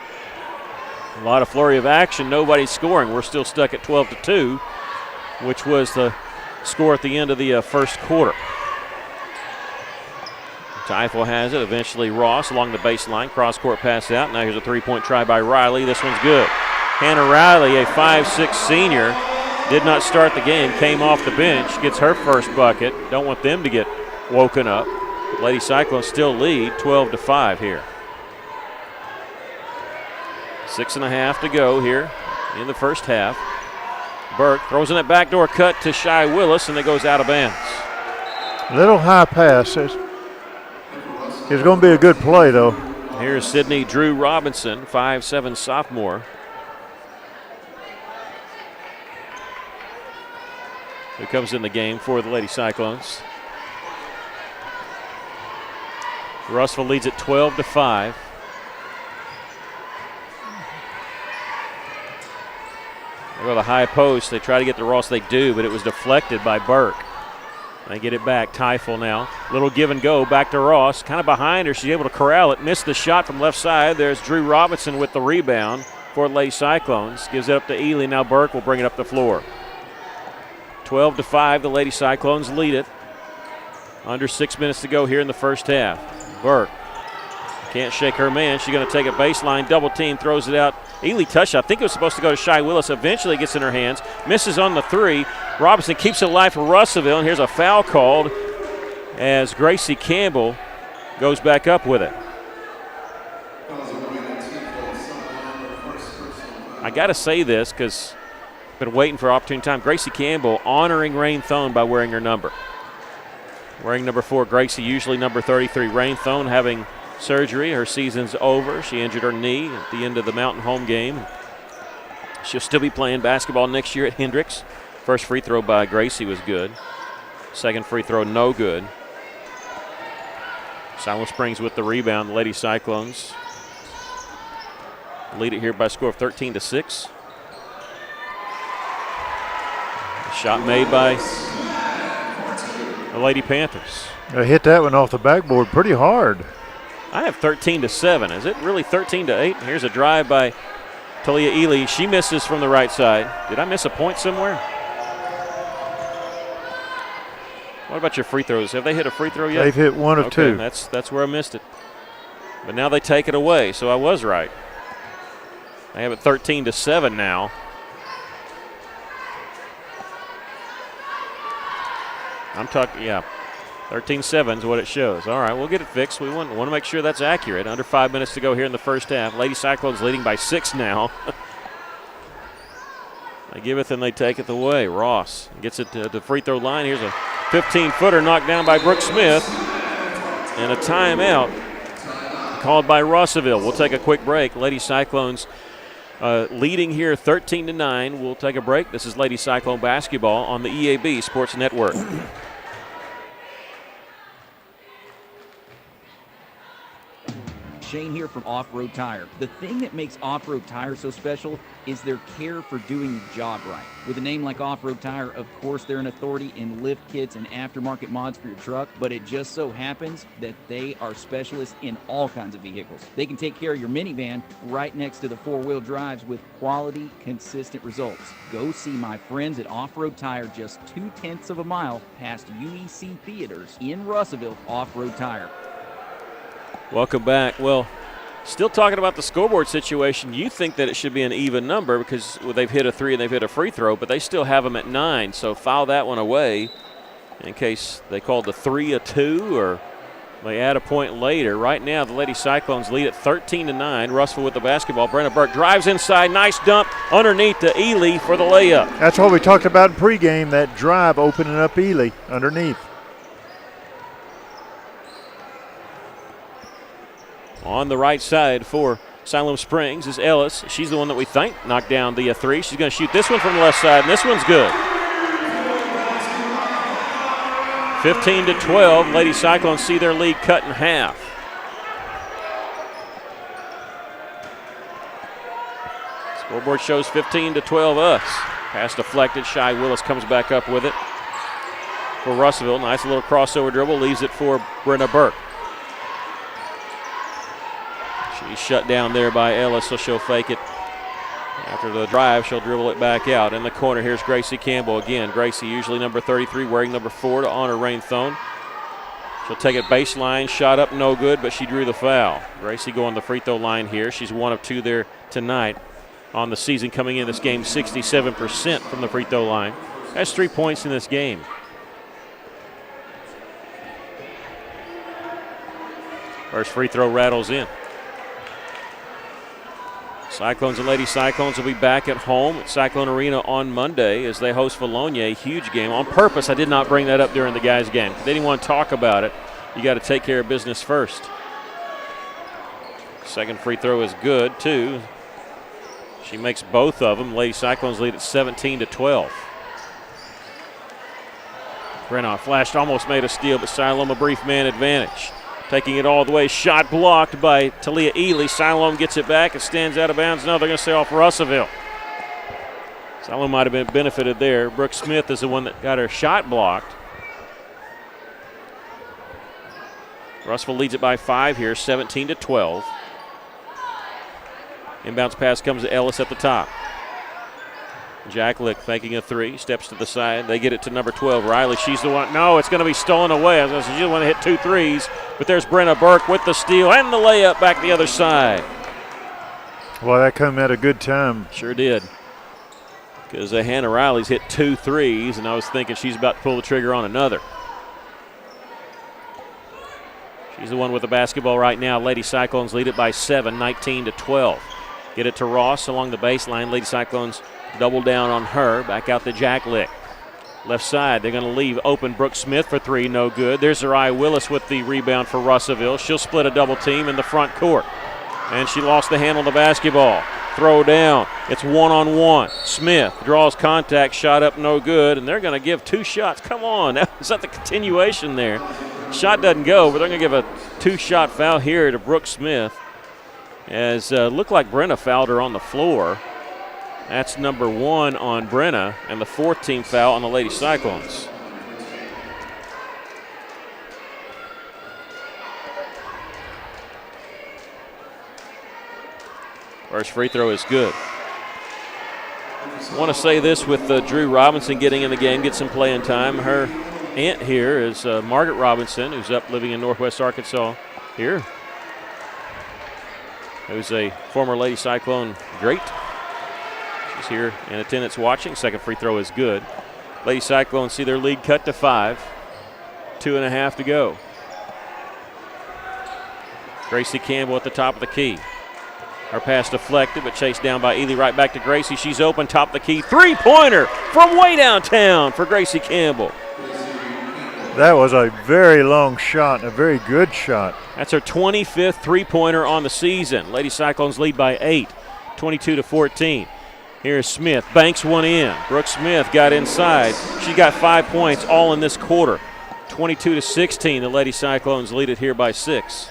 S2: A lot of flurry of action. Nobody's scoring. We're still stuck at 12-2, which was the score at the end of the first quarter. Teifel has it. Eventually Ross along the baseline. Cross-court pass out. Now here's a three-point try by Riley. This one's good. Hannah Riley, a 5'6 senior, did not start the game. Came off the bench. Gets her first bucket. Don't want them to get woken up. Lady Cyclones still lead 12-5 here. 6.5 to go here in the first half. Burke throws in that backdoor cut to Shai Willis, and it goes out of bounds.
S3: Little high pass. It's going to be a good play, though.
S2: Here's Sydney Drew Robinson, 5'7 sophomore. Who comes in the game for the Lady Cyclones. Russell leads it 12-5. They go to the high post. They try to get to Ross. They do, but it was deflected by Burke. They get it back. Teifel now. Little give and go. Back to Ross. Kind of behind her. She's able to corral it. Missed the shot from left side. There's Drew Robinson with the rebound for the Lady Cyclones. Gives it up to Ely. Now Burke will bring it up the floor. 12-5. The Lady Cyclones lead it. Under 6 minutes to go here in the first half. Burke can't shake her man. She's going to take a baseline. Double team. Throws it out. Ely touched. I think it was supposed to go to Shai Willis. Eventually gets in her hands. Misses on the three. Robinson keeps it alive for Russellville, and here's a foul called as Gracie Campbell goes back up with it. I got to say this because I've been waiting for opportune time. Gracie Campbell honoring Rain Thone by wearing her number. Wearing number 4, Gracie, usually number 33. Rain Thone having surgery. Her season's over. She injured her knee at the end of the Mountain home game. She'll still be playing basketball next year at Hendricks. First free throw by Gracie was good. Second free throw, no good. Siloam Springs with the rebound. The Lady Cyclones lead it here by a score of 13-6. Shot made by the Lady Panthers.
S3: I hit that one off the backboard pretty hard.
S2: I have 13-7. Is it really 13-8? Here's a drive by Talia Ely. She misses from the right side. Did I miss a point somewhere? What about your free throws? Have they hit a free throw yet?
S3: They've hit one of two.
S2: That's where I missed it. But now they take it away, so I was right. They have it 13-7 now. I'm talking, yeah. 13-7 is what it shows. All right, we'll get it fixed. We want to make sure that's accurate. Under 5 minutes to go here in the first half. Lady Cyclones leading by 6 now. They give it and they take it away. Ross gets it to the free throw line. Here's a 15-footer knocked down by Brooke Smith. And a timeout called by Russellville. We'll take a quick break. Lady Cyclones leading here 13-9. We'll take a break. This is Lady Cyclone basketball on the EAB Sports Network.
S19: Shane here from Off-Road Tire. The thing that makes Off-Road Tire so special is their care for doing the job right. With a name like Off-Road Tire, of course they're an authority in lift kits and aftermarket mods for your truck, but it just so happens that they are specialists in all kinds of vehicles. They can take care of your minivan right next to the four-wheel drives with quality, consistent results. Go see my friends at Off-Road Tire just 0.2 of a mile past UEC Theaters in Russellville. Off-Road Tire.
S2: Welcome back. Well, still talking about the scoreboard situation. You think that it should be an even number because they've hit a 3 and they've hit a free throw, but they still have them at 9. So foul that one away in case they called the 3 a 2 or they add a point later. Right now, the Lady Cyclones lead at 13-9. Russell with the basketball. Brenna Burke drives inside. Nice dump underneath to Ely for the layup.
S3: That's what we talked about in pregame, that drive opening up Ely underneath.
S2: On the right side for Siloam Springs is Ellis. She's the one that we think knocked down the 3. She's going to shoot this one from the left side, and this one's good. 15-12. Lady Cyclones see their lead cut in half. Scoreboard shows 15-12 us. Pass deflected. Shy Willis comes back up with it for Russellville. Nice little crossover dribble. Leaves it for Brenna Burke. She's shut down there by Ellis, so she'll fake it. After the drive, she'll dribble it back out. In the corner, here's Gracie Campbell again. Gracie, usually number 33, wearing number 4 to honor Rain Thone. She'll take it baseline, shot up, no good, but she drew the foul. Gracie going the free throw line here. She's 1 of 2 there tonight on the season, coming in this game 67% from the free throw line. That's 3 points in this game. First free throw rattles in. Cyclones and Lady Cyclones will be back at home at Cyclone Arena on Monday as they host Bologna, a huge game. On purpose, I did not bring that up during the guys' game. They didn't want to talk about it. You got to take care of business first. Second free throw is good, too. She makes both of them. Lady Cyclones lead at 17-12. Brenna flashed, almost made a steal, but Siloam a brief man advantage. Taking it all the way, shot blocked by Talia Ely. Siloam gets it back. It stands out of bounds. No, they're going to say off Russellville. Siloam might have been benefited there. Brooke Smith is the one that got her shot blocked. Russellville leads it by 5 here, 17-12. Inbounds pass comes to Ellis at the top. Jack Lick faking a 3, steps to the side. They get it to number 12, Riley. She's the one. No, it's going to be stolen away. She's the one that hit 2 threes. But there's Brenna Burke with the steal and the layup back the other side.
S3: Well, that come at a good time.
S2: Sure did. Because Hannah Riley's hit 2 threes, and I was thinking she's about to pull the trigger on another. She's the one with the basketball right now. Lady Cyclones lead it by 7, 19-12. Get it to Ross along the baseline. Lady Cyclones double down on her. Back out to Jack Lick. Left side, they're going to leave open Brooke Smith for 3, no good. There's Zariah Willis with the rebound for Russellville. She'll split a double team in the front court. And she lost the handle of the basketball. Throw down. It's one-on-one. Smith draws contact, shot up, no good. And they're going to give 2 shots. Come on, is that the continuation there? Shot doesn't go, but they're going to give a 2-shot foul here to Brooke Smith. As looked like Brenna fouled her on the floor. That's number 1 on Brenna, and the 4th team foul on the Lady Cyclones. First free throw is good. I want to say this with Drew Robinson getting in the game, get some playing time. Her aunt here is Margaret Robinson, who's up living in Northwest Arkansas here, who's a former Lady Cyclone great. She's here in attendance watching. Second free throw is good. Lady Cyclones see their lead cut to 5. 2.5 to go. Gracie Campbell at the top of the key. Her pass deflected, but chased down by Ely. Right back to Gracie. She's open, top of the key. Three-pointer from way downtown for Gracie Campbell.
S3: That was a very long shot, a very good shot.
S2: That's her 25th three-pointer on the season. Lady Cyclones lead by 8, 22-14. Here's Smith, banks one in. Brooke Smith got inside. She got 5 points all in this quarter. 22-16, the Lady Cyclones lead it here by 6.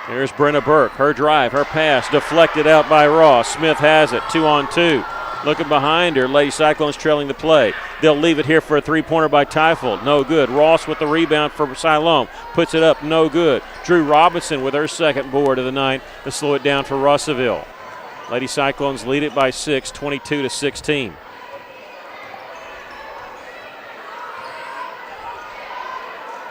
S2: There's Brenna Burke, her drive, her pass, deflected out by Ross. Smith has it, 2-on-2. Looking behind her, Lady Cyclones trailing the play. They'll leave it here for a three-pointer by Teifel, no good. Ross with the rebound for Siloam, puts it up, no good. Drew Robinson with her second board of the night to slow it down for Russellville. Lady Cyclones lead it by 6, 22-16.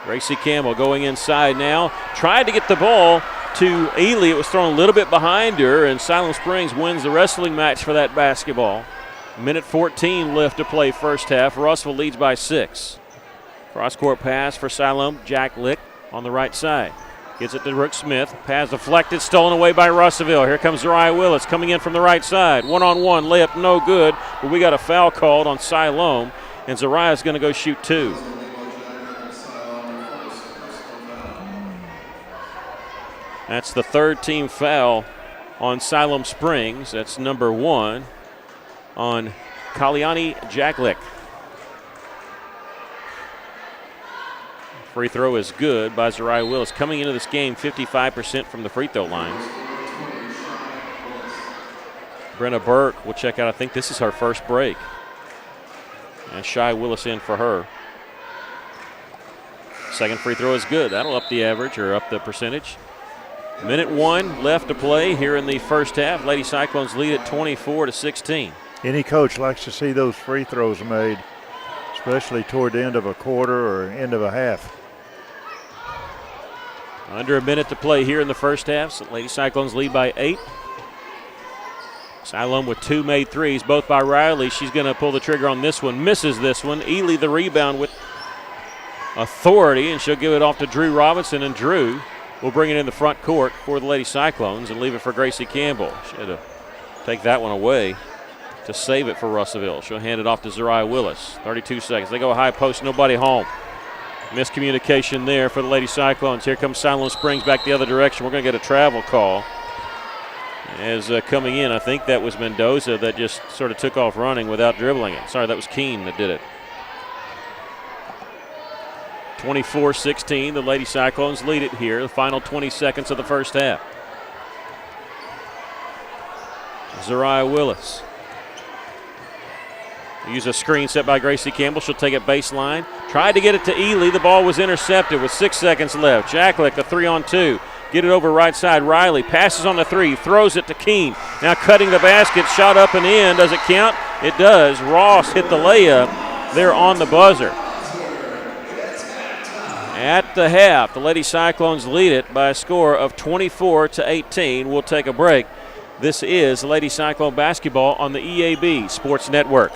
S2: Gracie Campbell going inside now, tried to get the ball to Ely. It was thrown a little bit behind her, and Siloam Springs wins the wrestling match for that basketball. Minute 14 left to play first half. Russell leads by 6. Cross-court pass for Siloam. Jack Lick on the right side. Gets it to Brooke Smith. Pass deflected, stolen away by Russellville. Here comes Zariah Willis coming in from the right side. One-on-one, layup no good, but we got a foul called on Siloam, and Zariah's going to go shoot 2. That's the third team foul on Siloam Springs. That's number 1 on Kalyani Jacklick. Free throw is good by Zariah Willis. Coming into this game, 55% from the free throw lines. Brenna Burke will check out. I think this is her first break. And Shy Willis in for her. Second free throw is good. That'll up the average or up the percentage. Minute 1 left to play here in the first half. Lady Cyclones lead at 24-16.
S3: Any coach likes to see those free throws made, especially toward the end of a quarter or end of a half.
S2: Under a minute to play here in the first half. So Lady Cyclones lead by 8. Siloam with 2 made threes, both by Riley. She's going to pull the trigger on this one, misses this one. Ely the rebound with authority, and she'll give it off to Drew Robinson, and Drew will bring it in the front court for the Lady Cyclones and leave it for Gracie Campbell. She had to take that one away to save it for Russellville. She'll hand it off to Zariah Willis. 32 seconds. They go high post, nobody home. Miscommunication there for the Lady Cyclones. Here comes Siloam Springs back the other direction. We're going to get a travel call. As coming in, I think that was Mendoza that just sort of took off running without dribbling it. Sorry, that was Keene that did it. 24-16, the Lady Cyclones lead it here, the final 20 seconds of the first half. Zariah Willis. Use a screen set by Gracie Campbell. She'll take it baseline. Tried to get it to Ely. The ball was intercepted with 6 seconds left. Jacklick, a 3-on-2. Get it over right side. Riley passes on the 3, throws it to Keene. Now cutting the basket, shot up and in. Does it count? It does. Ross hit the layup there on the buzzer. At the half, the Lady Cyclones lead it by a score of 24-18. We'll take a break. This is Lady Cyclone basketball on the EAB Sports Network.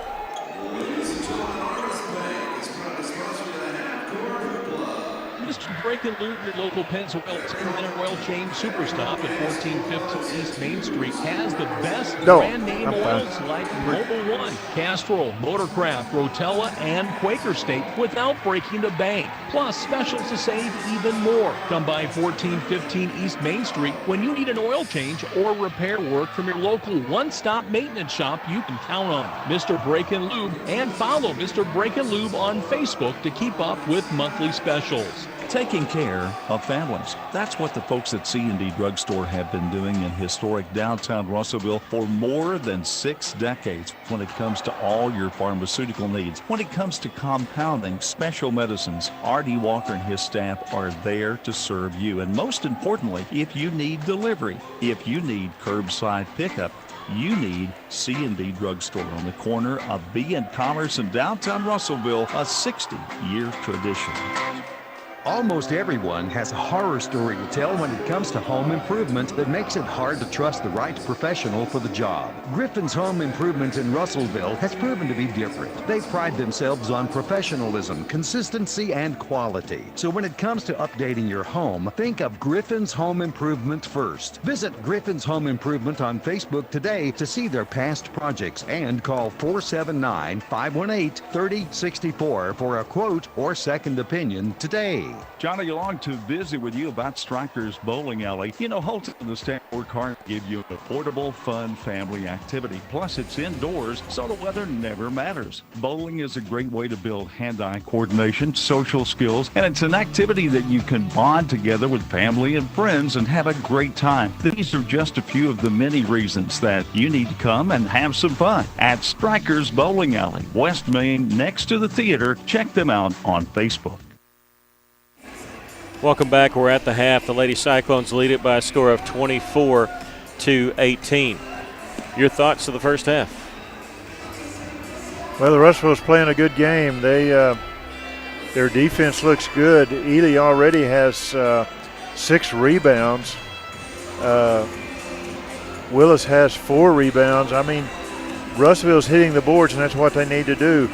S13: Break and Lube, your local Pennzoil 10-minute oil change superstop at 1415 East Main Street has the best brand name oils like Mobil 1, Castrol, Motorcraft, Rotella, and Quaker State without breaking the bank. Plus specials to save even more. Come by 1415 East Main Street when you need an oil change or repair work from your local one-stop maintenance shop you can count on. Mr. Break and Lube, and follow Mr. Break and Lube on Facebook to keep up with monthly specials.
S18: Taking care of families. That's what the folks at C&D Drugstore have been doing in historic downtown Russellville for more than 6 decades when it comes to all your pharmaceutical needs. When it comes to compounding special medicines, R.D. Walker and his staff are there to serve you. And most importantly, if you need delivery, if you need curbside pickup, you need C&D Drugstore on the corner of B and Commerce in downtown Russellville, a 60-year tradition.
S20: Almost everyone has a horror story to tell when it comes to home improvement that makes it hard to trust the right professional for the job. Griffin's Home Improvement in Russellville has proven to be different. They pride themselves on professionalism, consistency, and quality. So when it comes to updating your home, think of Griffin's Home Improvement first. Visit Griffin's Home Improvement on Facebook today to see their past projects and call 479-518-3064 for a quote or second opinion today.
S18: Johnny along to visit with you about Strikers Bowling Alley. You know, Holton and the staff work hard to give you an affordable, fun family activity. Plus, it's indoors, so the weather never matters. Bowling is a great way to build hand-eye coordination, social skills, and it's an activity that you can bond together with family and friends and have a great time. These are just a few of the many reasons that you need to come and have some fun at Strikers Bowling Alley, West Main, next to the theater. Check them out on Facebook.
S2: Welcome back. We're at the half. The Lady Cyclones lead it by a score of 24-18. Your thoughts of the first half?
S3: Well, the Russellville's playing a good game. Their defense looks good. Ely already has 6 rebounds. Willis has 4 rebounds. I mean, Russellville's hitting the boards, and that's what they need to do.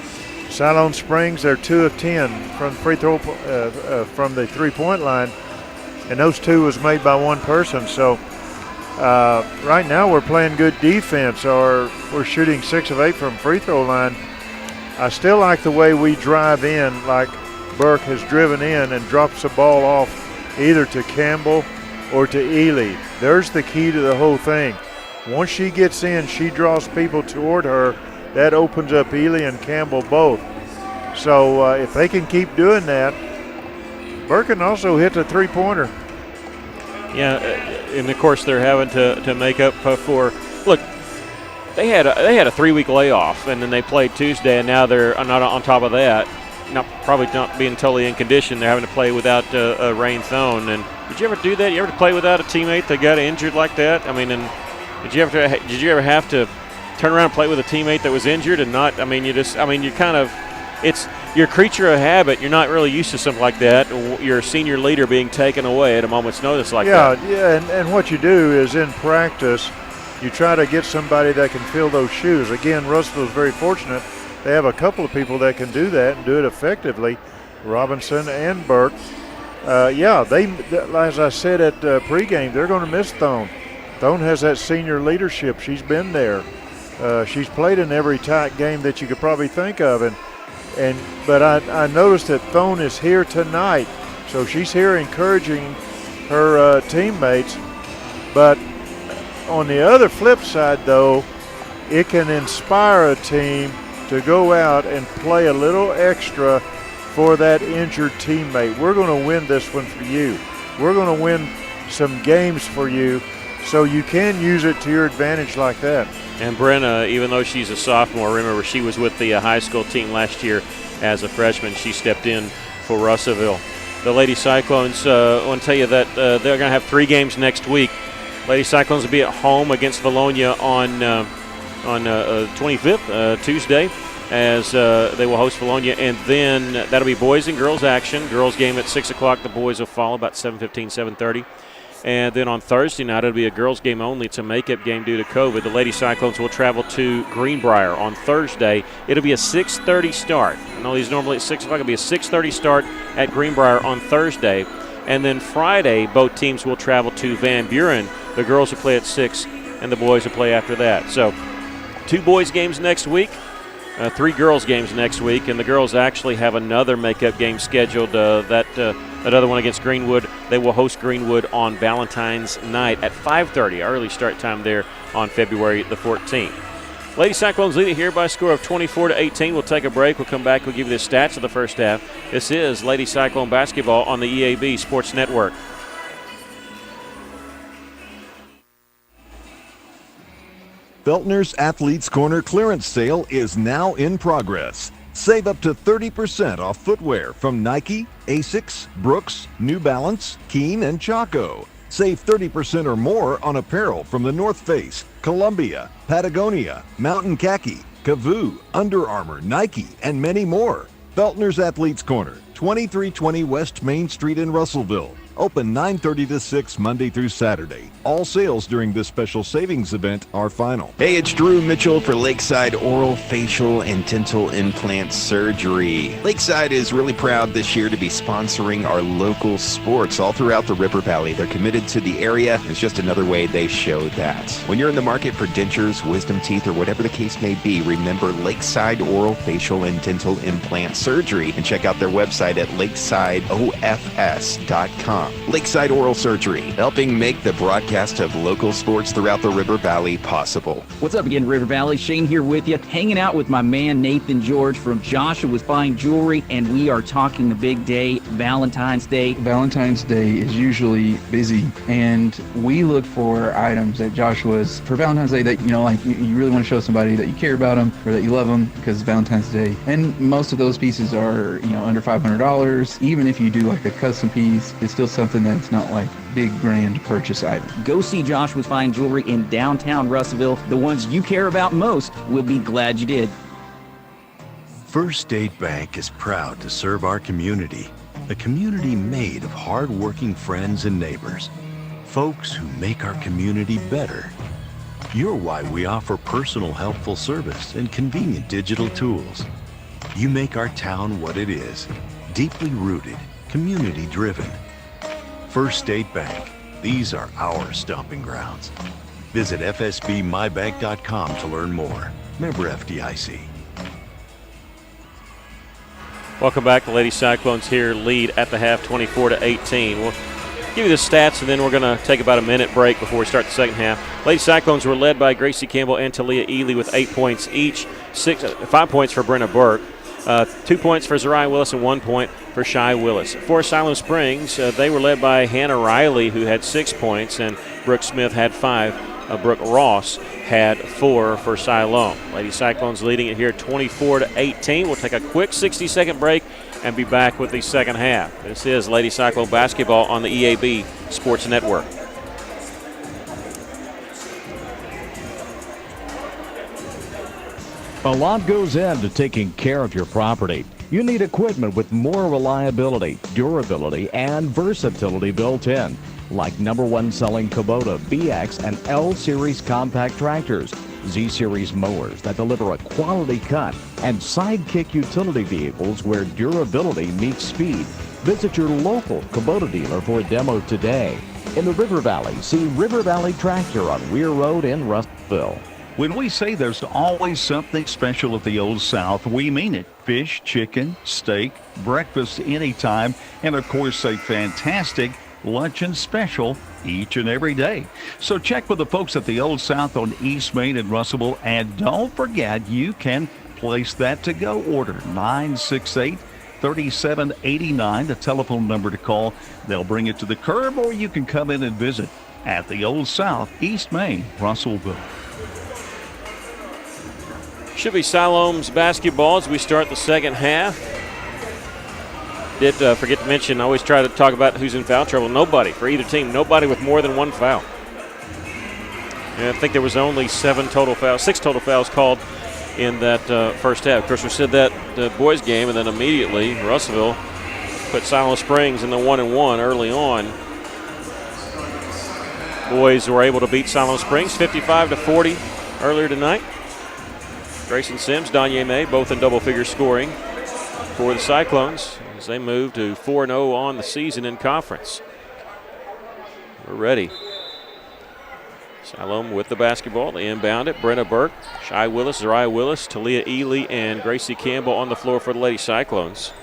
S3: Siloam Springs, they're 2 of 10 from free throw from the three-point line, and those 2 was made by one person. So right now we're playing good defense, or we're shooting 6 of 8 from free throw line. I still like the way we drive in, like Burke has driven in and drops the ball off either to Campbell or to Ely. There's the key to the whole thing. Once she gets in, she draws people toward her. That opens up Ely and Campbell both. So if they can keep doing that, Burke can also hit the three-pointer.
S2: Yeah, and of course they're having to make up for. Look, they had a 3-week layoff, and then they played Tuesday, and now they're not on top of that. Probably not being totally in condition. They're having to play without Rain Thone. And did you ever do that? You ever play without a teammate that got injured like that? I mean, and did you ever have to turn around and play with a teammate that was injured and not? I mean, you're a creature of habit. You're not really used to something like that. Your senior leader being taken away at a moment's notice like that.
S3: Yeah, and what you do is in practice, you try to get somebody that can fill those shoes. Again, Russellville's very fortunate. They have a couple of people that can do that and do it effectively, Robinson and Burke. As I said at pregame, they're going to miss Thone. Thone has that senior leadership. She's been there. She's played in every tight game that you could probably think of, but I noticed that Thone is here tonight, so she's here encouraging her teammates. But on the other flip side, though, it can inspire a team to go out and play a little extra for that injured teammate. We're going to win this one for you. We're going to win some games for you, so you can use it to your advantage like that.
S2: And Brenna, even though she's a sophomore, remember she was with the high school team last year as a freshman. She stepped in for Russellville. The Lady Cyclones, I want to tell you that they're going to have 3 games next week. Lady Cyclones will be at home against Valonia on 25th, Tuesday, as they will host Valonia. And then that'll be boys and girls action. Girls game at 6 o'clock. The boys will follow about 7:15, 7:30. And then on Thursday night, it'll be a girls' game only. It's a makeup game due to COVID. The Lady Cyclones will travel to Greenbrier on Thursday. It'll be a 6:30 start. I know these normally at 6 o'clock. It'll be a 6:30 start at Greenbrier on Thursday. And then Friday, both teams will travel to Van Buren. The girls will play at 6, and the boys will play after that. So 2 boys' games next week, 3 girls' games next week, and the girls actually have another makeup game scheduled, that other one against Greenwood. They will host Greenwood on Valentine's night at 5:30, early start time there on February the 14th. Lady Cyclones lead it here by a score of 24-18. We'll take a break. We'll come back. We'll give you the stats of the first half. This is Lady Cyclone basketball on the EAB Sports Network.
S15: Feltner's Athletes Corner clearance sale is now in progress. Save up to 30% off footwear from Nike, Asics, Brooks, New Balance, Keen, and Chaco. Save 30% or more on apparel from the North Face, Columbia, Patagonia, Mountain Khaki, Kavoo, Under Armour, Nike, and many more.
S21: Feltner's Athletes Corner, 2320 West Main Street in Russellville. Open 9:30 to 6 Monday through Saturday. All sales during this special savings event are final.
S15: Hey, it's Drew Mitchell for Lakeside Oral, Facial, and Dental Implant Surgery. Lakeside is really proud this year to be sponsoring our local sports all throughout the River Valley. They're committed to the area. It's just another way they show that. When you're in the market for dentures, wisdom teeth, or whatever the case may be, remember Lakeside Oral, Facial, and Dental Implant Surgery, and check out their website at lakesideofs.com. Lakeside Oral Surgery, helping make the broadcast of local sports throughout the River Valley possible.
S19: What's up again, River Valley? Shane here with you, hanging out with my man Nathan George from Joshua's Fine Jewelry, and we are talking the big day, Valentine's Day.
S22: Valentine's Day is usually busy, and we look for items at Joshua's for Valentine's Day that, like you really want to show somebody that you care about them or that you love them because it's Valentine's Day. And most of those pieces are, under $500. Even if you do like a custom piece, it's still something that's not like big grand purchase item.
S19: Go see Joshua's Fine Jewelry in downtown Russellville. The ones you care about most will be glad you did.
S4: First State Bank is proud to serve our community, a community made of hard-working friends and neighbors, folks who make our community better. You're why we offer personal helpful service and convenient digital tools. You make our town what it is, deeply rooted, community-driven. First State Bank, these are our stomping grounds. Visit fsbmybank.com to learn more. Member FDIC.
S2: Welcome back. The Lady Cyclones here lead at the half 24-18. We'll give you the stats, and then we're going to take about a minute break before we start the second half. Lady Cyclones were led by Gracie Campbell and Talia Ely with 8 points each, 5 points for Brenna Burke. 2 points for Zariah Willis and 1 point for Shy Willis. For Siloam Springs, they were led by Hannah Riley, who had 6 points, and Brooke Smith had 5. Brooke Ross had 4 for Siloam. Lady Cyclones leading it here 24-18. We'll take a quick 60-second break and be back with the second half. This is Lady Cyclone basketball on the EAB Sports Network.
S23: A lot goes into taking care of your property. You need equipment with more reliability, durability, and versatility built in, like #1 selling Kubota BX and L Series compact tractors, Z Series mowers that deliver a quality cut, and Sidekick utility vehicles where durability meets speed. Visit your local Kubota dealer for a demo today. In the River Valley, see River Valley Tractor on Weir Road in Russellville.
S18: When we say there's always something special at the Old South, we mean it. Fish, chicken, steak, breakfast anytime, and of course a fantastic luncheon special each and every day. So check with the folks at the Old South on East Main in Russellville, and don't forget you can place that to-go order, 968-3789, the telephone number to call. They'll bring it to the curb, or you can come in and visit at the Old South, East Main, Russellville.
S2: Should be Siloam's basketball as we start the second half. Did forget to mention, I always try to talk about who's in foul trouble. Nobody for either team. Nobody with more than 1 foul. And I think there was only 6 total fouls called in that first half. Of course, we said that the boys' game, and then immediately Russellville put Siloam Springs in the 1-1 early on. Boys were able to beat Siloam Springs 55-40 earlier tonight. Grayson Sims, Danye May, both in double-figure scoring for the Cyclones as they move to 4-0 on the season in conference. We're ready. Siloam with the basketball. They inbound it. Brenna Burke, Shy Willis, Zariah Willis, Talia Ely, and Gracie Campbell on the floor for the Lady Cyclones.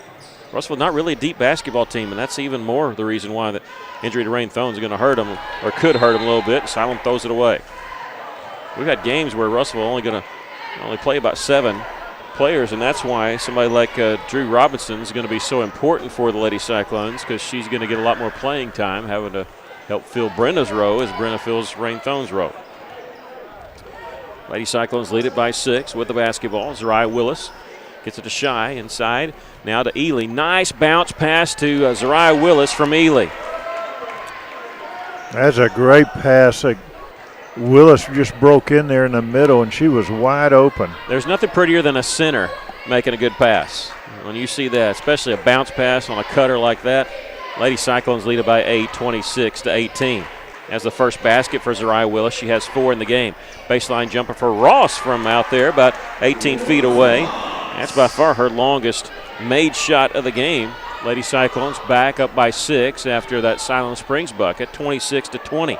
S2: Russellville not really a deep basketball team, and that's even more the reason why the injury to Rain Thones is going to hurt them, or could hurt them a little bit. Siloam throws it away. We've had games where Russellville only play about 7 players, and that's why somebody like Drew Robinson is going to be so important for the Lady Cyclones, because she's going to get a lot more playing time, having to help fill Brenda's row as Brenda fills Rain Thone's row. Lady Cyclones lead it by 6 with the basketball. Zariah Willis gets it to Shy inside. Now to Ely. Nice bounce pass to Zariah Willis from Ely.
S3: That's a great pass. Willis just broke in there in the middle, and she was wide open.
S2: There's nothing prettier than a center making a good pass. When you see that, especially a bounce pass on a cutter like that, Lady Cyclones lead it by 8, 26-18. As the first basket for Zariah Willis. She has 4 in the game. Baseline jumper for Ross from out there, about 18 feet away. That's by far her longest made shot of the game. Lady Cyclones back up by 6 after that Siloam Springs bucket, 26-20.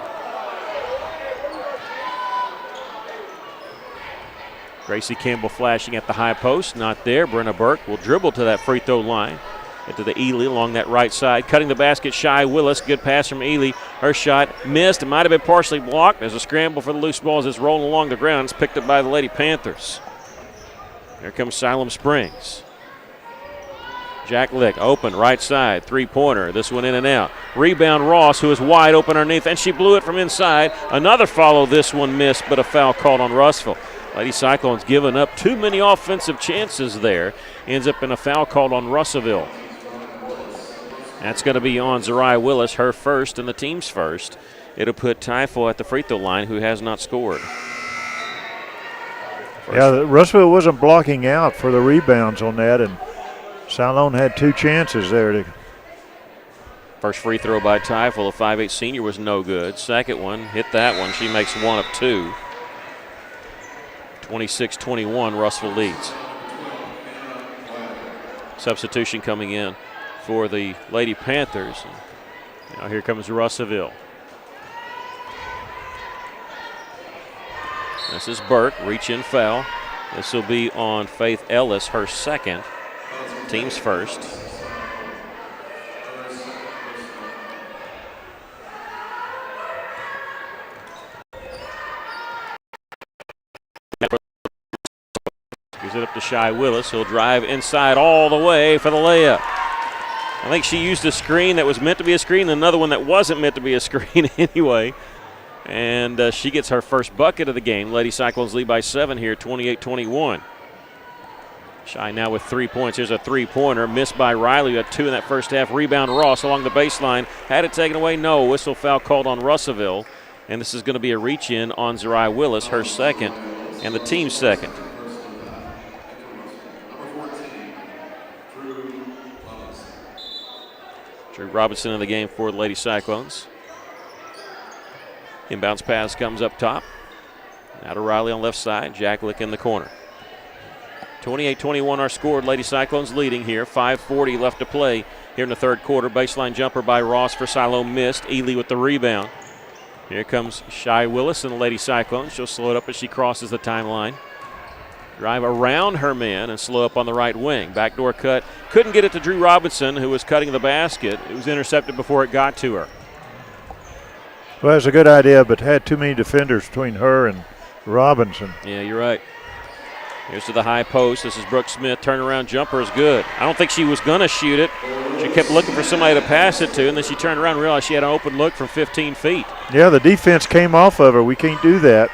S2: Gracie Campbell flashing at the high post, not there. Brenna Burke will dribble to that free throw line. Into the Ely along that right side. Cutting the basket, Shy Willis. Good pass from Ely. Her shot missed. It might have been partially blocked. There's a scramble for the loose ball as it's rolling along the ground. It's picked up by the Lady Panthers. Here comes Siloam Springs. Jack Lick, open, right side, three-pointer. This one in and out. Rebound Ross, who is wide open underneath, and she blew it from inside. Another follow, this one missed, but a foul called on Russell. Lady Cyclones giving up too many offensive chances there. Ends up in a foul called on Russellville. That's going to be on Zariah Willis, her first and the team's first. It'll put Typhoon at the free throw line, who has not scored.
S3: Yeah, Russellville wasn't blocking out for the rebounds on that, and Siloam had 2 chances there.
S2: First free throw by Typhoon, a 5'8 senior, was no good. Second one, hit that one. She makes 1 of 2. 26-21, Russell leads. Substitution coming in for the Lady Panthers. Now here comes Russellville. This is Burke, reach in foul. This will be on Faith Ellis, her second, team's first. Gives it up to Shy Willis. He'll drive inside all the way for the layup. I think she used a screen that was meant to be a screen, and another one that wasn't meant to be a screen anyway. And she gets her first bucket of the game. Lady Cyclones lead by 7 here, 28-21. Shy now with 3 points. Here's a three-pointer missed by Riley, who had 2 in that first half. Rebound Ross along the baseline. Had it taken away? No. Whistle foul called on Russellville. And this is going to be a reach-in on Zariah Willis, her second, and the team's second. Drew Robinson in the game for the Lady Cyclones. Inbounds pass comes up top. Now to Riley on left side. Jack Lick in the corner. 28-21 our score. Lady Cyclones leading here. 5:40 left to play here in the third quarter. Baseline jumper by Ross for Siloam missed. Ely with the rebound. Here comes Shy Willis and the Lady Cyclones. She'll slow it up as she crosses the timeline. Drive around her man and slow up on the right wing. Backdoor cut. Couldn't get it to Drew Robinson, who was cutting the basket. It was intercepted before it got to her.
S3: Well, that's a good idea, but had too many defenders between her and Robinson.
S2: Yeah, you're right. Here's to the high post. This is Brooke Smith. Turnaround jumper is good. I don't think she was going to shoot it. She kept looking for somebody to pass it to, and then she turned around and realized she had an open look from 15 feet.
S3: Yeah, the defense came off of her. We can't do that.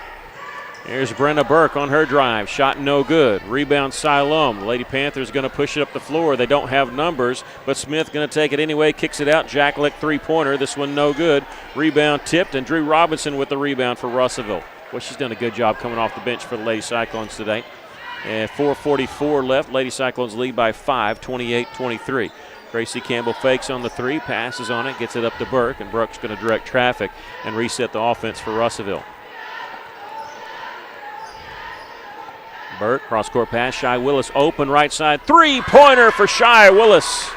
S2: Here's Brenna Burke on her drive. Shot no good. Rebound Siloam. The Lady Panthers going to push it up the floor. They don't have numbers, but Smith going to take it anyway. Kicks it out. Jack Lick three-pointer. This one no good. Rebound tipped, and Drew Robinson with the rebound for Russellville. Well, she's done a good job coming off the bench for the Lady Cyclones today. And 4:44 left. Lady Cyclones lead by 5, 28-23. Gracie Campbell fakes on the three, passes on it, gets it up to Burke, and Burke's going to direct traffic and reset the offense for Russellville. Burke, cross-court pass, Shy Willis open right side. Three-pointer for Shy Willis.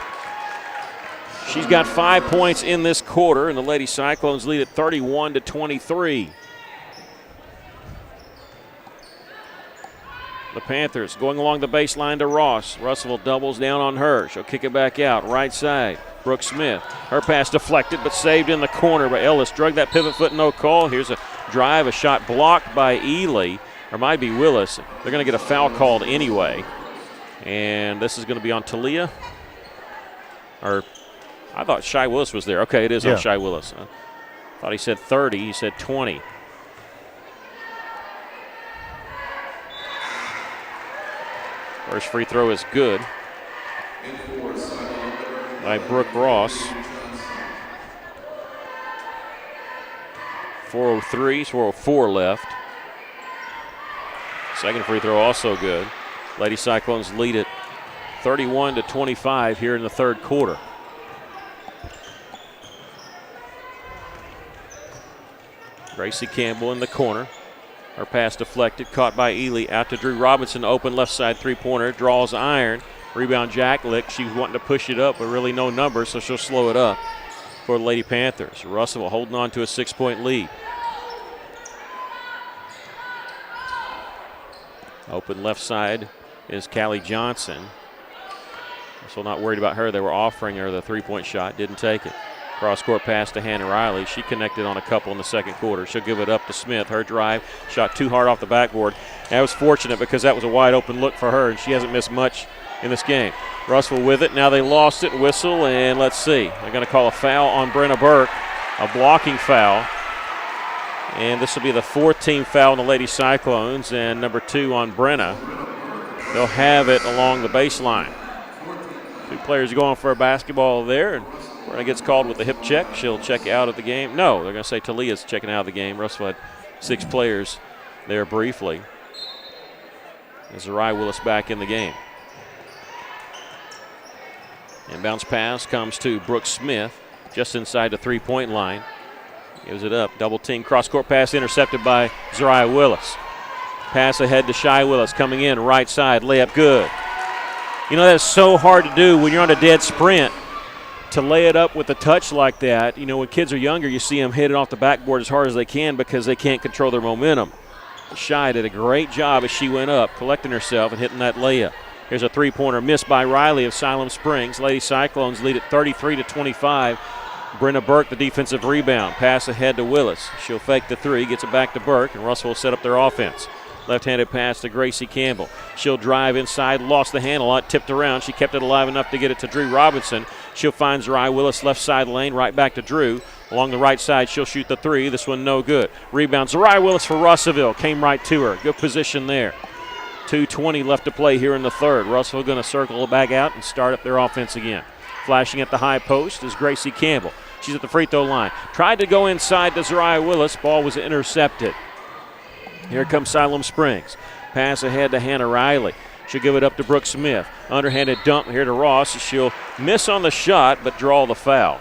S2: She's got 5 points in this quarter, and the Lady Cyclones lead at 31-23. The Panthers going along the baseline to Ross. Russellville doubles down on her. She'll kick it back out, right side. Brooke Smith. Her pass deflected, but saved in the corner by Ellis. Drug that pivot foot, no call. Here's a drive, a shot blocked by Ely. Or might be Willis. They're going to get a foul called anyway. And this is going to be on Talia. Or I thought Shy Willis was there. Okay, it is on Shy Willis. I thought he said 30. He said 20. First free throw is good by Brooke Ross. 4:03, 4:04 left. Second free throw also good. Lady Cyclones lead it 31-25 here in the third quarter. Gracie Campbell in the corner. Her pass deflected, caught by Ely. Out to Drew Robinson, open left side three-pointer. Draws iron. Rebound Jack Lick. She's wanting to push it up, but really no numbers, so she'll slow it up for the Lady Panthers. Russell holding on to a 6-point lead. Open left side is Callie Johnson. So not worried about her. They were offering her the three-point shot. Didn't take it. Cross-court pass to Hannah Riley. She connected on a couple in the second quarter. She'll give it up to Smith. Her drive, shot too hard off the backboard. That was fortunate because that was a wide-open look for her, and she hasn't missed much in this game. Russell with it. Now they lost it. Whistle, and let's see. They're going to call a foul on Brenna Burke, a blocking foul. And this will be the fourth team foul on the Lady Cyclones, and number 2 on Brenna. They'll have it along the baseline. 2 players going for a basketball there, and Brenna gets called with the hip check. She'll check out of the game. No, they're going to say Talia's checking out of the game. Russell had 6 players there briefly. As Zariah Willis back in the game. And bounce pass comes to Brooke Smith just inside the three-point line. Gives it up. Double team cross-court pass intercepted by Zariah Willis. Pass ahead to Shy Willis coming in right side. Layup good. You know, that's so hard to do when you're on a dead sprint to lay it up with a touch like that. You know, when kids are younger, you see them hit it off the backboard as hard as they can because they can't control their momentum. Shy did a great job as she went up, collecting herself and hitting that layup. Here's a three-pointer missed by Riley of Siloam Springs. Lady Cyclones lead it 33-25. Brenna Burke, the defensive rebound. Pass ahead to Willis. She'll fake the three, gets it back to Burke, and Russell will set up their offense. Left-handed pass to Gracie Campbell. She'll drive inside, lost the handle on it, tipped around. She kept it alive enough to get it to Drew Robinson. She'll find Zariah Willis left side lane, right back to Drew. Along the right side, she'll shoot the three. This one no good. Rebound, Zariah Willis for Russellville. Came right to her. Good position there. 2:20 left to play here in the third. Russell going to circle back out and start up their offense again. Flashing at the high post is Gracie Campbell. She's at the free throw line. Tried to go inside to Zariah Willis. Ball was intercepted. Here comes Siloam Springs. Pass ahead to Hannah Riley. She'll give it up to Brooke Smith. Underhanded dump here to Ross. She'll miss on the shot but draw the foul.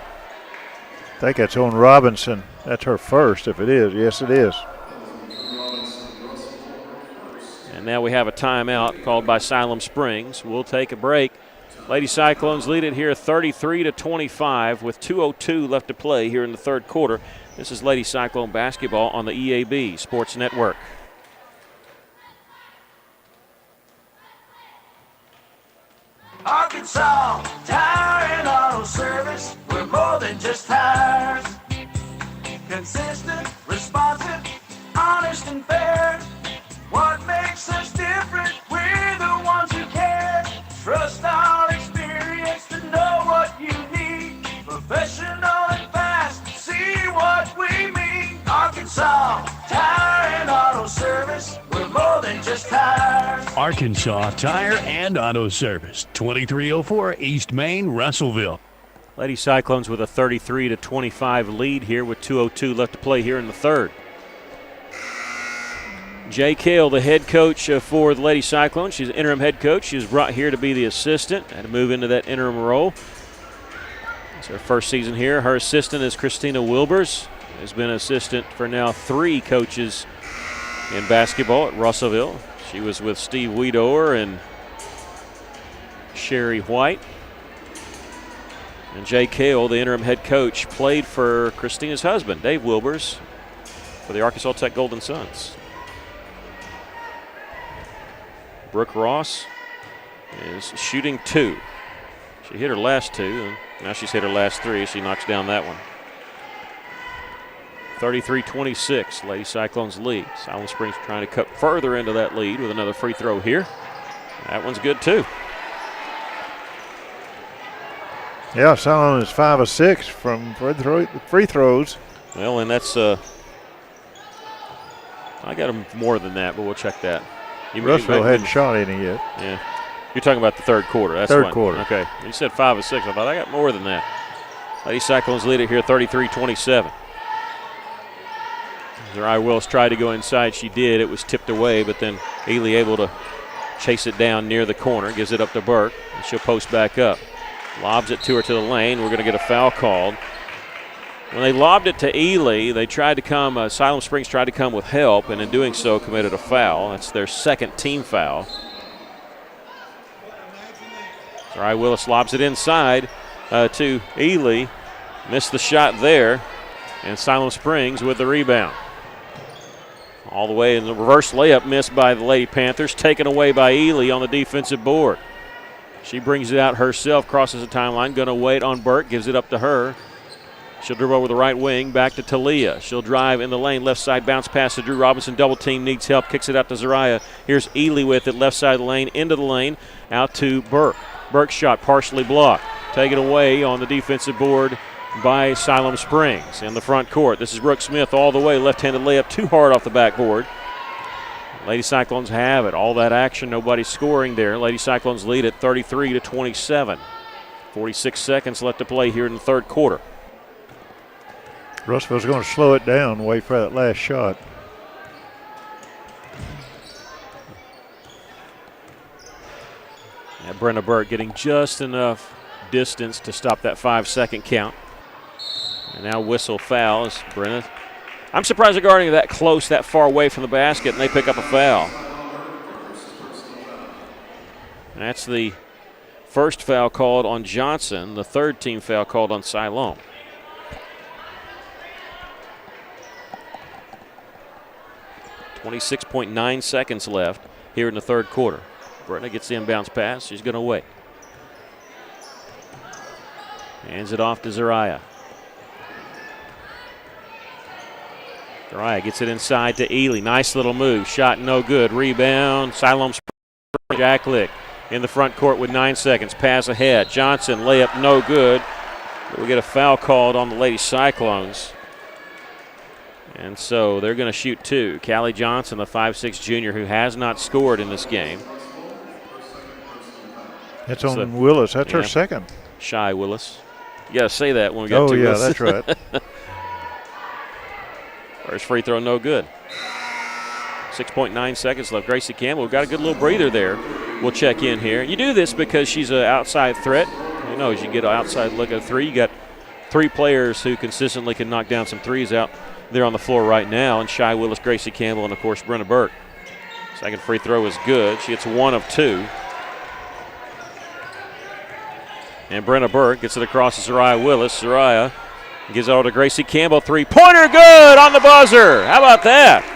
S3: I think that's on Robinson. That's her first, if it is. Yes, it is.
S2: And now we have a timeout called by Siloam Springs. We'll take a break. Lady Cyclones lead it here 33-25 with 2:02 left to play here in the third quarter. This is Lady Cyclone basketball on the EAB Sports Network.
S7: Arkansas Tire and Auto Service. We're more than just tires. Consistent, responsive, honest and fair. What makes us different? We're the ones who care. Trust our experience to know what you need. Professional and fast, see what we mean. Arkansas Tire and Auto Service. We're more than just tires.
S6: Arkansas Tire and Auto Service, 2304 East Main, Russellville.
S2: Lady Cyclones with a 33-25 lead here with 2:02 left to play here in the third. Jay Cale, the head coach for the Lady Cyclones. She's interim head coach. She was brought here to be the assistant. Had to move into that interim role. It's her first season here. Her assistant is Christina Wilbers. Has been an assistant for now 3 coaches in basketball at Russellville. She was with Steve Weedower and Sherry White. And Jay Cale, the interim head coach, played for Christina's husband, Dave Wilbers, for the Arkansas Tech Golden Suns. Brooke Ross is shooting 2. She hit her last 2, and now she's hit her last 3. She knocks down that one. 33-26, Lady Cyclones lead. Siloam Springs trying to cut further into that lead with another free throw here. That one's good too.
S3: Yeah, Siloam is 5 of 6 from free throws.
S2: Well, and that's I got them more than that, but we'll check that.
S3: Russellville hadn't shot any yet.
S2: Yeah. You're talking about the third quarter. That's
S3: third quarter.
S2: Okay. You said 5 of 6. I thought I got more than that. Lady Cyclones lead it here 33-27. Zariah Willis tried to go inside. She did. It was tipped away, but then Ely able to chase it down near the corner, gives it up to Burke, and she'll post back up. Lobs it to her to the lane. We're going to get a foul called. When they lobbed it to Ely, they tried to come, Siloam Springs tried to come with help, and in doing so committed a foul. That's their second team foul. Zariah Willis lobs it inside to Ely. Missed the shot there, and Siloam Springs with the rebound. All the way in the reverse layup missed by the Lady Panthers, taken away by Ely on the defensive board. She brings it out herself, crosses the timeline, going to wait on Burke, gives it up to her. She'll dribble over the right wing, back to Talia. She'll drive in the lane, left side, bounce pass to Drew Robinson. Double team, needs help, kicks it out to Zariah. Here's Ely with it, left side of the lane, into the lane, out to Burke. Burke's shot partially blocked. Taken away on the defensive board by Siloam Springs in the front court. This is Brooke Smith all the way, left-handed layup, too hard off the backboard. Lady Cyclones have it. All that action, nobody scoring there. Lady Cyclones lead at 33-27. 46 seconds left to play here in the third quarter.
S3: Russellville's going to slow it down, wait for that last shot.
S2: And Brenna Burke getting just enough distance to stop that 5-second count. And now whistle foul is Brenna. I'm surprised they're guarding that close, that far away from the basket, and they pick up a foul. And that's the first foul called on Johnson, the third team foul called on Siloam. .9 seconds left here in the third quarter. Brenna gets the inbounds pass. She's going to wait. Hands it off to Zariah. Zariah gets it inside to Ely. Nice little move. Shot no good. Rebound. Siloam Springs. Jacklick in the front court with 9 seconds. Pass ahead. Johnson layup no good. But we get a foul called on the Lady Cyclones. And so they're going to shoot two. Callie Johnson, the 5'6 junior who has not scored in this game.
S3: That's on Willis. That's her second.
S2: Shy Willis. You got to say that when we got two.
S3: Oh, yeah, that's right.
S2: First free throw, no good. 6.9 seconds left. Gracie Campbell, we've got a good little breather there. We'll check in here. You do this because she's an outside threat. You know, as you get an outside look at three, you got three players who consistently can knock down some threes out there on the floor right now, and Shy Willis, Gracie Campbell, and, of course, Brenna Burke. Second free throw is good. She gets one of two. And Brenna Burke gets it across to Zariah Willis. Zariah gives it over to Gracie Campbell. Three-pointer good on the buzzer. How about that?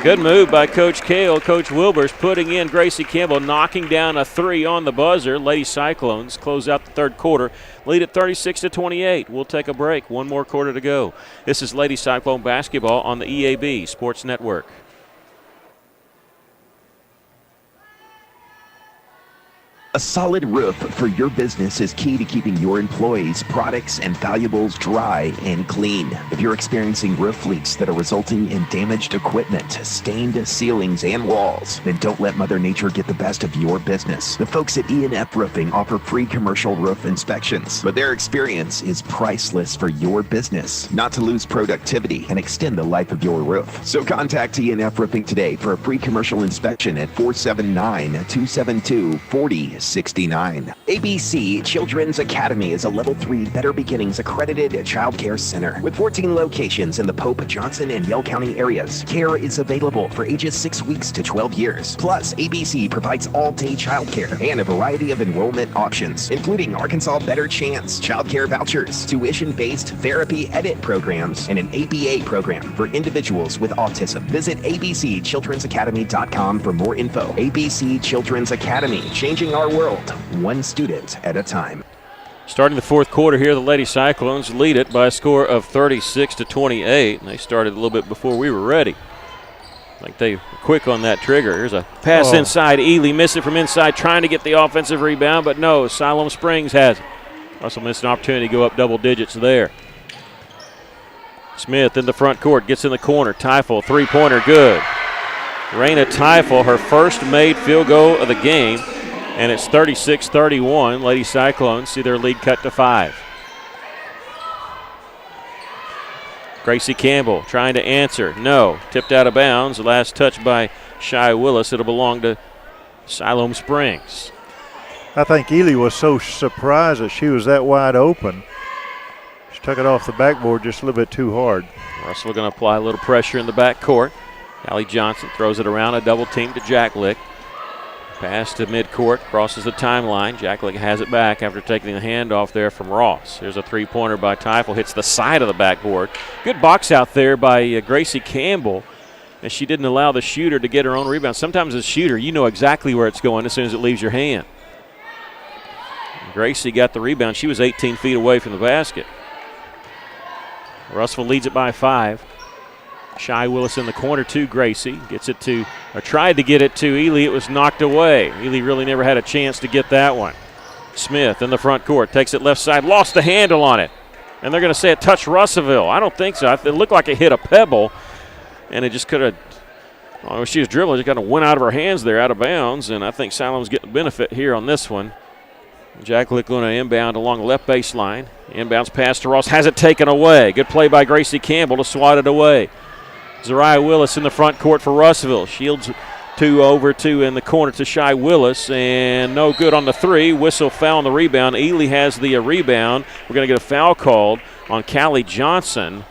S2: Good move by Coach Cale. Coach Wilbers putting in Gracie Campbell, knocking down a three on the buzzer. Lady Cyclones close out the third quarter. Lead at 36-28. We'll take a break. One more quarter to go. This is Lady Cyclone basketball on the EAB Sports Network.
S8: A solid roof for your business is key to keeping your employees, products, and valuables dry and clean. If you're experiencing roof leaks that are resulting in damaged equipment, stained ceilings, and walls, then don't let Mother Nature get the best of your business. The folks at E&F Roofing offer free commercial roof inspections, but their experience is priceless for your business, not to lose productivity and extend the life of your roof. So contact E&F Roofing today for a free commercial inspection at 479-272-4069. ABC Children's Academy is a Level 3 Better Beginnings accredited child care center. With 14 locations in the Pope, Johnson, and Yell County areas, care is available for ages 6 weeks to 12 years. Plus, ABC provides all-day child care and a variety of enrollment options, including Arkansas Better Chance, child care vouchers, tuition-based therapy edit programs, and an ABA program for individuals with autism. Visit abcchildrensacademy.com for more info. ABC Children's Academy, changing our world, one student at a time.
S2: Starting the fourth quarter here, the Lady Cyclones lead it by a score of 36-28, and they started a little bit before we were ready. Like they were quick on that trigger. Here's a pass inside. Ely missed it from inside, trying to get the offensive rebound, but no, Siloam Springs has it. Russell missed an opportunity to go up double digits there. Smith in the front court, gets in the corner. Teifel, three-pointer, good. Raina Teifel, her first made field goal of the game. And it's 36-31. Lady Cyclones see their lead cut to 5. Gracie Campbell trying to answer. No. Tipped out of bounds. The last touch by Shy Willis. It'll belong to Siloam Springs.
S3: I think Ely was so surprised that she was that wide open. She took it off the backboard just a little bit too hard.
S2: Russell going to apply a little pressure in the back court. Callie Johnson throws it around, a double team to Jacklick. Pass to midcourt, crosses the timeline. Jacklick has it back after taking the handoff there from Ross. Here's a three-pointer by Teifel, hits the side of the backboard. Good box out there by Gracie Campbell, and she didn't allow the shooter to get her own rebound. Sometimes as a shooter, you know exactly where it's going as soon as it leaves your hand. Gracie got the rebound. She was 18 feet away from the basket. Russell leads it by 5. Shy Willis in the corner to Gracie. Gets it to, or tried to get it to Ely. It was knocked away. Ely really never had a chance to get that one. Smith in the front court. Takes it left side. Lost the handle on it. And they're going to say it touched Russellville. I don't think so. It looked like it hit a pebble. And it just could have, when she was dribbling, it kind of went out of her hands there, out of bounds. And I think Siloam's getting the benefit here on this one. Jacklick going to inbound along the left baseline. Inbounds pass to Ross. Has it taken away. Good play by Gracie Campbell to swat it away. Zariah Willis in the front court for Russellville. Shields over to in the corner to Shy Willis, and no good on the three. Whistle foul on the rebound. Ely has the rebound. We're going to get a foul called on Callie Johnson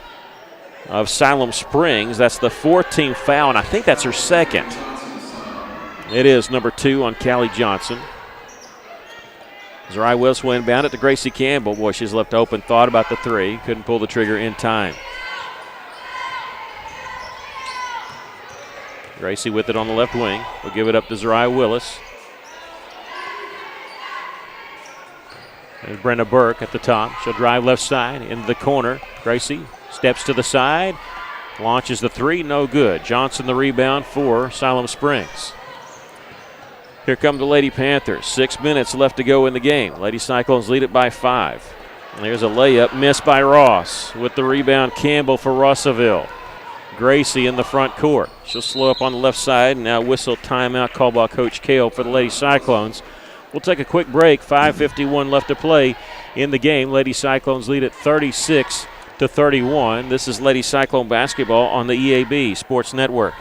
S2: of Siloam Springs. That's the 4th team foul, and I think that's her second. It is number 2 on Callie Johnson. Zariah Willis will inbound it to Gracie Campbell. Boy, she's left open, thought about the three. Couldn't pull the trigger in time. Gracie with it on the left wing. Will give it up to Zariah Willis. There's Brenda Burke at the top. She'll drive left side into the corner. Gracie steps to the side. Launches the three. No good. Johnson the rebound for Siloam Springs. Here come the Lady Panthers. 6 minutes left to go in the game. Lady Cyclones lead it by 5. And there's a layup missed by Ross. With the rebound, Campbell for Russellville. Gracie in the front court. She'll slow up on the left side. Now whistle timeout called by Coach Kale for the Lady Cyclones. We'll take a quick break. 5:51 left to play in the game. Lady Cyclones lead at 36-31. This is Lady Cyclone basketball on the EAB Sports Network.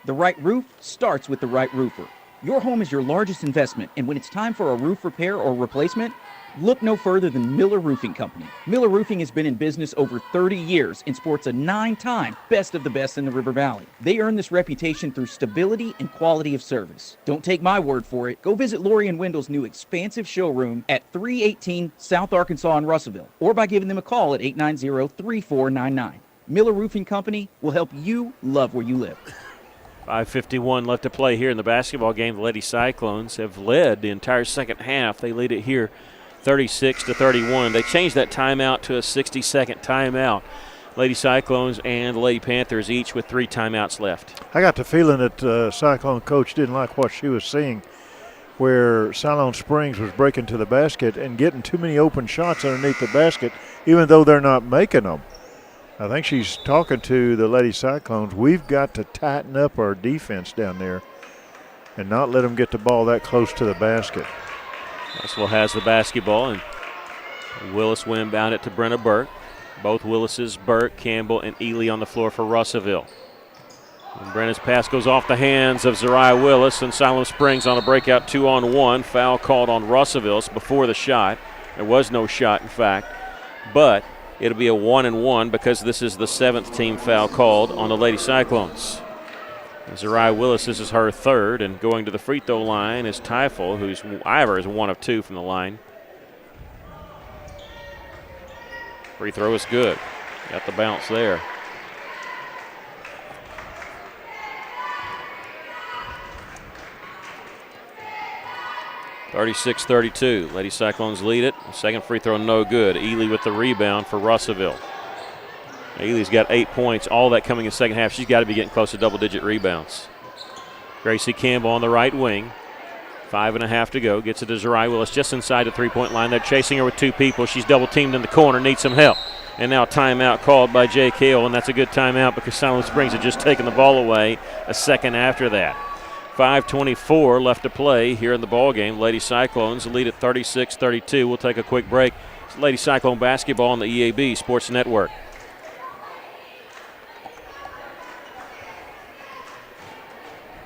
S19: The right roof starts with the right roofer. Your home is your largest investment, and when it's time for a roof repair or replacement, look no further than Miller Roofing Company. Miller Roofing has been in business over 30 years and sports a 9-time Best of the Best in the River Valley. They earn this reputation through stability and quality of service. Don't take my word for it. Go visit Lori and Wendell's new expansive showroom at 318 South Arkansas in Russellville, or by giving them a call at 890-3499. Miller Roofing Company will help you love where you live.
S2: 5:51 left to play here in the basketball game. The Lady Cyclones have led the entire second half. They lead it here 36-31. They changed that timeout to a 60-second timeout. Lady Cyclones and Lady Panthers each with 3 timeouts left.
S3: I got the feeling that Cyclone coach didn't like what she was seeing, where Siloam Springs was breaking to the basket and getting too many open shots underneath the basket, even though they're not making them. I think she's talking to the Lady Cyclones. We've got to tighten up our defense down there and not let them get the ball that close to the basket.
S2: Russell has the basketball, and Willis will inbound it to Brenna Burke. Both Willises, Burke, Campbell, and Ely on the floor for Russellville. And Brenna's pass goes off the hands of Zariah Willis, and Siloam Springs on a breakout 2-on-1. Foul called on Russellville. It's before the shot. There was no shot, in fact. But it'll be a 1-and-1 because this is the 7th team foul called on the Lady Cyclones. Zariah Willis, this is her 3rd, and going to the free throw line is Teifel, who's Ivor is 1 of 2 from the line. Free throw is good. Got the bounce there. (36-32). Lady Cyclones lead it. Second free throw no good. Ely with the rebound for Russellville. Ely's got 8 points, all that coming in the second half. She's got to be getting close to double-digit rebounds. Gracie Campbell on the right wing. 5.5 to go. Gets it to Zariah Willis just inside the three-point line. They're chasing her with 2 people. She's double-teamed in the corner, needs some help. And now timeout called by Jay Kale, and that's a good timeout because Siloam Springs had just taken the ball away a second after that. 5:24 left to play here in the ball game. Lady Cyclones lead at 36-32. We'll take a quick break. It's Lady Cyclone basketball on the EAB Sports Network.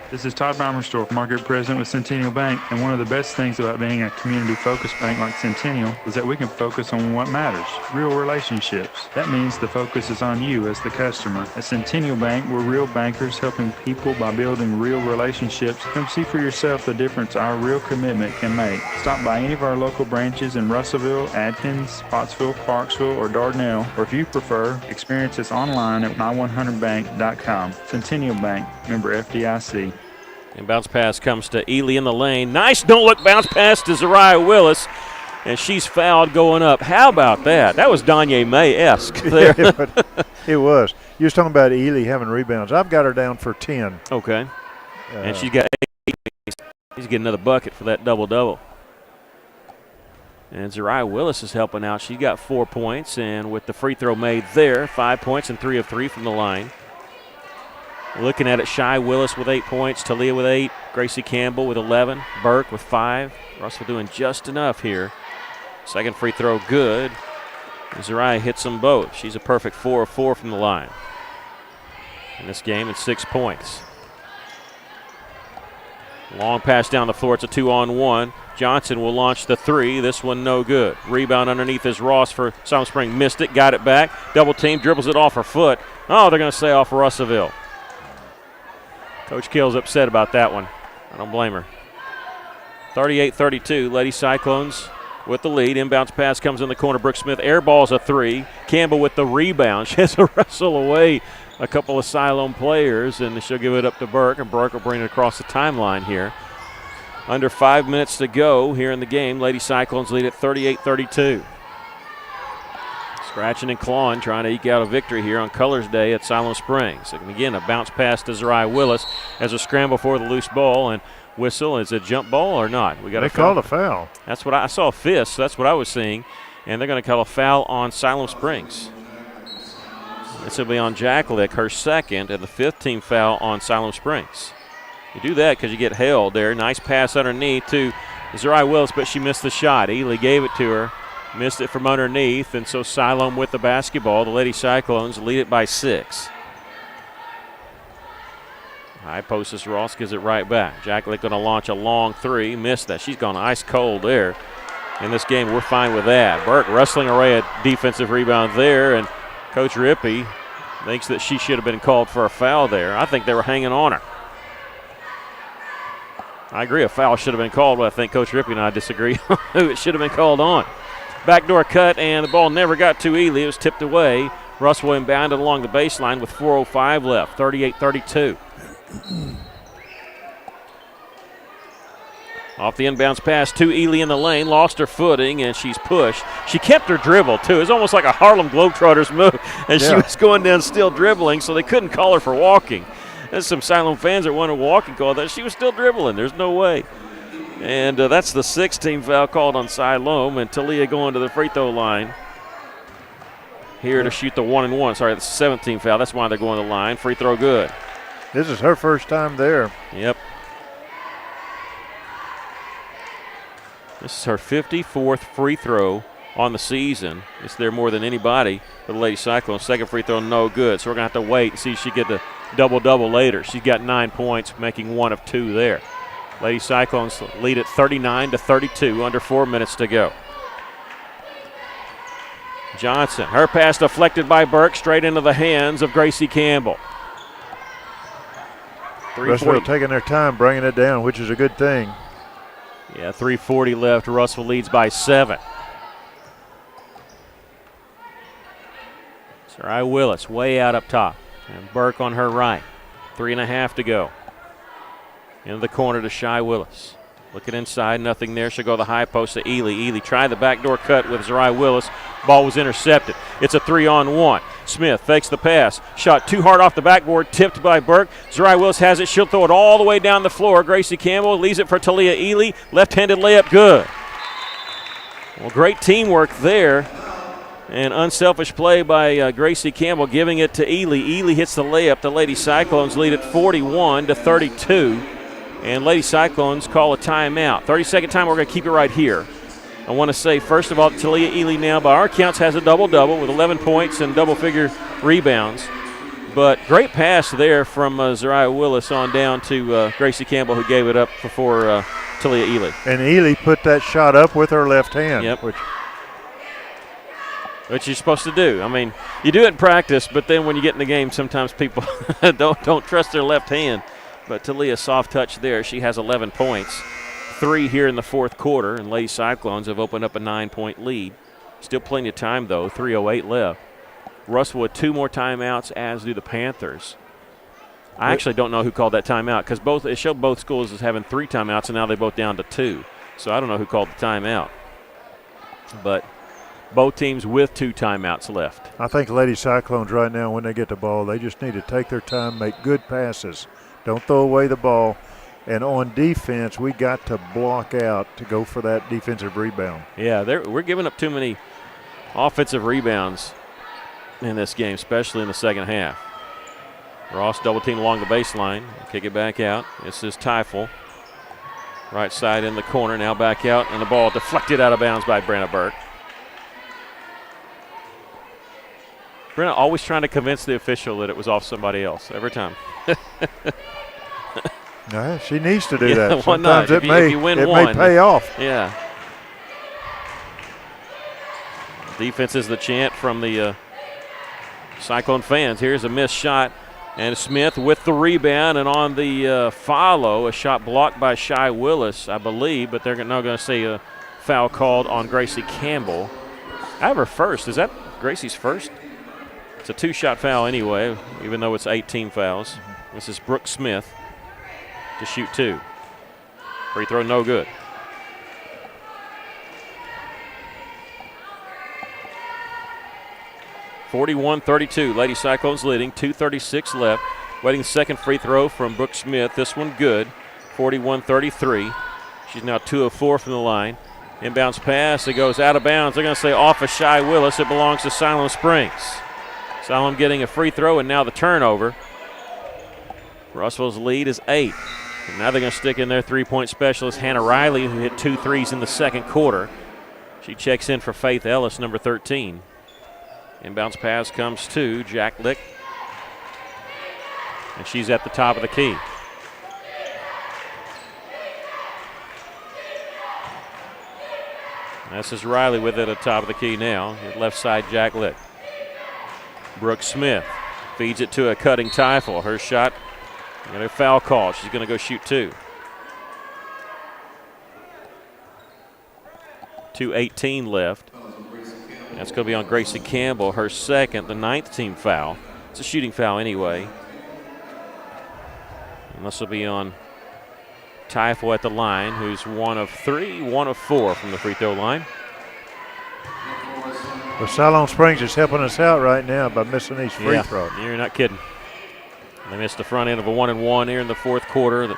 S1: This is Todd Baumerstoff, Market President with Centennial Bank, and one of the best things about being a community-focused bank like Centennial is that we can focus on what matters, real relationships. That means the focus is on you as the customer. At Centennial Bank, we're real bankers helping people by building real relationships. Come see for yourself the difference our real commitment can make. Stop by any of our local branches in Russellville, Adkins, Pottsville, Clarksville, or Dardanelle, or if you prefer, experience us online at my100bank.com. Centennial Bank, member FDIC.
S2: And bounce pass comes to Ely in the lane. Nice don't-look bounce pass to Zariah Willis, and she's fouled going up. How about that? That was Danye May-esque there.
S3: Yeah, it was. You was talking about Ely having rebounds. I've got her down for 10.
S2: Okay. And she's got 8. He's getting another bucket for that double-double. And Zariah Willis is helping out. She got 4 points, and with the free throw made there, 5 points and 3 of 3 from the line. Looking at it, Shy Willis with 8 points, Talia with 8, Gracie Campbell with 11, Burke with 5. Russell doing just enough here. Second free throw good. Zariah hits them both. She's a perfect 4 of 4 from the line. In this game, it's 6 points. Long pass down the floor. It's a 2-on-1. Johnson will launch the 3. This one no good. Rebound underneath is Ross for Siloam Spring. Missed it, got it back. Double team, dribbles it off her foot. Oh, they're going to say off Russellville. Coach Kill's upset about that one. I don't blame her. 38-32, Lady Cyclones with the lead. Inbounds pass comes in the corner. Brooke Smith airballs a 3. Campbell with the rebound. She has to wrestle away a couple of Siloam players, and she'll give it up to Burke, and Burke will bring it across the timeline here. Under 5 minutes to go here in the game. Lady Cyclones lead at 38-32. Scratching and clawing, trying to eke out a victory here on Colors Day at Siloam Springs. And again, a bounce pass to Zariah Willis as a scramble for the loose ball, and whistle. Is it a jump ball or not? We got
S3: They called a foul.
S2: That's what I saw. A fist. So that's what I was seeing, and they're going to call a foul on Siloam Springs. This will be on Jacklick, her second, and the 5th team foul on Siloam Springs. You do that because you get held there. Nice pass underneath to Zariah Willis, but she missed the shot. Ely gave it to her. Missed it from underneath, and so Siloam with the basketball. The Lady Cyclones lead it by 6. High post is Ross, gives it right back. Jacklick going to launch a long 3. Missed that. She's gone ice cold there. In this game, we're fine with that. Burke wrestling away a defensive rebound there, and Coach Rippey thinks that she should have been called for a foul there. I think they were hanging on her. I agree, a foul should have been called, but I think Coach Rippey and I disagree on who it should have been called on. Backdoor cut, and the ball never got to Ely. It was tipped away. Russell inbounded along the baseline with 4:05 left, 38-32. Off the inbounds pass to Ely in the lane, lost her footing, and she's pushed. She kept her dribble, too. It was almost like a Harlem Globetrotters move, and she was going down still dribbling, so they couldn't call her for walking. There's some Siloam fans that want a walking call. That she was still dribbling. There's no way. And that's the 6th team foul called on Siloam, and Talia going to the free throw line here to shoot the 1-and-1. Sorry, that's the 7th team foul. That's why they're going to the line. Free throw good.
S3: This is her first time there.
S2: Yep. This is her 54th free throw on the season. It's there more than anybody for the Lady Cyclones. Second free throw, no good. So we're going to have to wait and see if she get the double-double later. She's got 9 points, making 1 of 2 there. Lady Cyclones lead at 39-32, under 4 minutes to go. Johnson, her pass deflected by Burke, straight into the hands of Gracie Campbell.
S3: Russell taking their time bringing it down, which is a good thing.
S2: Yeah, 3:40 left. Russell leads by 7. Zariah Willis way out up top. And Burke on her right. 3.5 to go. Into the corner to Shy Willis. Looking inside, nothing there. She'll go to the high post to Ely. Ely tried the backdoor cut with Zariah Willis. Ball was intercepted. It's a 3-on-1. Smith fakes the pass. Shot too hard off the backboard, tipped by Burke. Zariah Willis has it. She'll throw it all the way down the floor. Gracie Campbell leaves it for Talia Ely. Left-handed layup, good. Well, great teamwork there. And unselfish play by Gracie Campbell, giving it to Ely. Ely hits the layup. The Lady Cyclones lead at 41-32. And Lady Cyclones call a timeout. 30-second time, we're going to keep it right here. I want to say, first of all, Talia Ely now, by our counts, has a double-double with 11 points and double-figure rebounds. But great pass there from Zariah Willis on down to Gracie Campbell, who gave it up for Talia Ely.
S3: And Ely put that shot up with her left hand.
S2: Yep. Which you're supposed to do. I mean, you do it in practice, but then when you get in the game, sometimes people don't trust their left hand. But Talia, soft touch there. She has 11 points. 3 here in the fourth quarter, and Lady Cyclones have opened up a 9-point lead. Still plenty of time, though. 3:08 left. Russell with 2 more timeouts, as do the Panthers. I actually don't know who called that timeout because it showed both schools as having 3 timeouts, and now they're both down to 2. So I don't know who called the timeout. But both teams with 2 timeouts left.
S3: I think Lady Cyclones right now, when they get the ball, they just need to take their time, make good passes. Don't throw away the ball. And on defense, we got to block out to go for that defensive rebound.
S2: Yeah, we're giving up too many offensive rebounds in this game, especially in the second half. Ross double team along the baseline. Kick it back out. This is Teifel. Right side in the corner. Now back out, and the ball deflected out of bounds by Brenna Burke. Brenna always trying to convince the official that it was off somebody else every time.
S3: Yeah, she needs to do that.
S2: Why not?
S3: Sometimes
S2: If you win
S3: it
S2: one,
S3: may pay off.
S2: Yeah. Defense is the chant from the Cyclone fans. Here's a missed shot, and Smith with the rebound, and on the follow, a shot blocked by Shy Willis, I believe, but they're not going to see a foul called on Gracie Campbell. I have her first. Is that Gracie's first? It's a 2-shot foul anyway, even though it's 18 fouls. This is Brooke Smith to shoot 2. Free throw no good. (41-32). Lady Cyclones leading. 2:36 left. Waiting second free throw from Brooke Smith. This one good. 41-33. She's now 2 of 4 from the line. Inbounds pass. It goes out of bounds. They're going to say off of Shy Willis. It belongs to Siloam Springs. Siloam getting a free throw, and now the turnover. Russell's lead is 8. And now they're going to stick in their 3-point specialist, Hannah Riley, who hit 2 threes in the second quarter. She checks in for Faith Ellis, number 13. Inbounds pass comes to Jack Lick. And she's at the top of the key. This is Riley with it at the top of the key now. Left side, Jack Lick. Brooke Smith feeds it to a cutting Teifel. Her shot, got a foul call. She's going to go shoot 2. 2:18 left. That's going to be on Gracie Campbell, her second, the 9th team foul. It's a shooting foul anyway. And this will be on Teifel at the line, who's 1 of 3, 1 of 4 from the free throw line.
S3: Well, Siloam Springs is helping us out right now by missing these free throws.
S2: You're not kidding. They missed the front end of a 1-and-1 here in the fourth quarter.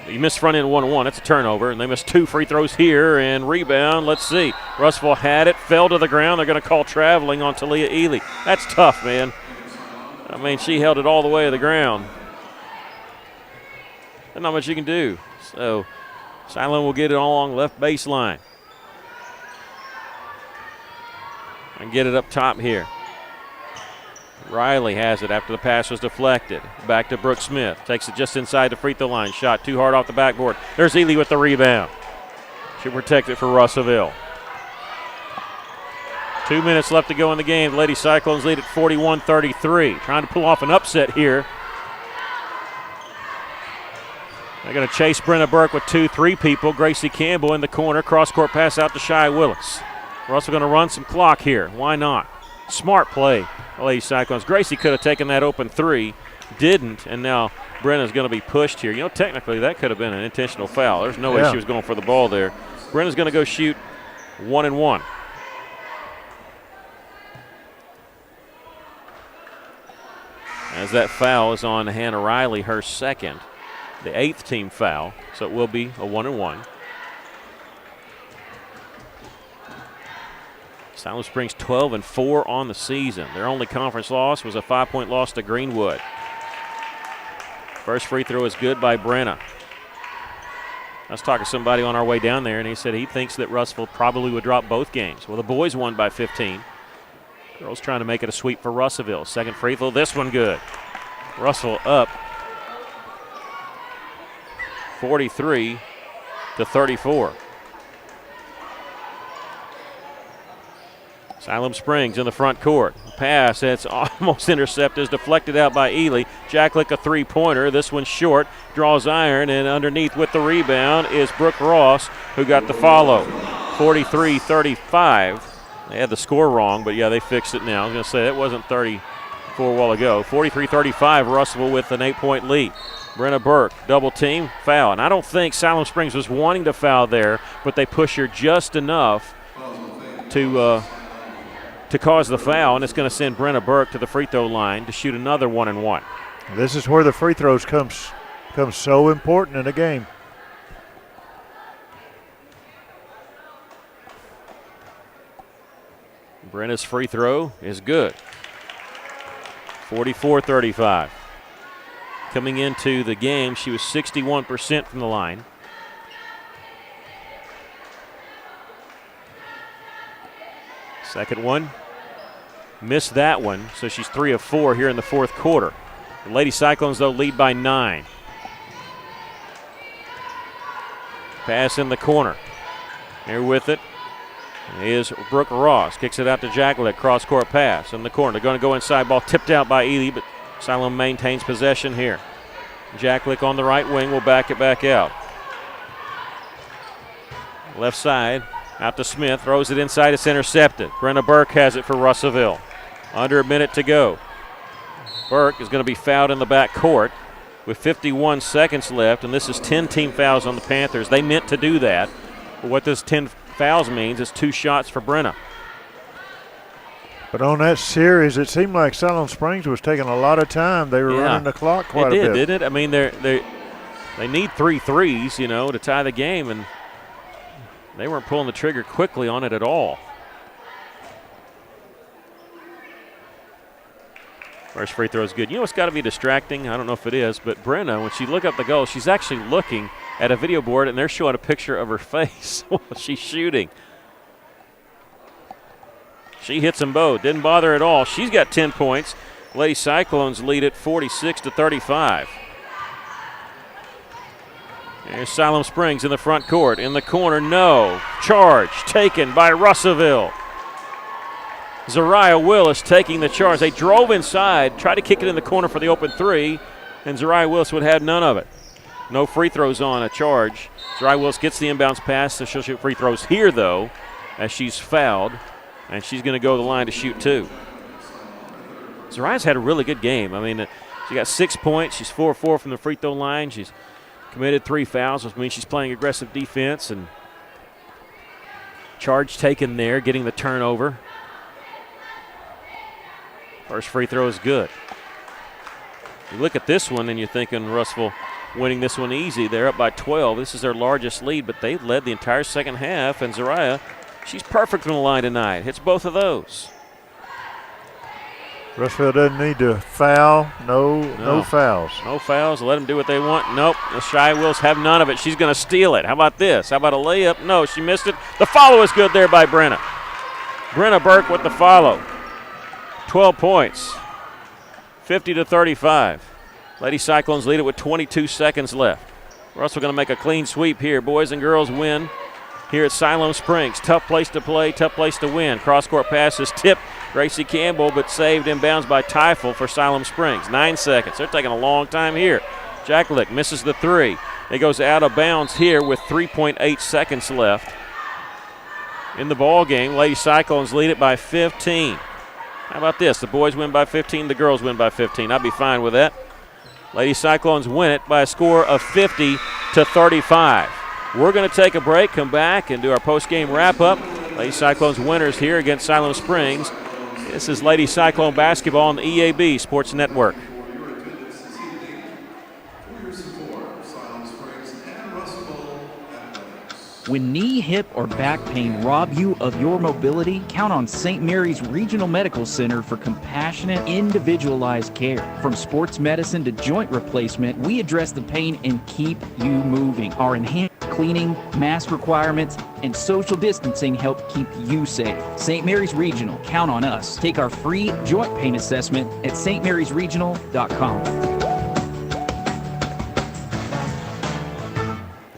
S2: You missed front end of 1-and-1. That's a turnover. And they missed 2 free throws here and rebound. Let's see. Russellville had it, fell to the ground. They're going to call traveling on Talia Ely. That's tough, man. I mean, she held it all the way to the ground. There's not much you can do. So Siloam will get it all along left baseline. And get it up top here. Riley has it after the pass was deflected. Back to Brooke Smith. Takes it just inside the free throw line. Shot too hard off the backboard. There's Ely with the rebound. She'll protect it for Russellville. 2 minutes left to go in the game. The Lady Cyclones lead at 41-33. Trying to pull off an upset here. They're going to chase Brenna Burke with 2-3 people. Gracie Campbell in the corner. Cross-court pass out to Shy Willis. We're also going to run some clock here. Why not? Smart play, Lady Cyclones. Gracie could have taken that open 3, didn't, and now Brenna's going to be pushed here. You know, technically that could have been an intentional foul. There's no way she was going for the ball there. Brenna's going to go shoot 1-and-1. As that foul is on Hannah Riley, her second, the 8th team foul, so it will be a 1-and-1. Siloam Springs 12-4 on the season. Their only conference loss was a 5-point loss to Greenwood. First free throw is good by Brenna. I was talking to somebody on our way down there, and he said he thinks that Russellville probably would drop both games. Well, the boys won by 15. Girls trying to make it a sweep for Russellville. Second free throw, this one good. Russell up 43-34. Siloam Springs in the front court. Pass that's almost intercepted, is deflected out by Ely. Jacklick a three-pointer. This one's short. Draws iron, and underneath with the rebound is Brooke Ross, who got the follow. 43-35. They had the score wrong, but yeah, they fixed it now. I was going to say that wasn't 34 a while ago. 43-35, Russellville with an 8-point lead. Brenna Burke, double team, foul. And I don't think Siloam Springs was wanting to foul there, but they push her just enough to cause the foul, and it's going to send Brenna Burke to the free throw line to shoot another 1-and-1.
S3: This is where the free throws comes so important in a game.
S2: Brenna's free throw is good. 44-35. Coming into the game, she was 61% from the line. Second one, missed that one, so she's 3 of 4 here in the fourth quarter. The Lady Cyclones, though, lead by 9. Pass in the corner. Here with it is Brooke Ross. Kicks it out to Jacklick. Cross-court pass in the corner. They're going to go inside. Ball tipped out by Ely, but Siloam maintains possession here. Jacklick on the right wing will back it back out. Left side. Out to Smith, throws it inside, it's intercepted. Brenna Burke has it for Russellville. Under a minute to go. Burke is going to be fouled in the back court with 51 seconds left, and this is 10 team fouls on the Panthers. They meant to do that, but what this 10 fouls means is 2 shots for Brenna.
S3: But on that series, it seemed like Siloam Springs was taking a lot of time. They were running the clock quite a bit.
S2: It did, didn't it? I mean, they need 3 threes, to tie the game, and they weren't pulling the trigger quickly on it at all. First free throw is good. It's got to be distracting. I don't know if it is, but Brenna, when she look up the goal, she's actually looking at a video board, and they're showing a picture of her face while she's shooting. She hits them both. Didn't bother at all. She's got 10 points. Lady Cyclones lead it 46-35. There's Siloam Springs in the front court. In the corner, no. Charge taken by Russellville. Zariah Willis taking the charge. They drove inside, tried to kick it in the corner for the open 3, and Zariah Willis would have none of it. No free throws on a charge. Zariah Willis gets the inbounds pass, so she'll shoot free throws here, though, as she's fouled, and she's going to go to the line to shoot 2. Zariah's had a really good game. I mean, she got 6 points. She's 4 of 4 from the free throw line. She's committed 3 fouls, which means she's playing aggressive defense, and charge taken there, getting the turnover. First free throw is good. You look at this one and you're thinking Russellville winning this one easy. They're up by 12. This is their largest lead, but they led the entire second half, and Zariah, she's perfect from the line tonight. Hits both of those.
S3: Russellville doesn't need to foul. No fouls.
S2: No fouls. Let them do what they want. Nope. The Shy Wills have none of it. She's going to steal it. How about this? How about a layup? No, she missed it. The follow is good there by Brenna. Brenna Burke with the follow. 12 points. 50-35. Lady Cyclones lead it with 22 seconds left. Russell going to make a clean sweep here. Boys and girls win here at Siloam Springs. Tough place to play, tough place to win. Cross-court pass is tipped. Gracie Campbell, but saved inbounds by Teifel for Siloam Springs. 9 seconds. They're taking a long time here. Jacklick misses the 3. It goes out of bounds here with 3.8 seconds left in the ball game. Lady Cyclones lead it by 15. How about this? The boys win by 15, the girls win by 15. I'd be fine with that. Lady Cyclones win it by a score of 50-35. We're going to take a break, come back, and do our post-game wrap-up. Lady Cyclones winners here against Siloam Springs. This is Lady Cyclone basketball on the EAB Sports Network.
S19: When knee, hip, or back pain rob you of your mobility, count on St. Mary's Regional Medical Center for compassionate, individualized care. From sports medicine to joint replacement, we address the pain and keep you moving. Our enhanced cleaning, mask requirements, and social distancing help keep you safe. St. Mary's Regional, count on us. Take our free joint pain assessment at stmarysregional.com.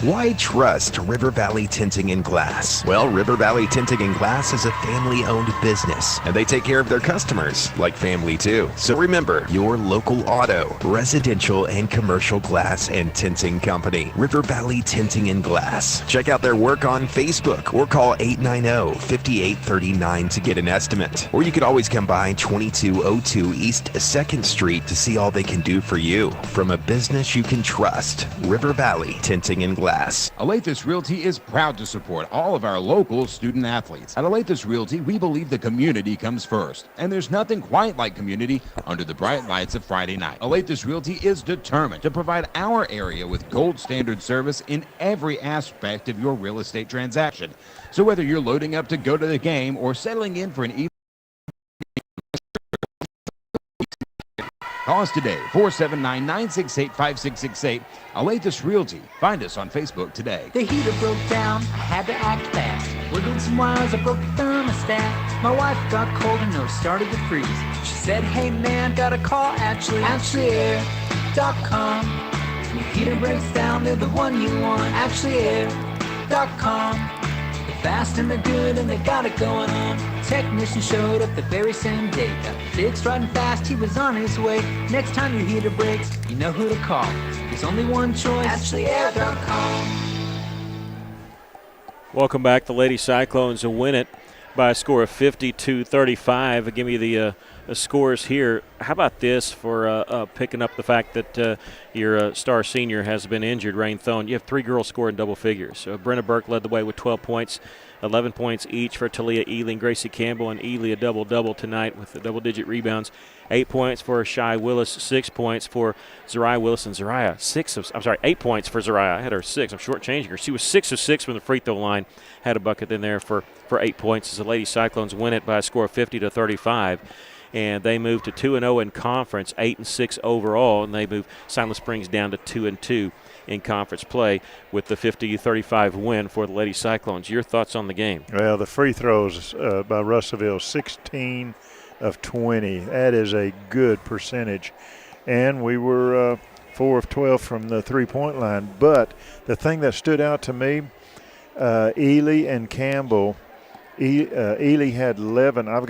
S15: Why trust River Valley Tinting and Glass? Well, River Valley Tinting and Glass is a family-owned business, and they take care of their customers like family too. So remember, your local auto, residential, and commercial glass and tinting company, River Valley Tinting and Glass. Check out their work on Facebook or call 890-5839 to get an estimate. Or you could always come by 2202 East 2nd Street to see all they can do for you. From a business you can trust, River Valley Tinting and Glass.
S16: Alathus Realty is proud to support all of our local student athletes. At Alathus Realty, we believe the community comes first, and there's nothing quite like community under the bright lights of Friday night. Alathus Realty is determined to provide our area with gold standard service in every aspect of your real estate transaction. So whether you're loading up to go to the game or settling in for an evening, call us today, 479-968-5668. Alathus Realty. Find us on Facebook today.
S17: The heater broke down, I had to act fast. Wiggled some wires, I broke the thermostat. My wife got cold and nose started to freeze. She said, hey man, got a call, AshleyAir.com. Your heater breaks down, they're the one you want, AshleyAir.com. They're fast and they're good and they got it going on. Technician showed up the very same day. Got fixed right and fast, he was on his way. Next time your heater breaks, you know who to call. There's only one choice, AshleyAir.com.
S2: Welcome back. The Lady Cyclones will win it by a score of 50-35. Give me the scores here. How about this for picking up the fact that your star senior has been injured, Rain Thone. You have 3 girls scoring double figures. Brenna Burke led the way with 12 points, 11 points each for Talia Ely and Gracie Campbell, and Ely a double-double tonight with the double-digit rebounds. 8 points for Shy Willis, 6 points for Zariah Willis, and Zariah 8 points for Zariah. I had her 6. I'm shortchanging her. She was 6 of 6 from the free throw line. Had a bucket in there for 8 points as the Lady Cyclones win it by a score of 50-35. And they move to 2-0 in conference, 8-6 overall, and they move Silent Springs down to 2-2 in conference play with the 50-35 win for the Lady Cyclones. Your thoughts on the game?
S3: Well, the free throws by Russellville, 16 of 20. That is a good percentage. And we were 4 of 12 from the three-point line. But the thing that stood out to me, Ely and Campbell, Ely had 11. I've